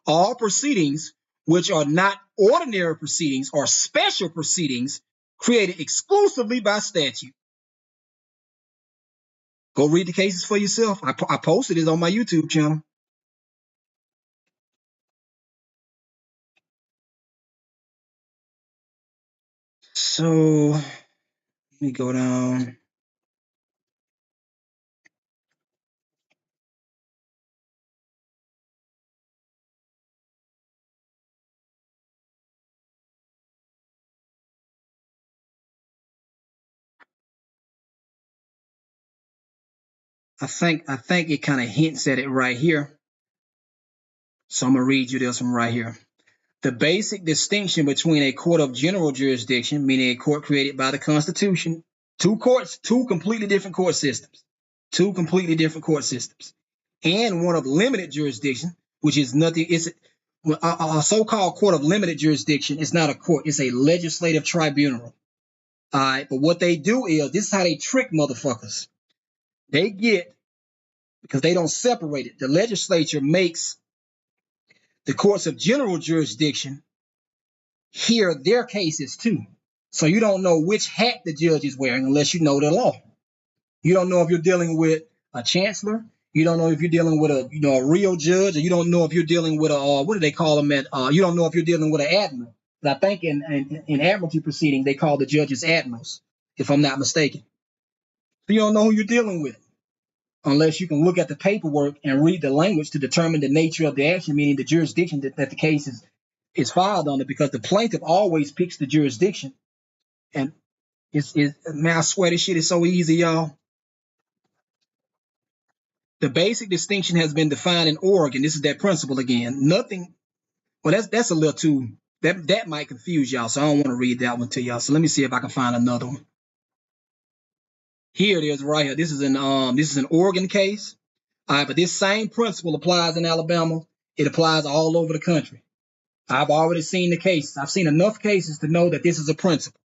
All proceedings which are not ordinary proceedings or special proceedings created exclusively by statute. Go read the cases for yourself. I posted it on my YouTube channel. So let me go down. I think it kind of hints at it right here. So I'm going to read you this one right here. The basic distinction between a court of general jurisdiction, meaning a court created by the Constitution, two completely different court systems, and one of limited jurisdiction, which is nothing. It's a so-called court of limited jurisdiction. It's not a court. It's a legislative tribunal. All right. But what they do is, this is how they trick motherfuckers. They get, because they don't separate it, the legislature makes the courts of general jurisdiction hear their cases too. So you don't know which hat the judge is wearing unless you know the law. You don't know if you're dealing with a chancellor. You don't know if you're dealing with a real judge, or you don't know if you're dealing with a what do they call them at? You don't know if you're dealing with an admiral. I think in admiralty proceeding, they call the judges admirals, if I'm not mistaken. So you don't know who you're dealing with unless you can look at the paperwork and read the language to determine the nature of the action, meaning the jurisdiction that the case is filed under, because the plaintiff always picks the jurisdiction. And man, I swear this shit is so easy, y'all. The basic distinction has been defined in Oregon. This is that principle again. Nothing. Well, that's a little too. That might confuse y'all, so I don't want to read that one to y'all. So let me see if I can find another one. Here it is, right here. This is an Oregon case. All right, but this same principle applies in Alabama. It applies all over the country. I've already seen the case. I've seen enough cases to know that this is a principle.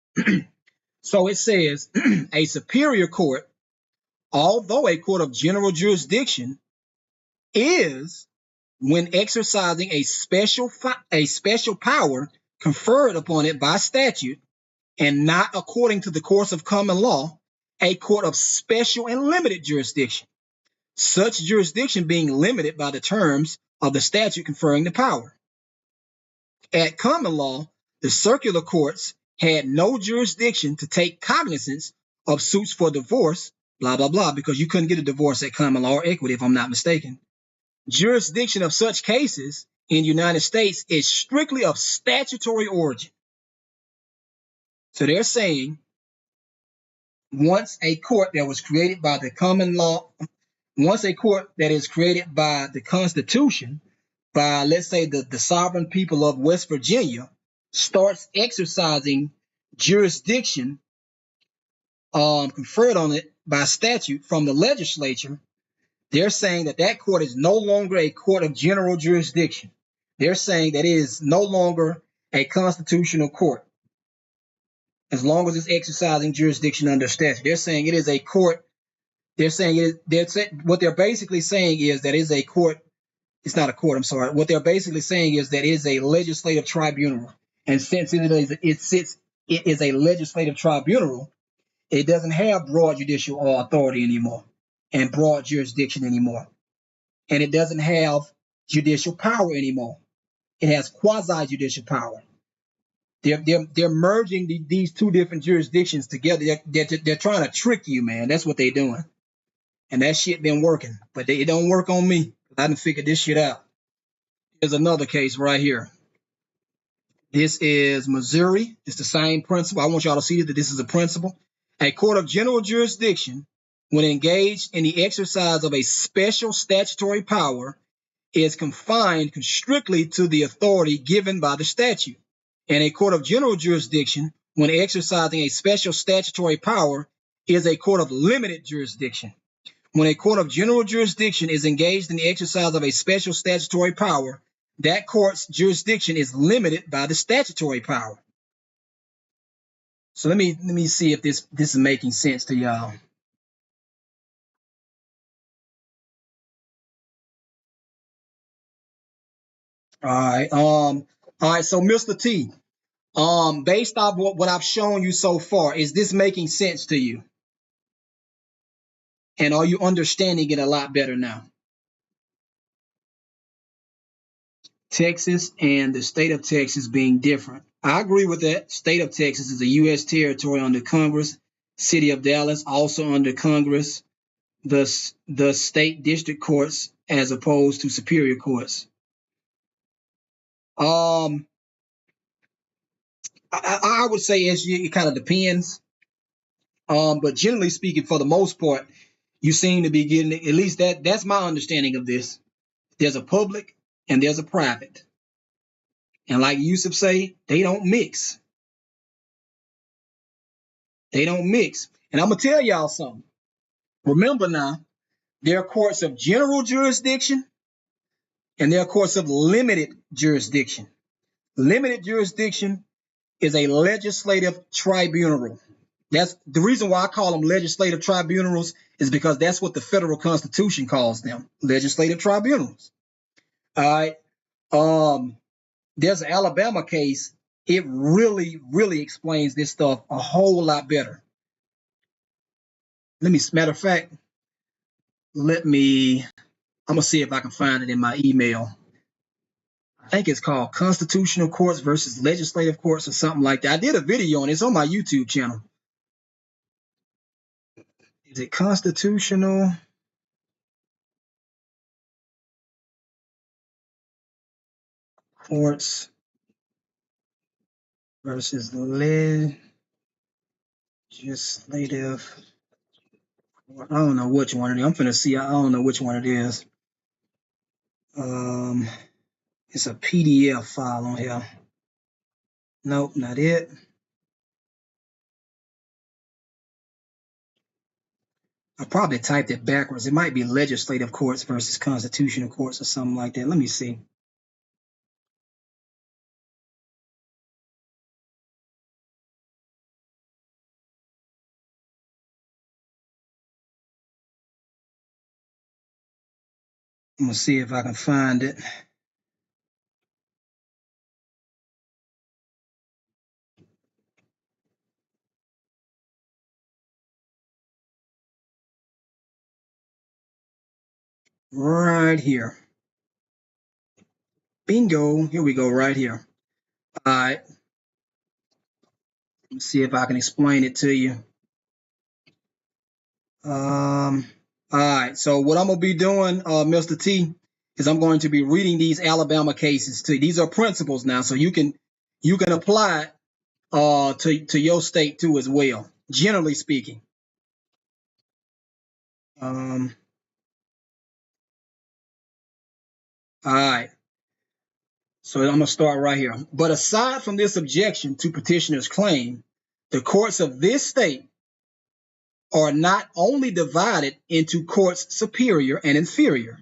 So it says a superior court, although a court of general jurisdiction, is when exercising a special power conferred upon it by statute, and not according to the course of common law, a court of special and limited jurisdiction, such jurisdiction being limited by the terms of the statute conferring the power. At common law, the circular courts had no jurisdiction to take cognizance of suits for divorce, blah, blah, blah, because you couldn't get a divorce at common law or equity, if I'm not mistaken. Jurisdiction of such cases in the United States is strictly of statutory origin. So they're saying once a court that was created by the common law, once a court that is created by the Constitution, by, let's say, the sovereign people of West Virginia, starts exercising jurisdiction conferred on it by statute from the legislature, they're saying that that court is no longer a court of general jurisdiction. They're saying that it is no longer a constitutional court as long as it's exercising jurisdiction under statute. They're saying it is a court. They're saying what they're basically saying is that it is a court. It's not a court, I'm sorry. What they're basically saying is that it is a legislative tribunal. And since it is a legislative tribunal, it doesn't have broad judicial authority anymore and broad jurisdiction anymore. And it doesn't have judicial power anymore. It has quasi-judicial power. They're merging these two different jurisdictions together. They're trying to trick you, man. That's what they're doing. And that shit been working. But it don't work on me. I done figured this shit out. Here's another case right here. This is Missouri. It's the same principle. I want y'all to see that this is a principle. A court of general jurisdiction, when engaged in the exercise of a special statutory power, is confined strictly to the authority given by the statute. And a court of general jurisdiction, when exercising a special statutory power, is a court of limited jurisdiction. When a court of general jurisdiction is engaged in the exercise of a special statutory power, that court's jurisdiction is limited by the statutory power. So let me see if this is making sense to y'all. All right. So Mr. T, based off what I've shown you so far, is this making sense to you? And are you understanding it a lot better now? Texas and the state of Texas being different. I agree with that. State of Texas is a U.S. territory under Congress. City of Dallas also under Congress. The state district courts as opposed to superior courts. I would say it kind of depends. But generally speaking, for the most part, you seem to be getting, at least that's my understanding of this. There's a public and there's a private. And like Yusuf say, they don't mix. They don't mix. And I'm going to tell y'all something. Remember now, there are courts of general jurisdiction and there are courts of limited jurisdiction. Limited jurisdiction is a legislative tribunal. That's the reason why I call them legislative tribunals, is because that's what the federal Constitution calls them, legislative tribunals. All right. There's an Alabama case. It really, really explains this stuff a whole lot better. Matter of fact, I'm going to see if I can find it in my email. I think it's called constitutional courts versus legislative courts or something like that. I did a video on it. It's on my YouTube channel. Is it constitutional courts versus legislative? I don't know which one it is. I'm finna see. I don't know which one it is. It's a PDF file on here. Nope, not it. I probably typed it backwards. It might be legislative courts versus constitutional courts or something like that. Let me see. I'm gonna see if I can find it. Right here. Bingo. Here we go, right here. All right. Let's see if I can explain it to you. All right. So what I'm gonna be doing, Mr. T, is I'm going to be reading these Alabama cases to you. These are principles now, so you can apply it to your state too as well. Generally speaking. All right. So I'm going to start right here. But aside from this objection to petitioner's claim, the courts of this state are not only divided into courts superior and inferior,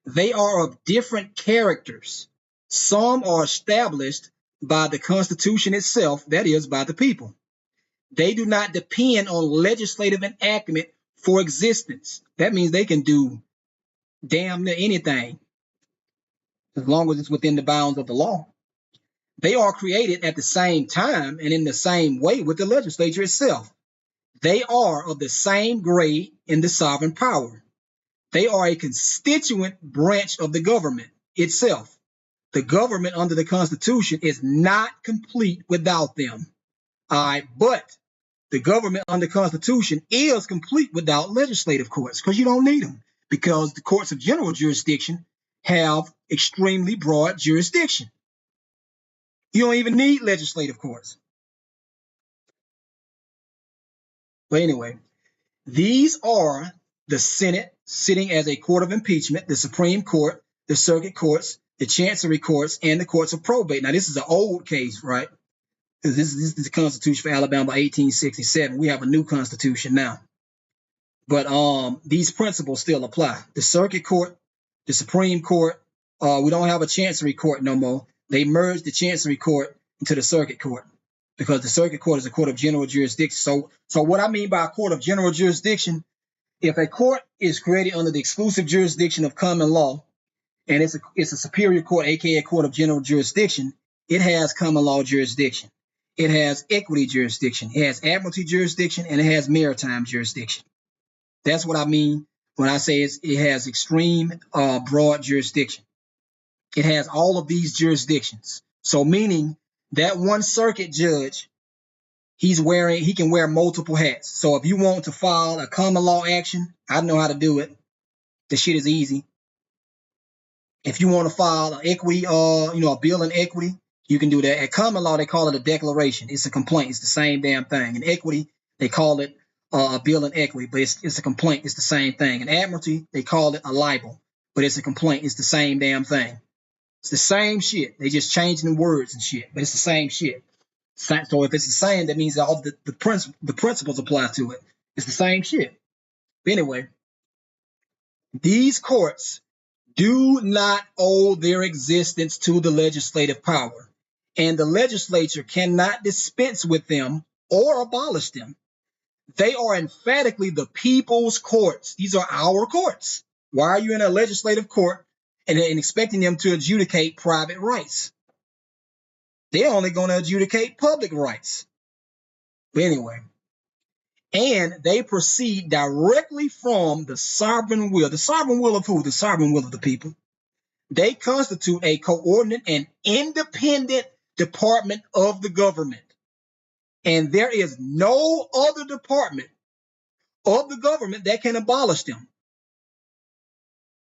they are of different characters. Some are established by the Constitution itself, that is, by the people. They do not depend on legislative enactment for existence. That means they can do damn near anything as long as it's within the bounds of the law. They are created at the same time and in the same way with the legislature itself. They are of the same grade in the sovereign power. They are a constituent branch of the government itself. The government under the Constitution is not complete without them. All right, but the government under the Constitution is complete without legislative courts because you don't need them, because the courts of general jurisdiction have extremely broad jurisdiction. You don't even need legislative courts. But anyway, these are the Senate sitting as a court of impeachment, the Supreme Court, the circuit courts, the chancery courts, and the courts of probate. Now, this is an old case, right? Because this is the Constitution for Alabama by 1867. We have a new Constitution now. But these principles still apply. The circuit court, the Supreme Court, we don't have a chancery court no more. They merged the chancery court into the circuit court because the circuit court is a court of general jurisdiction. So what I mean by a court of general jurisdiction, if a court is created under the exclusive jurisdiction of common law, and it's a superior court, aka a court of general jurisdiction, it has common law jurisdiction. It has equity jurisdiction. It has admiralty jurisdiction, and it has maritime jurisdiction. That's what I mean when I say it has extreme broad jurisdiction. It has all of these jurisdictions. So meaning that one circuit judge, he can wear multiple hats. So if you want to file a common law action, I know how to do it. The shit is easy. If you want to file an equity, a bill in equity, you can do that. At common law, they call it a declaration. It's a complaint. It's the same damn thing. In equity, they call it a bill in equity, but it's a complaint. It's the same thing. In admiralty, they call it a libel, but it's a complaint. It's the same damn thing. It's the same shit. They just changing the words and shit, but it's the same shit. So if it's the same, that means all the principles apply to it. It's the same shit. But anyway, these courts do not owe their existence to the legislative power, and the legislature cannot dispense with them or abolish them. They are emphatically the people's courts. These are our courts. Why are you in a legislative court and expecting them to adjudicate private rights? They're only going to adjudicate public rights. But anyway, and they proceed directly from the sovereign will. The sovereign will of who? The sovereign will of the people. They constitute a coordinate and independent department of the government. And there is no other department of the government that can abolish them.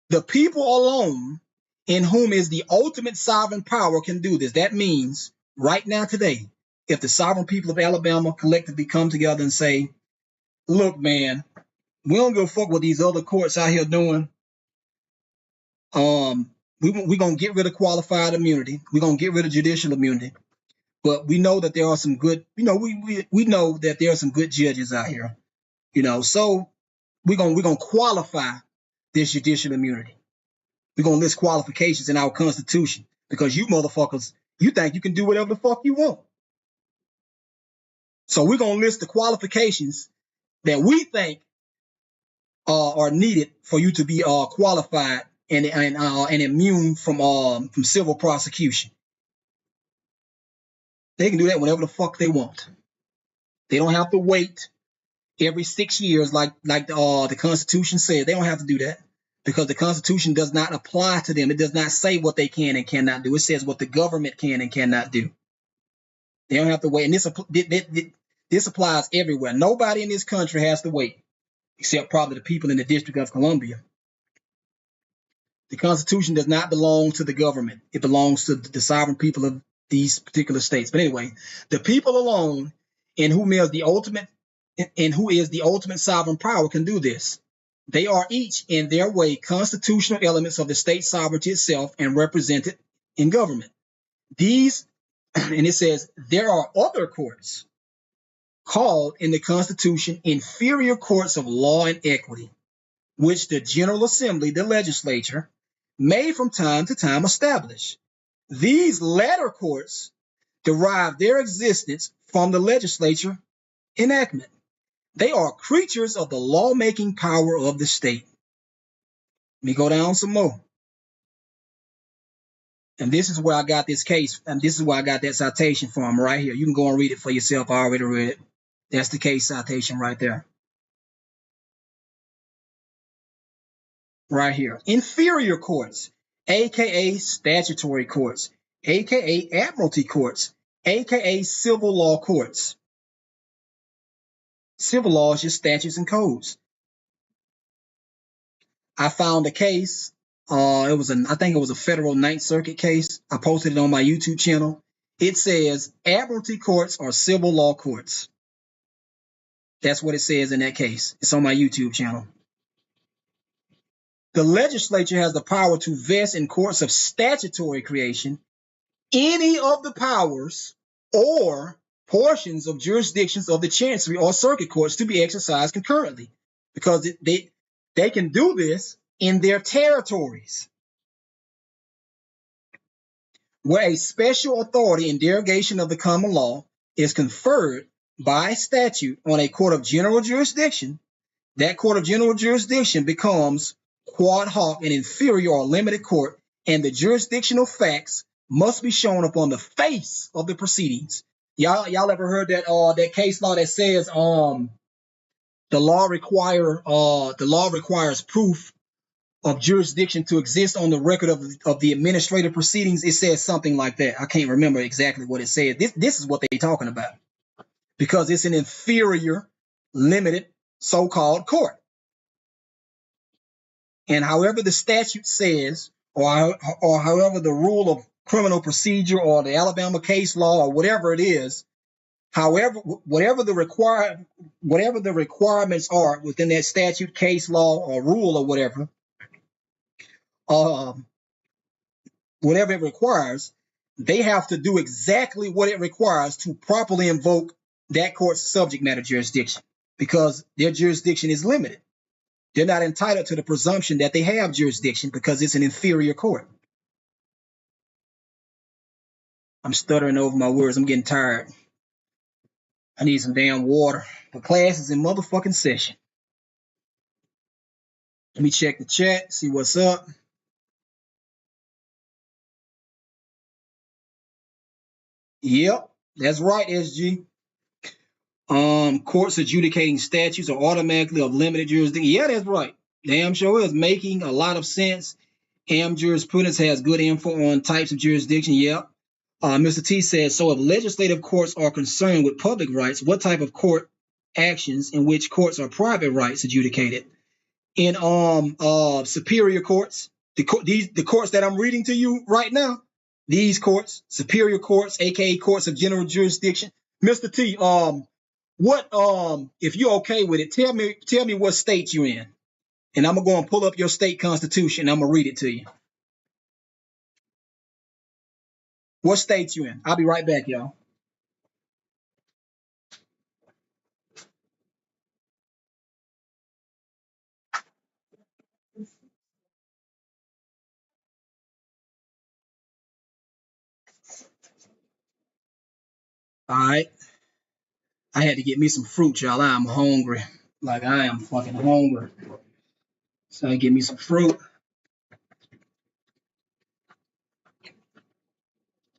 The people alone, in whom is the ultimate sovereign power, can do this. That means right now today, if the sovereign people of Alabama collectively come together and say, look, man, we don't give a fuck what these other courts out here doing. We're going to get rid of qualified immunity. We're going to get rid of judicial immunity. But we know that there are some good, we know that there are some good judges out here, so we're going to qualify this judicial immunity. We're going to list qualifications in our Constitution because you motherfuckers, you think you can do whatever the fuck you want. So we're going to list the qualifications that we think are needed for you to be qualified and immune from civil prosecution. They can do that whenever the fuck they want. They don't have to wait every 6 years like the Constitution says. They don't have to do that because the Constitution does not apply to them. It does not say what they can and cannot do. It says what the government can and cannot do. They don't have to wait. And this applies everywhere. Nobody in this country has to wait, except probably the people in the District of Columbia. The Constitution does not belong to the government. It belongs to the sovereign people of these particular states. But anyway, the people alone in who is the ultimate sovereign power can do this. They are each in their way constitutional elements of the state sovereignty itself and represented in government. These, and it says, there are other courts called in the Constitution inferior courts of law and equity, which the General Assembly, the legislature, may from time to time establish. These latter courts derive their existence from the legislature enactment. They are creatures of the lawmaking power of the state. Let me go down some more. And this is where I got this case, and this is where I got that citation from right here. You can go and read it for yourself. I already read it. That's the case citation right there. Right here. Inferior courts, aka statutory courts, aka admiralty courts, aka civil law courts. Civil law is just statutes and codes. I found a case. I think it was a federal Ninth Circuit case. I posted it on my YouTube channel. It says admiralty courts are civil law courts. That's what it says in that case. It's on my YouTube channel. The legislature has the power to vest in courts of statutory creation any of the powers or portions of jurisdictions of the chancery or circuit courts to be exercised concurrently, because they can do this in their territories, where a special authority in derogation of the common law is conferred by statute on a court of general jurisdiction. That court of general jurisdiction becomes quad hoc, an inferior or limited court, and the jurisdictional facts must be shown upon the face of the proceedings. Y'all ever heard that case law that says the law requires proof of jurisdiction to exist on the record of the administrative proceedings? It says something like that. I can't remember exactly what it said. This is what they're talking about, because it's an inferior, limited, so-called court. And however the statute says, or however the rule of criminal procedure or the Alabama case law or whatever it is, whatever the requirements are within that statute, case law, or rule or whatever it requires, they have to do exactly what it requires to properly invoke that court's subject matter jurisdiction, because their jurisdiction is limited. They're not entitled to the presumption that they have jurisdiction because it's an inferior court. I'm stuttering over my words. I'm getting tired. I need some damn water. The class is in motherfucking session. Let me check the chat, see what's up. Yep, that's right, SG. Courts adjudicating statutes are automatically of limited jurisdiction. Yeah, that's right. Damn sure is making a lot of sense. AM jurisprudence has good info on types of jurisdiction. Yep. Mr. T says, so if legislative courts are concerned with public rights, what type of court actions in which courts are private rights adjudicated? In superior courts, the courts that I'm reading to you right now, these courts, superior courts, aka courts of general jurisdiction. Mr. T, what if you're okay with it, tell me what state you're in, and I'm gonna go and pull up your state constitution and I'm gonna read it to you. What state you in? I'll be right back, y'all. All right. I had to get me some fruit, y'all. I'm hungry. Like, I am fucking hungry. So I get me some fruit.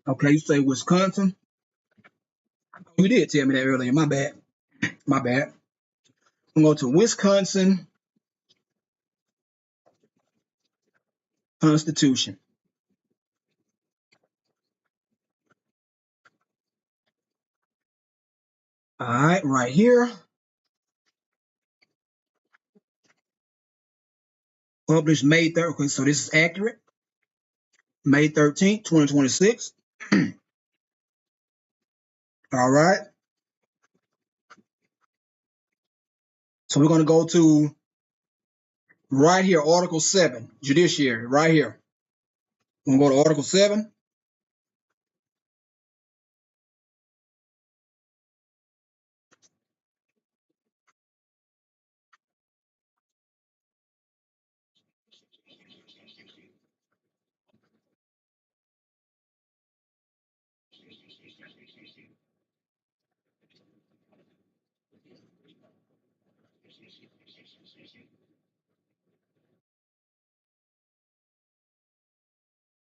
Okay, you say Wisconsin? You did tell me that earlier. My bad. My bad. I'm going to Wisconsin Constitution. All right, right here. Published May 3rd. Okay, so this is accurate. May 13th, 2026. All right. So we're going to go to right here, Article 7, Judiciary, right here. We're going to go to Article 7.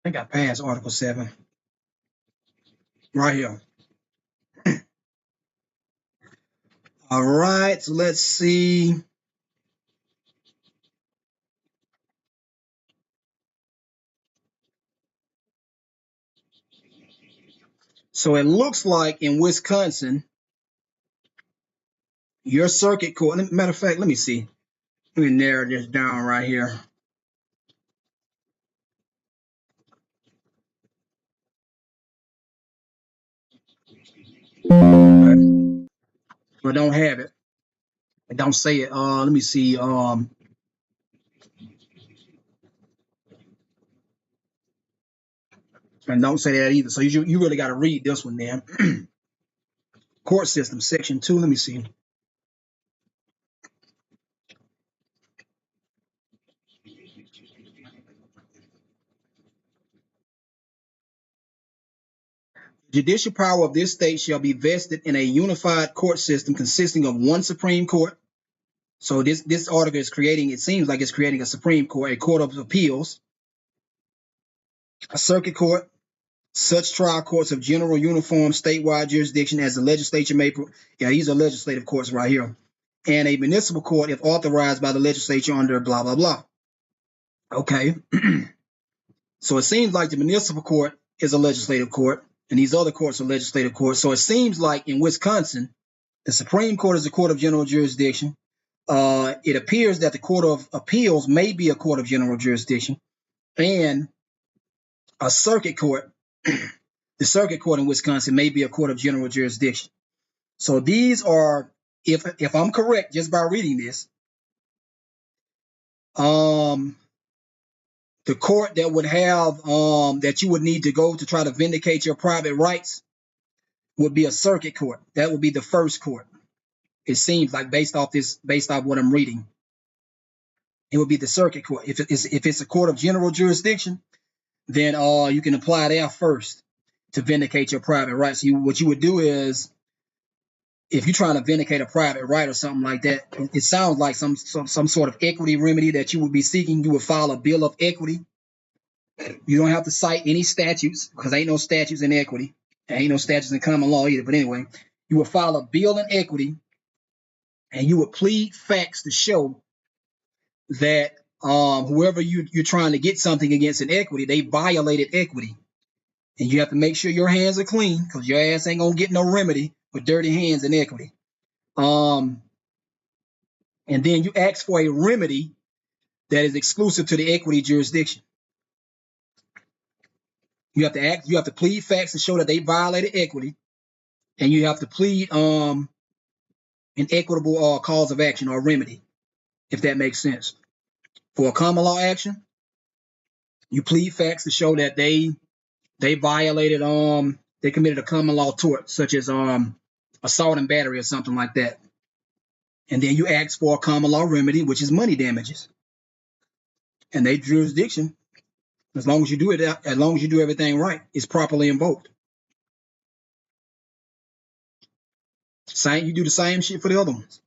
I think I passed Article 7. Right here. All right, so let's see. So it looks like in Wisconsin, your circuit court, matter of fact, let me see. Let me narrow this down right here. Okay. But don't have it. It don't say it. Let me see. And don't say that either. So you really got to read this one then. Court system, section 2. Let me see. Judicial power of this state shall be vested in a unified court system consisting of one Supreme Court. So this article is creating, it seems like it's creating a Supreme Court, a court of appeals, a circuit court, such trial courts of general uniform statewide jurisdiction as the legislature may. Yeah, these are legislative courts right here. And a municipal court if authorized by the legislature under blah, blah, blah. Okay. So it seems like the municipal court is a legislative court, and these other courts are legislative courts. So it seems like in Wisconsin, the Supreme Court is a court of general jurisdiction. It appears that the Court of Appeals may be a court of general jurisdiction, and a circuit court, the circuit court in Wisconsin may be a court of general jurisdiction. So these are, if I'm correct, just by reading this, the court that would have that you would need to go to try to vindicate your private rights would be a circuit court. That would be the first court. It seems like based off what I'm reading, it would be the circuit court. If it's a court of general jurisdiction, then you can apply there first to vindicate your private rights. What you would do is, if you're trying to vindicate a private right or something like that, it sounds like some sort of equity remedy that you would be seeking. You would file a bill of equity. You don't have to cite any statutes because ain't no statutes in equity. There ain't no statutes in common law either. But anyway, you would file a bill in equity, and you would plead facts to show that whoever you're trying to get something against in equity, they violated equity. And you have to make sure your hands are clean, because your ass ain't gonna get no remedy with dirty hands in equity. And then you ask for a remedy that is exclusive to the equity jurisdiction. You have to plead facts to show that they violated equity, and you have to plead an equitable cause of action or remedy, if that makes sense. For a common law action, you plead facts to show that they violated they committed a common law tort, such as assault and battery or something like that. And then you ask for a common law remedy, which is money damages. And their jurisdiction, as long as you do everything right, is properly invoked. You do the same shit for the other ones.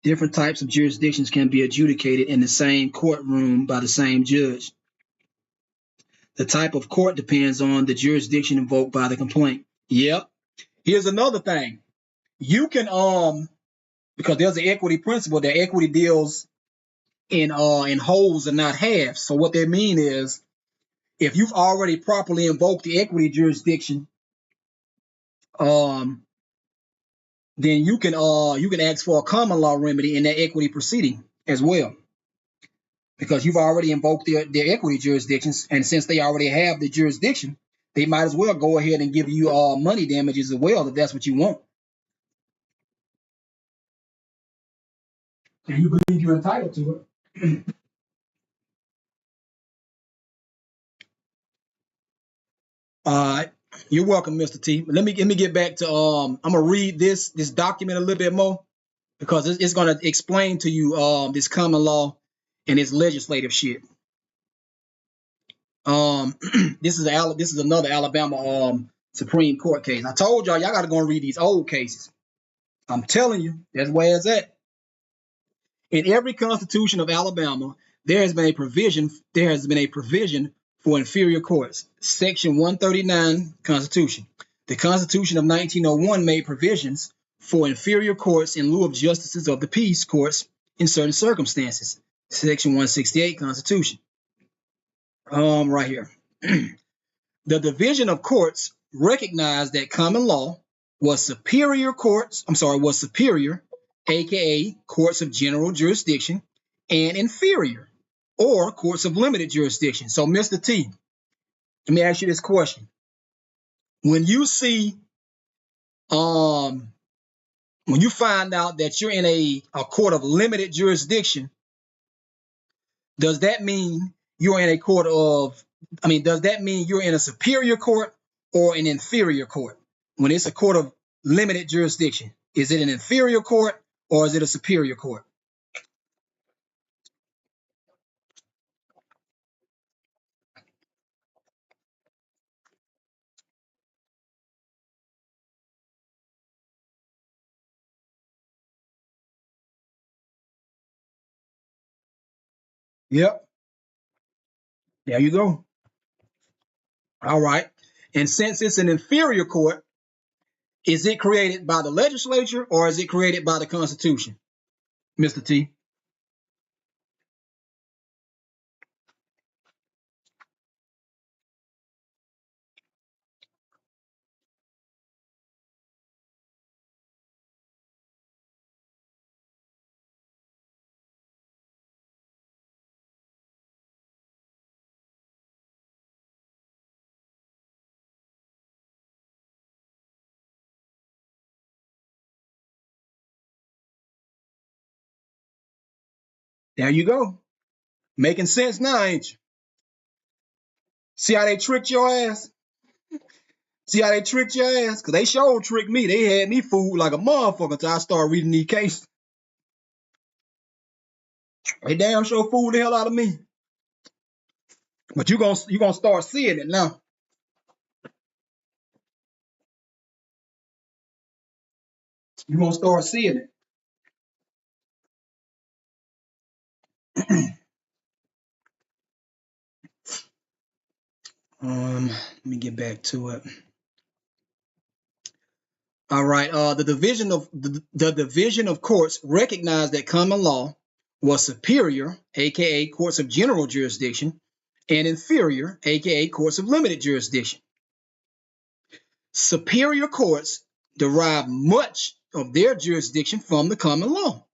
Different types of jurisdictions can be adjudicated in the same courtroom by the same judge. The type of court depends on the jurisdiction invoked by the complaint. Yep. Here's another thing. You can because there's an equity principle that equity deals in wholes and not halves. So what that means is, if you've already properly invoked the equity jurisdiction, then you can ask for a common law remedy in that equity proceeding as well, because you've already invoked their equity jurisdictions, and since they already have the jurisdiction, they might as well go ahead and give you money damages as well, if that's what you want. And you believe you're entitled to it. You're welcome, Mr. T. Let me get back to I'm gonna read this document a little bit more, because it's gonna explain to you this common law and its legislative shit. This is another Alabama Supreme Court case. I told y'all gotta go and read these old cases. I'm telling you, that's where it's at. In every constitution of Alabama, there has been a provision for inferior courts. Section 139 Constitution. The Constitution of 1901 made provisions for inferior courts in lieu of justices of the peace courts in certain circumstances. Section 168 Constitution. Right here. The division of courts recognized that common law was superior, aka courts of general jurisdiction, and inferior, or courts of limited jurisdiction. So, Mr. T, let me ask you this question. When you see, when you find out that you're in a court of limited jurisdiction, does that mean you're in does that mean you're in a superior court or an inferior court? When it's a court of limited jurisdiction, is it an inferior court or is it a superior court? Yep. There you go. All right. And since it's an inferior court, is it created by the legislature or is it created by the Constitution, Mr. T? There you go. Making sense now, ain't you? See how they tricked your ass? See how they tricked your ass? Because they sure tricked me. They had me fooled like a motherfucker until I started reading these cases. They damn sure fooled the hell out of me. But you gonna start seeing it now. You're gonna start seeing it. Let me get back to it. All right. The division of courts recognized that common law was superior, aka courts of general jurisdiction, and inferior, aka courts of limited jurisdiction. Superior courts derive much of their jurisdiction from the common law.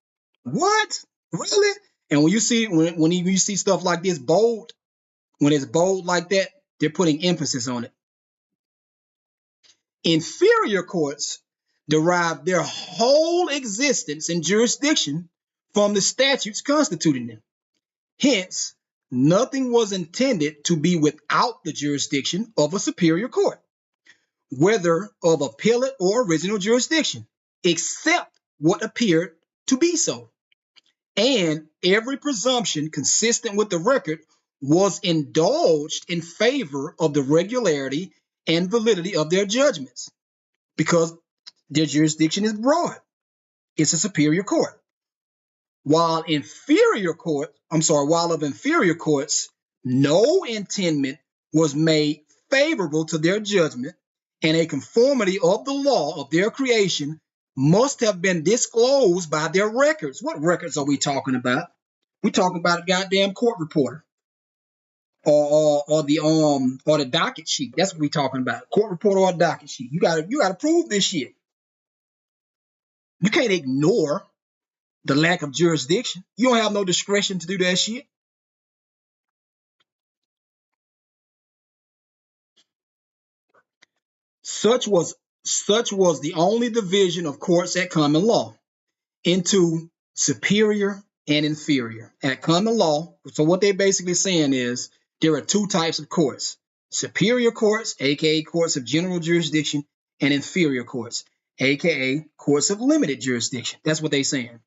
What? Really? And when you see when you see stuff like this bold, when it's bold like that, they're putting emphasis on it. Inferior courts derive their whole existence and jurisdiction from the statutes constituting them. Hence, nothing was intended to be without the jurisdiction of a superior court, whether of appellate or original jurisdiction, except what appeared to be so. And every presumption consistent with the record was indulged in favor of the regularity and validity of their judgments, because their jurisdiction is broad. It's a superior court. While of inferior courts, no intendment was made favorable to their judgment, and a conformity of the law of their creation must have been disclosed by their records. What records are we talking about? We're talking about a goddamn court reporter, or the docket sheet. That's what we're talking about. Court reporter or docket sheet. You gotta prove this shit. You can't ignore the lack of jurisdiction. You don't have no discretion to do that shit. Such was the only division of courts at common law into superior and inferior. At common law, so what they're basically saying is there are two types of courts: superior courts, aka courts of general jurisdiction, and inferior courts, aka courts of limited jurisdiction. That's what they're saying.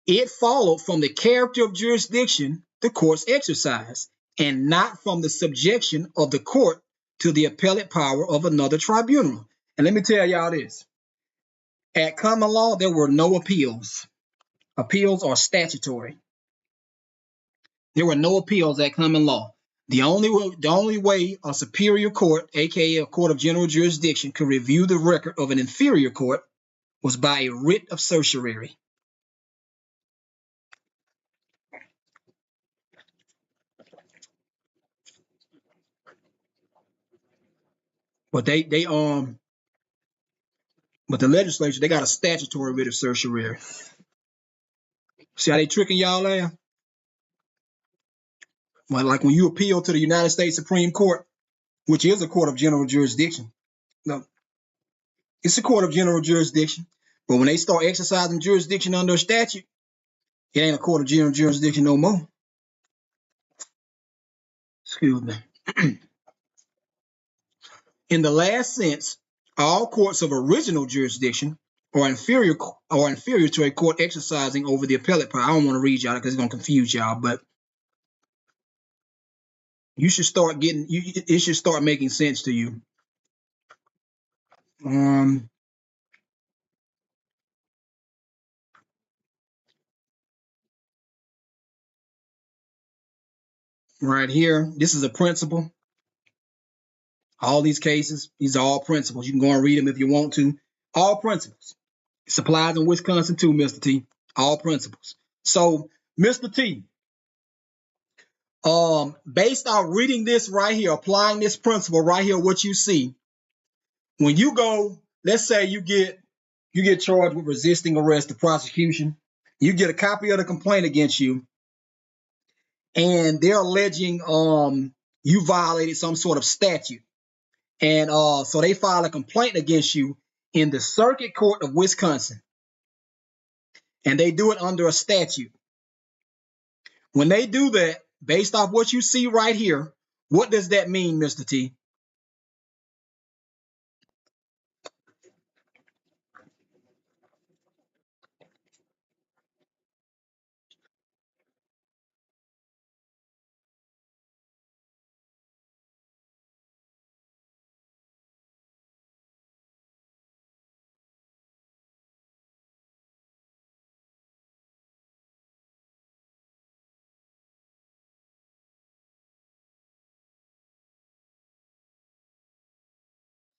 It followed from the character of jurisdiction the courts exercise, and not from the subjection of the court to the appellate power of another tribunal. And let me tell y'all this. At common law, there were no appeals. Appeals are statutory. There were no appeals at common law. The only way a superior court, aka a court of general jurisdiction, could review the record of an inferior court was by a writ of certiorari. But but the legislature, they got a statutory writ of certiorari. See how they tricking y'all there? Well, like when you appeal to the United States Supreme Court, which is a court of general jurisdiction. No, it's a court of general jurisdiction. But when they start exercising jurisdiction under a statute, it ain't a court of general jurisdiction no more. Excuse me. In the last sense, all courts of original jurisdiction are inferior to a court exercising over the appellate power. I don't want to read y'all because it's going to confuse y'all, but you should start it should start making sense to you. Right here, this is a principle. All these cases, these are all principles. You can go and read them if you want to. All principles. It applies in Wisconsin too, Mr. T. All principles. So, Mr. T, based on reading this right here, applying this principle right here, what you see, when you go, let's say you get charged with resisting arrest or prosecution, you get a copy of the complaint against you, and they're alleging you violated some sort of statute. And so they file a complaint against you in the Circuit Court of Wisconsin. And they do it under a statute. When they do that, based off what you see right here, what does that mean, Mr. T?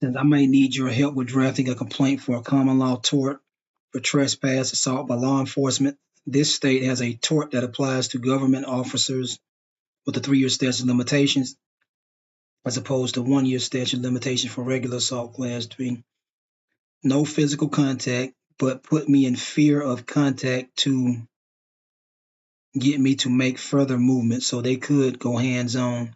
Since I may need your help with drafting a complaint for a common law tort for trespass, assault by law enforcement, this state has a tort that applies to government officers with a 3-year statute of limitations, as opposed to 1-year statute of limitations for regular assault class 3. No physical contact, but put me in fear of contact to get me to make further movement, so they could go hands-on.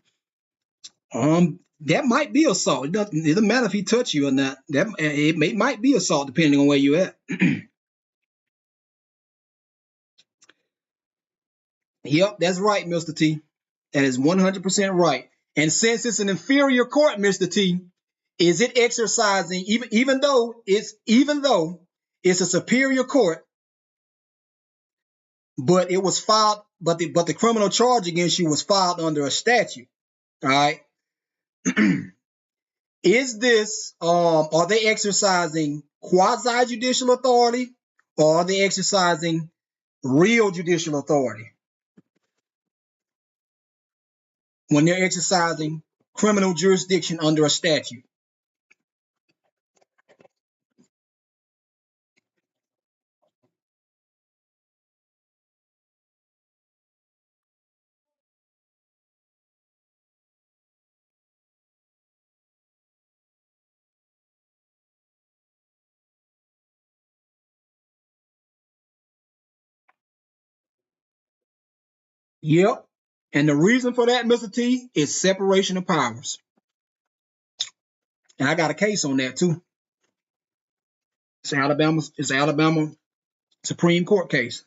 That might be assault. It doesn't matter if he touch you or not. It might be assault depending on where you're at. Yep, that's right, Mr. T. That is 100% right. And since it's an inferior court, Mr. T, is it exercising even though it's a superior court, but it was filed, but the criminal charge against you was filed under a statute. All right. Is this are they exercising quasi judicial authority, or are they exercising real judicial authority when they're exercising criminal jurisdiction under a statute? Yep. And the reason for that, Mr. T, is separation of powers. And I got a case on that too. It's Alabama Supreme Court case.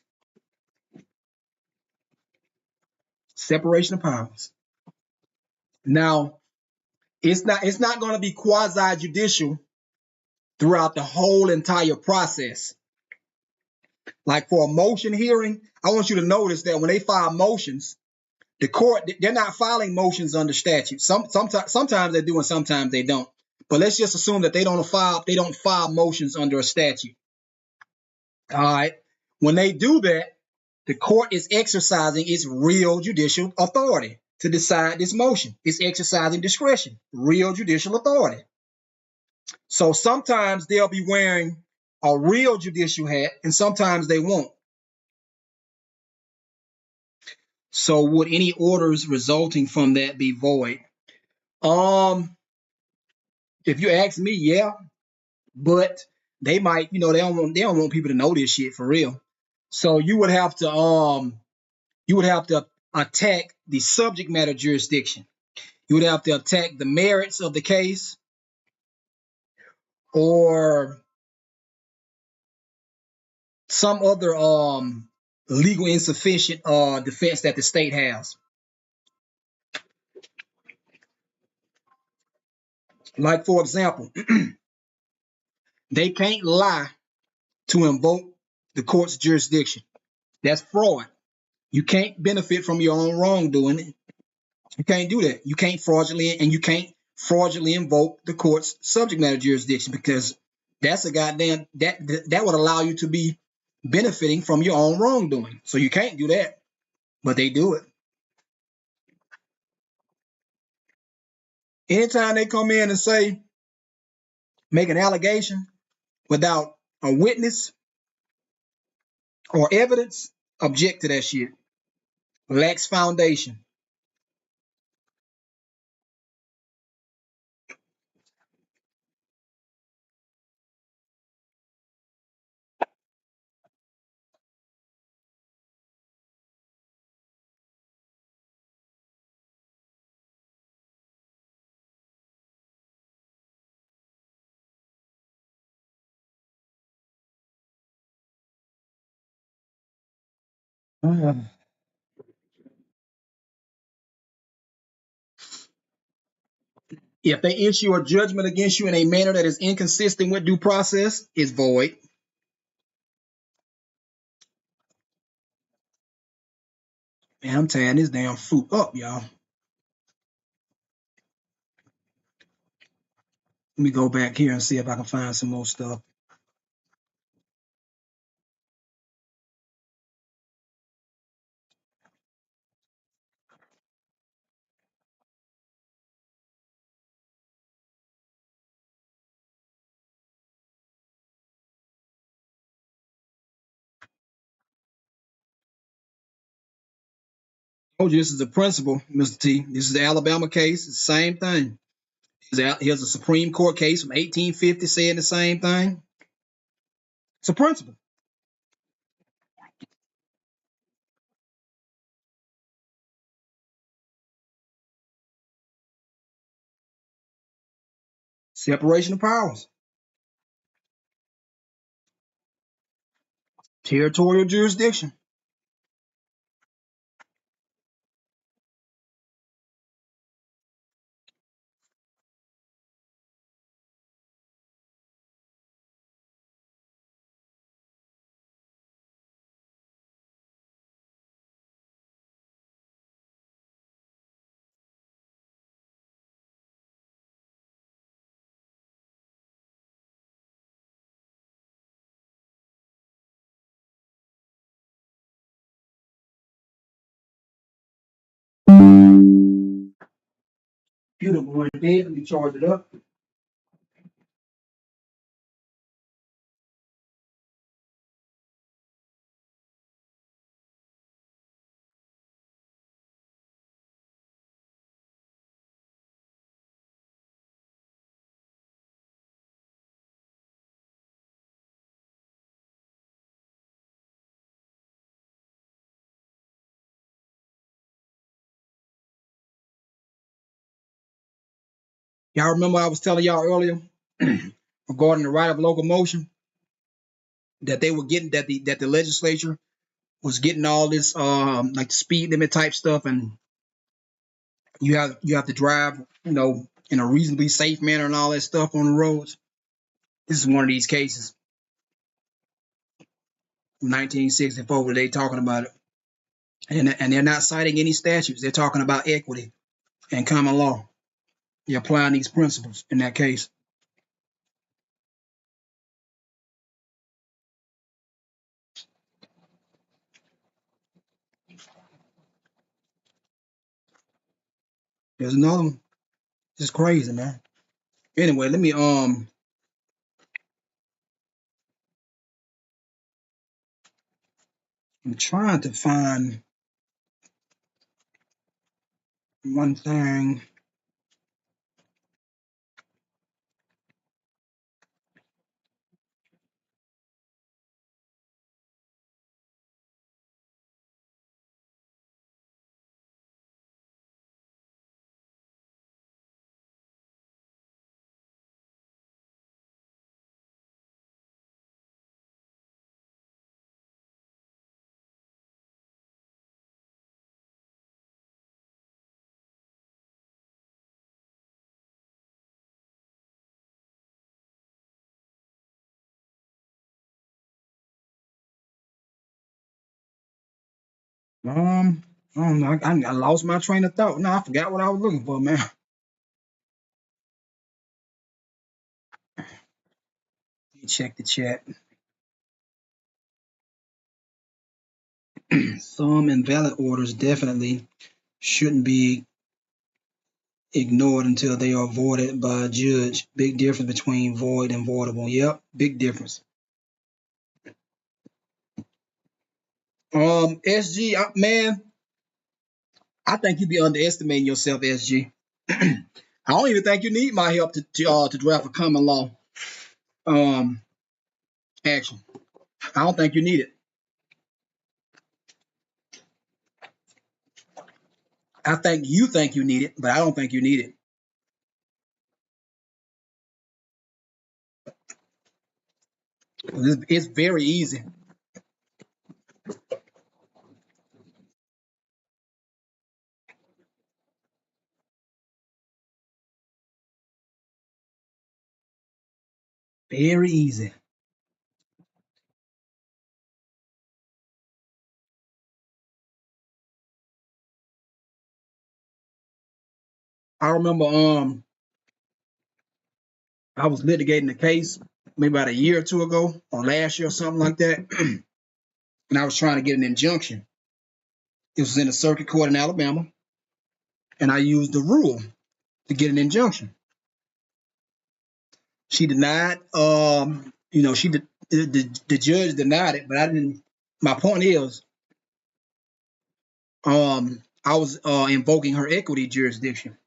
Separation of powers. Now, it's not going to be quasi judicial throughout the whole entire process. Like for a motion hearing, I want you to notice that when they file motions, the court, they're not filing motions under statute. Sometimes they do and sometimes they don't. But let's just assume that they don't file motions under a statute. All right. When they do that, the court is exercising its real judicial authority to decide this motion. It's exercising discretion, real judicial authority. So sometimes they'll be wearing a real judicial hat and sometimes they won't. So would any orders resulting from that be void? If you ask me, yeah, but they might, they don't want people to know this shit for real. So you would have to attack the subject matter jurisdiction. You would have to attack the merits of the case, or some other legal insufficient defense that the state has. Like, for example, they can't lie to invoke the court's jurisdiction. That's fraud. You can't benefit from your own wrongdoing. You can't do that. You can't fraudulently invoke the court's subject matter jurisdiction, because that's a goddamn that would allow you to be benefiting from your own wrongdoing. So you can't do that, but they do it. Anytime they come in and make an allegation without a witness or evidence, object to that shit. Lacks foundation. If they issue a judgment against you in a manner that is inconsistent with due process, it's void. Man, I'm tearing this damn fruit up, y'all. Let me go back here and see if I can find some more stuff. told you this is the principle, Mr. T. This is the Alabama case. It's the same thing. Here's a Supreme Court case from 1850 saying the same thing. It's a principle. Separation of powers. Territorial jurisdiction. Beautiful. When it did, let me charge it up. Y'all remember I was telling y'all earlier regarding the right of locomotion that they were getting that the legislature was getting all this like the speed limit type stuff, and you have to drive in a reasonably safe manner and all that stuff on the roads. This is one of these cases, 1964, where they talking about it, and they're not citing any statutes. They're talking about equity and common law. They're applying these principles in that case. There's another one. It's crazy, man. Anyway, let me I'm trying to find one thing. I don't know. I lost my train of thought. No, I forgot what I was looking for, man. Let me check the chat. Some invalid orders definitely shouldn't be ignored until they are voided by a judge. Big difference between void and voidable. Yep, big difference. SG, man, I think you be underestimating yourself, SG. I don't even think you need my help to draft a common law action. I don't think you need it. I think you need it, but I don't think you need it. It's very easy. Very easy. I remember I was litigating a case maybe about a year or two ago, or last year or something like that, and I was trying to get an injunction. It was in a circuit court in Alabama, and I used the rule to get an injunction. She denied, the judge denied it, but I didn't. My point is, I I was invoking her equity jurisdiction.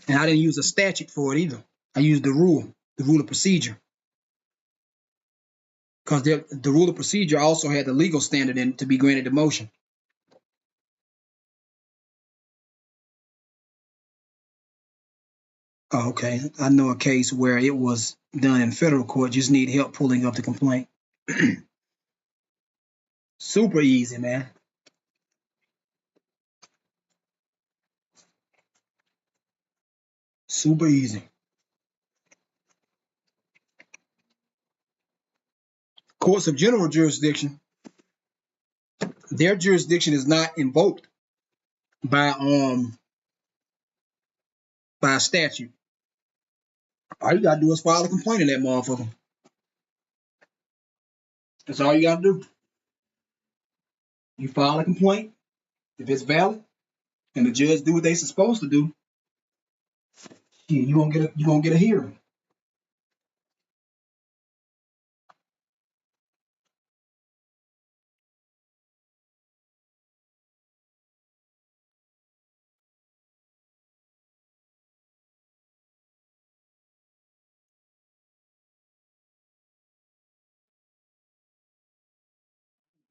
And I didn't use a statute for it either. I used the rule of procedure. Because the rule of procedure also had the legal standard in to be granted the motion. Oh, okay. I know a case where it was done in federal court, just need help pulling up the complaint. Super easy, man. Super easy. Courts of general jurisdiction, their jurisdiction is not invoked by statute. All you gotta do is file a complaint in that motherfucker. That's all you gotta do. You file a complaint. If it's valid and the judge do what they supposed to do, you gonna get a hearing.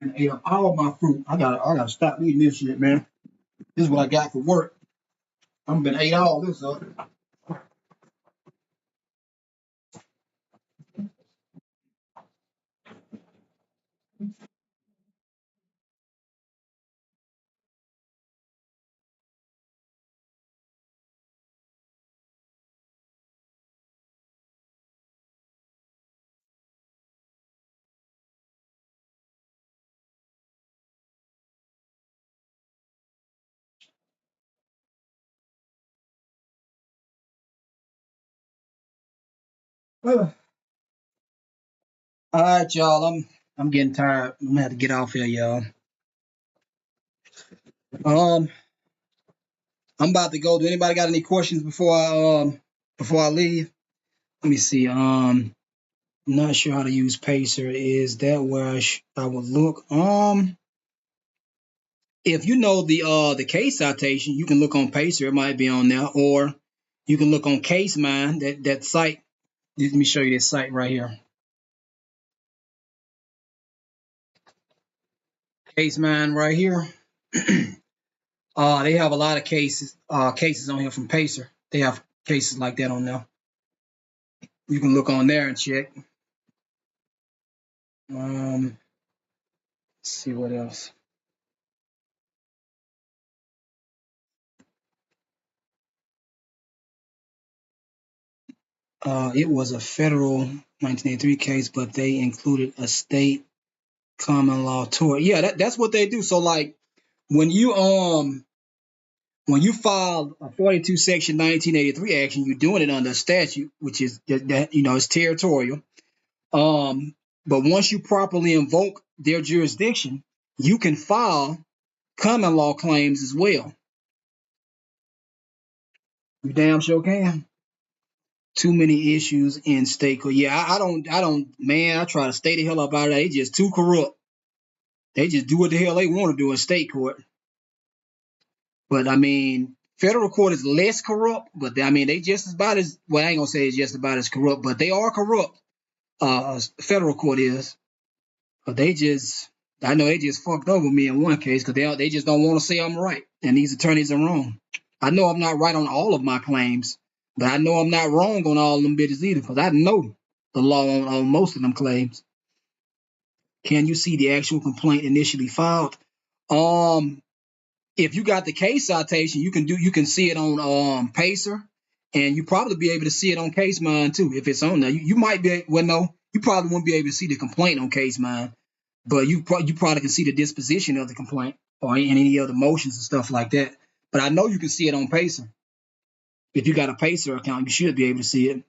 And ate up all my fruit. I gotta stop eating this shit, man. This is what I got for work. I'm been ate all this up. All right, y'all. I'm getting tired. I'm gonna have to get off here, y'all. Um, I'm about to go. Do anybody got any questions before I leave? Let me see. I'm not sure how to use Pacer. Is that where I would look? If you know the case citation, you can look on Pacer. It might be on there, or you can look on CaseMind. That site. Let me show you this site right here. CaseMind right here. They have a lot of cases on here from Pacer. They have cases like that on there. You can look on there and check. Let's see what else. It was a federal 1983 case, but they included a state common law tort. Yeah, that's what they do. So like when you file a 42 section 1983 action, you're doing it under a statute, which is that it's territorial. But once you properly invoke their jurisdiction, you can file common law claims as well. You damn sure can. Too many issues in state court. Yeah, I don't, man, I try to stay the hell up out of that. They just too corrupt. They just do what the hell they want to do in state court. But I mean, federal court is less corrupt, but I mean, they just about as, well, I ain't gonna say it's just about as corrupt, but they are corrupt. Federal court is. But I know they just fucked over me in one case because they just don't want to say I'm right. And these attorneys are wrong. I know I'm not right on all of my claims, but I know I'm not wrong on all of them bitches either because I know the law on most of them claims. Can you see the actual complaint initially filed? If you got the case citation, you can see it on Pacer, and you probably be able to see it on CaseMind too if it's on there. You might be, well, no, you probably won't be able to see the complaint on CaseMind, but you probably can see the disposition of the complaint or any other motions and stuff like that. But I know you can see it on Pacer. If you got a Pacer account, you should be able to see it.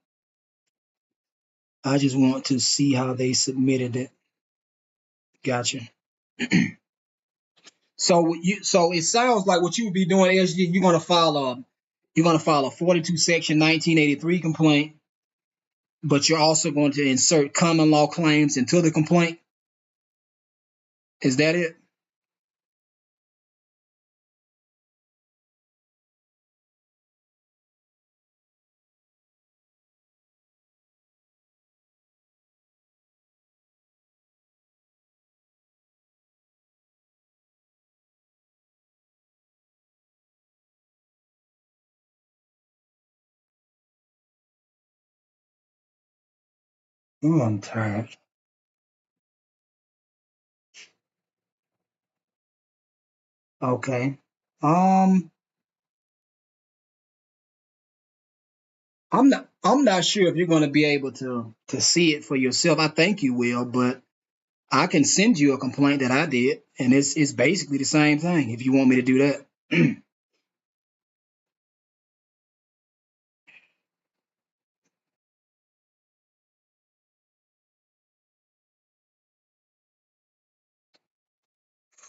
I just want to see how they submitted it. Gotcha. So it sounds like what you would be doing is you're gonna file a 42 section 1983 complaint, but you're also going to insert common law claims into the complaint. Is that it? Oh, I'm tired. Okay. Um, I'm not sure if you're going to be able to see it for yourself. I think you will, but I can send you a complaint that I did, and it's basically the same thing if you want me to do that.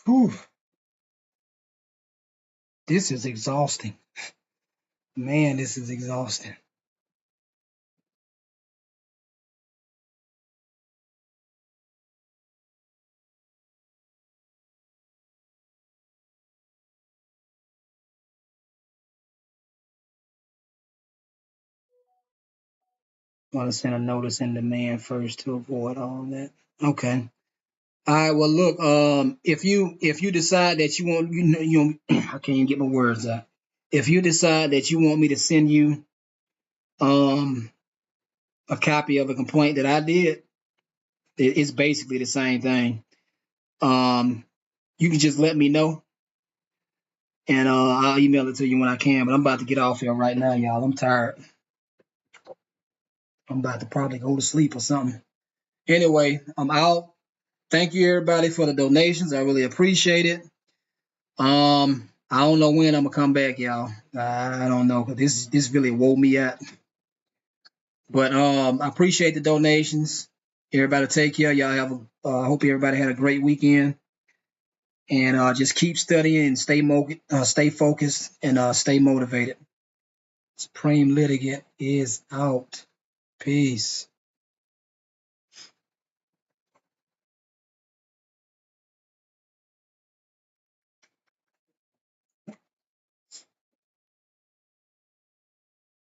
Whew, this is exhausting. Man, this is exhausting. Want to send a notice in demand first to avoid all that. Okay. All right. Well, look. If you decide that you want, I can't even get my words out. If you decide that you want me to send you um a copy of a complaint that I did, it's basically the same thing. Um, you can just let me know, and I'll email it to you when I can. But I'm about to get off here right now, y'all. I'm tired. I'm about to probably go to sleep or something. Anyway, I'm out. Thank you everybody for the donations. I really appreciate it. I don't know when I'm gonna come back, y'all. I don't know because this really woke me out. But I appreciate the donations. Everybody take care. Y'all have I hope everybody had a great weekend. And just keep studying and stay focused and stay motivated. Supreme Litigant is out. Peace.